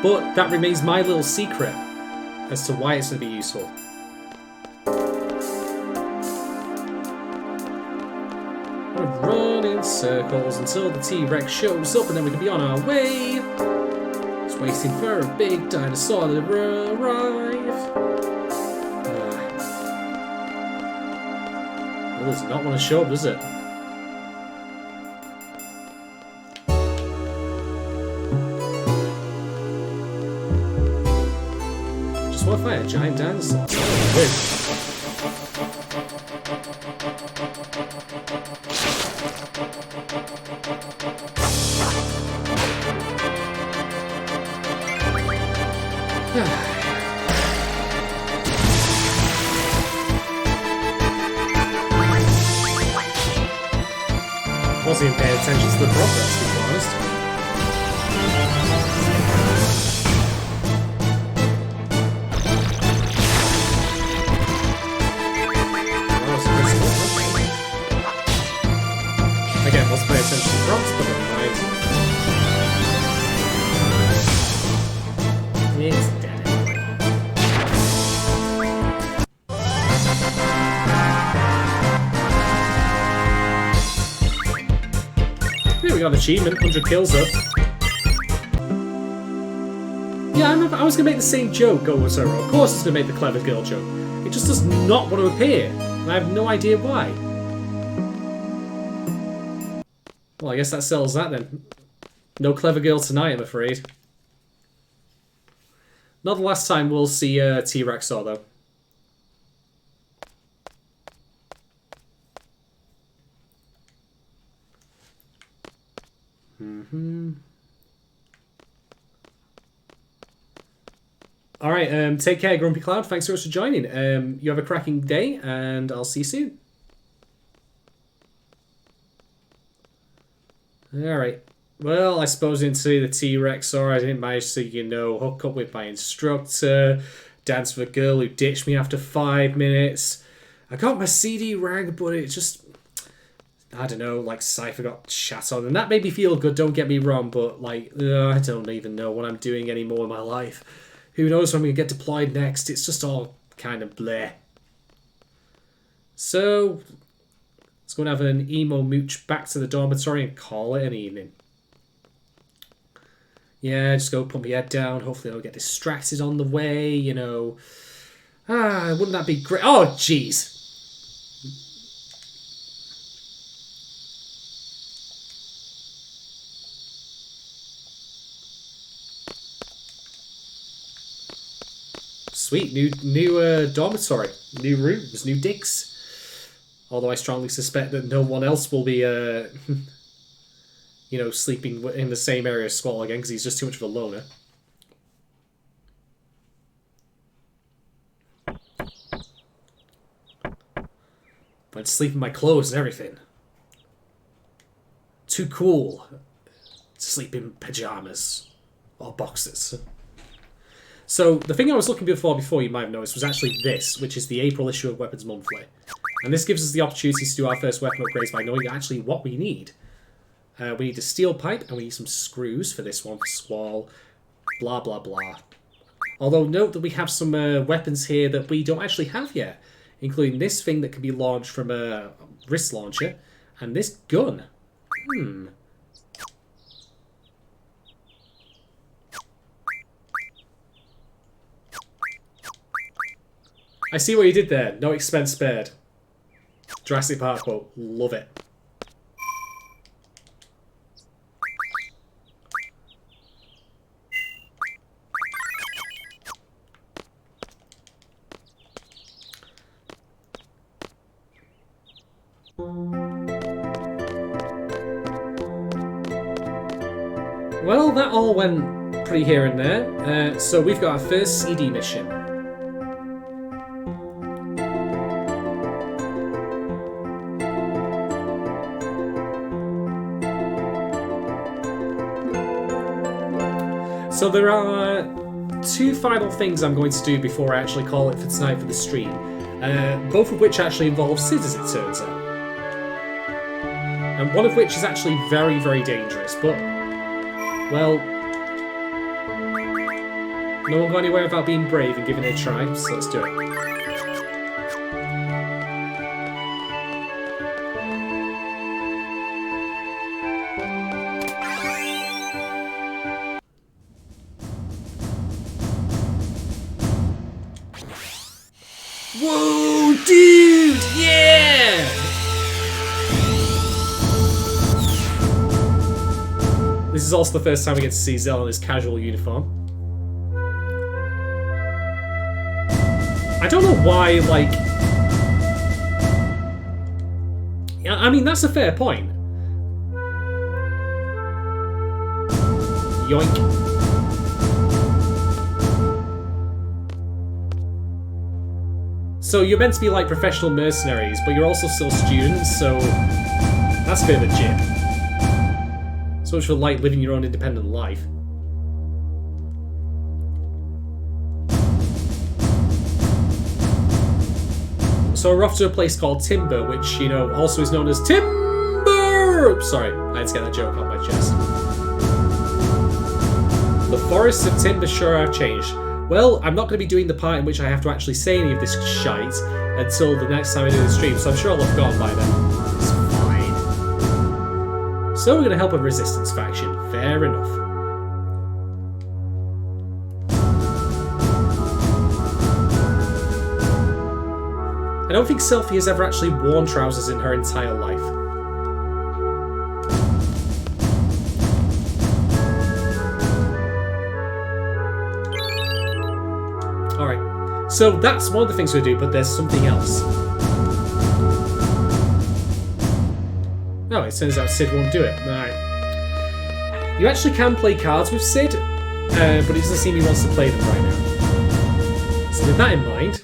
But that remains my little secret as to why it's going to be useful. I'm going to run in circles until the T-Rex shows up, and then we can be on our way. Just waiting for a big dinosaur to arrive. It does not want to show up, does it? What if I had a giant dinosaur? That's weird. Wasn't even paying attention to the progress, to be honest. Again, let's pay attention to the prompts, but never mind. It's dead anyway. Here we got an achievement, 100 kills up. Yeah, I was going to make the same joke, of course it's going to make the clever girl joke. It just does not want to appear, and I have no idea why. Well, I guess that settles that then. No clever girl tonight, I'm afraid. Not the last time we'll see T-Rex though. Alright, take care, Grumpy Cloud. Thanks so much for joining. You have a cracking day, and I'll see you soon. Alright. Well, I suppose I didn't see the T-Rex, or I didn't manage to, you know, hook up with my instructor, dance with a girl who ditched me after 5 minutes. I got my CD rank, but it just... I don't know, like, Cypher got shat on, and that made me feel good, don't get me wrong, but, like, I don't even know what I'm doing anymore in my life. Who knows when I'm going to get deployed next? It's just all kind of bleh. So, let's go and have an emo mooch back to the dormitory and call it an evening. Yeah, just go put my head down. Hopefully I'll get distracted on the way, you know. Wouldn't that be great? Oh, jeez. Sweet, new dormitory, new rooms, new digs. Although I strongly suspect that no one else will be, you know, sleeping in the same area as Squall again, because he's just too much of a loner. I'd sleep in my clothes and everything. Too cool to sleep in pajamas or boxers. So, the thing I was looking for before, you might have noticed, was actually this, which is the April issue of Weapons Monthly. And this gives us the opportunity to do our first weapon upgrades by knowing actually what we need. We need a steel pipe, and we need some screws for this one, for Squall, blah blah blah. Although, note that we have some weapons here that we don't actually have yet, including this thing that can be launched from a wrist launcher, and this gun. I see what you did there. No expense spared. Jurassic Park quote. Love it. Well, that all went pretty here and there. So we've got our first CD mission. So there are two final things I'm going to do before I actually call it for tonight for the stream. Both of which actually involve SIDS, as it turns out. And one of which is actually very, very dangerous, but... well... no one got anywhere without being brave and giving it a try, so let's do it. Whoa, dude! Yeah! This is also the first time we get to see Zell in his casual uniform. I don't know why, like... yeah, I mean, that's a fair point. Yoink. So you're meant to be like professional mercenaries, but you're also still students, so that's a bit of a jip. So much for like living your own independent life. So we're off to a place called Timber, which, you know, also is known as Timber! Sorry, I had to get that joke off my chest. The forests of Timber sure have changed. Well, I'm not going to be doing the part in which I have to actually say any of this shite until the next time I do the stream, so I'm sure I'll have forgotten by then. It's fine. So we're going to help a resistance faction. Fair enough. I don't think Selphie has ever actually worn trousers in her entire life. Alright, so that's one of the things we do, but there's something else. No, it turns out Sid won't do it. Alright. You actually can play cards with Sid, but it doesn't seem he wants to play them right now. So with that in mind...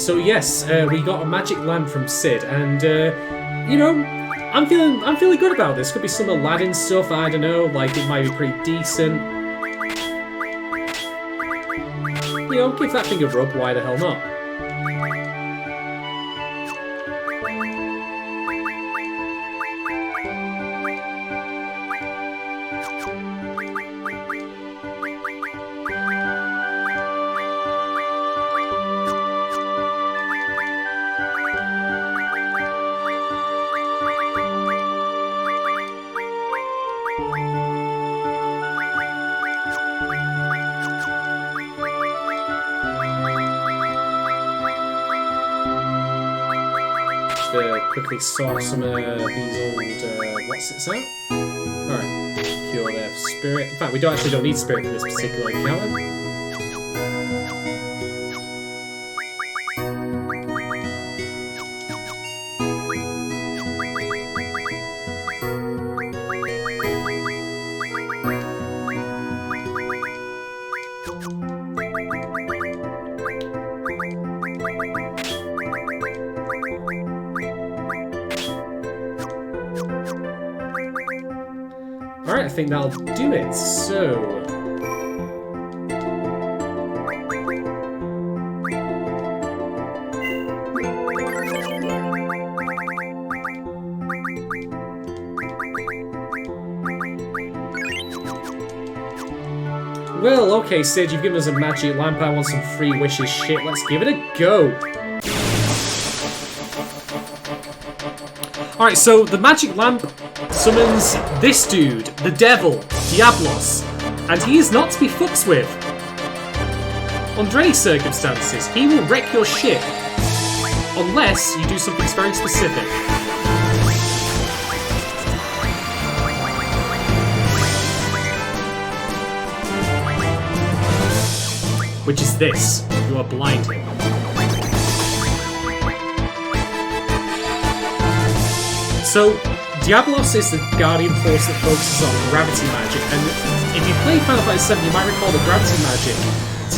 So yes, we got a magic lamp from Sid, and you know, I'm feeling good about this. Could be some Aladdin stuff. I don't know. Like it might be pretty decent. You know, give that thing a rub. Why the hell not? Quickly saw some of these old what's it say? Alright, cure their spirit. In fact, we actually don't need spirit for this particular encounter. Alright, I think that'll do it. So... well, okay, Sid, you've given us a magic lamp. I want some free wishes shit. Let's give it a go. Alright, so the magic lamp summons this dude, the devil, Diablos, and he is not to be fucked with. Under any circumstances, he will wreck your ship, unless you do something very specific. Which is this. You are blinded. So, Diablos is the guardian force that focuses on gravity magic, and if you played Final Fantasy VII, you might recall that gravity magic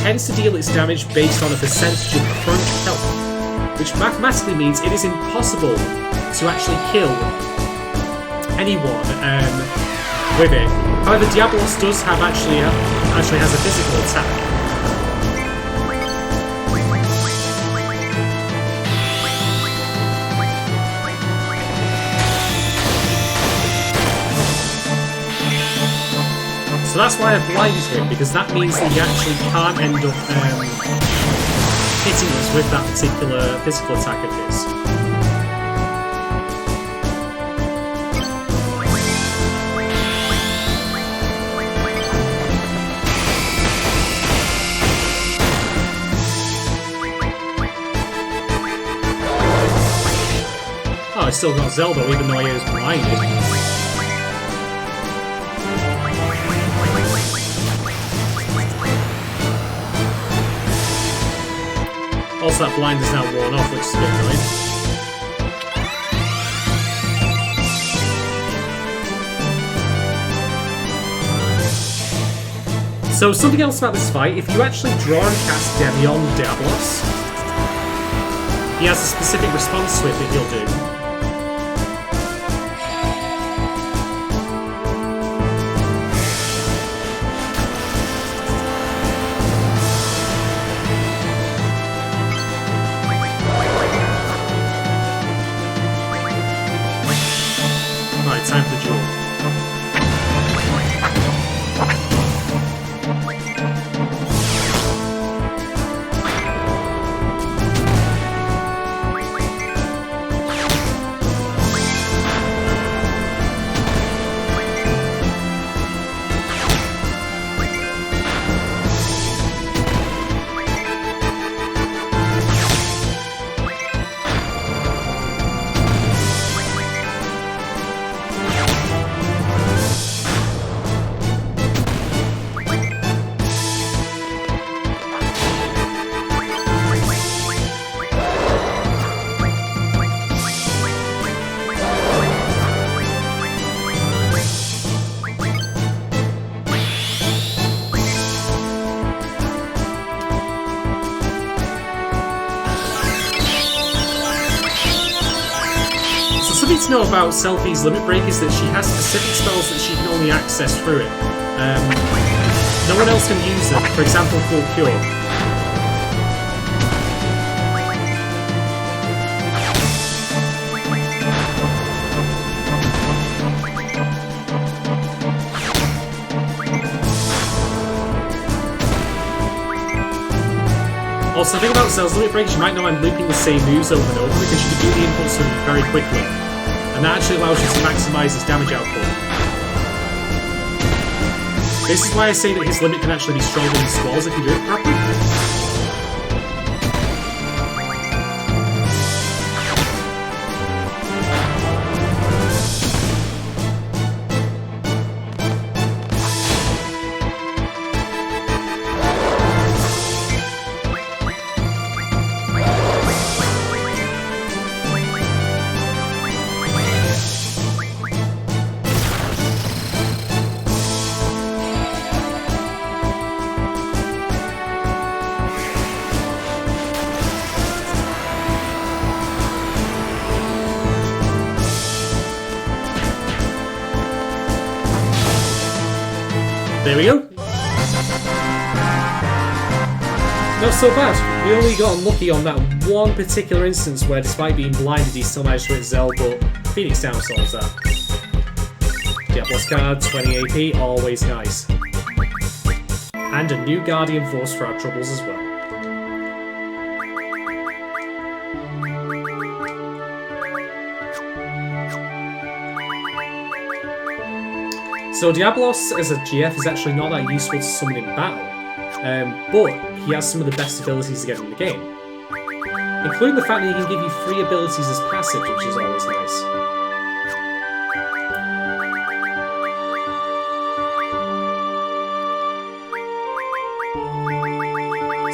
tends to deal its damage based on a percentage of current health, which mathematically means it is impossible to actually kill anyone with it. However, Diablos does have actually has a physical attack. So that's why I blinded him, because that means that he actually can't end up hitting us with that particular physical attack of his. Oh, I still got Zelda, even though he was blinded. Also, that blind is now worn off, which is a bit annoying. So, something else about this fight, if you actually draw and cast Demion Diablos, he has a specific response to it that he'll do. Time for the duel. something to know about Selphie's Limit Break is that she has specific spells that she can only access through it. No one else can use them. For example, Full Cure. Also, the thing about Cell's Limit Break is you might know I'm looping the same moves over and over because you can do the impulse very quickly. And that actually allows you to maximise his damage output. This is why I say that his limit can actually be stronger than Squall's if you do it properly. There we go. Not so bad. We only got unlucky on that one particular instance where, despite being blinded, he still managed to hit Zell, but Phoenix Down solves that. Diablos card, 20 AP, always nice. And a new Guardian Force for our troubles as well. So Diablos as a GF is actually not that useful to summon in battle, but he has some of the best abilities to get in the game. Including the fact that he can give you free abilities as passive, which is always nice.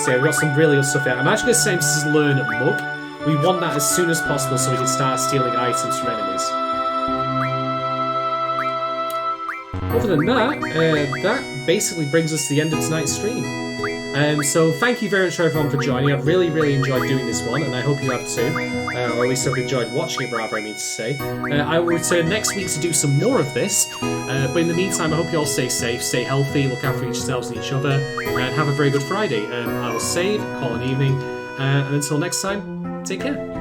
So yeah, we've got some really good stuff here. I'm actually going to say this is Learn Mug. We want that as soon as possible so we can start stealing items from enemies. Other than that, that basically brings us to the end of tonight's stream. So thank you very much everyone for joining. I've really, really enjoyed doing this one, and I hope you have too. Or at least I've enjoyed watching it, rather, I mean to say. I will return next week to do some more of this, but in the meantime, I hope you all stay safe, stay healthy, look after yourselves and each other, and have a very good Friday. I will save, call an evening, and until next time, take care.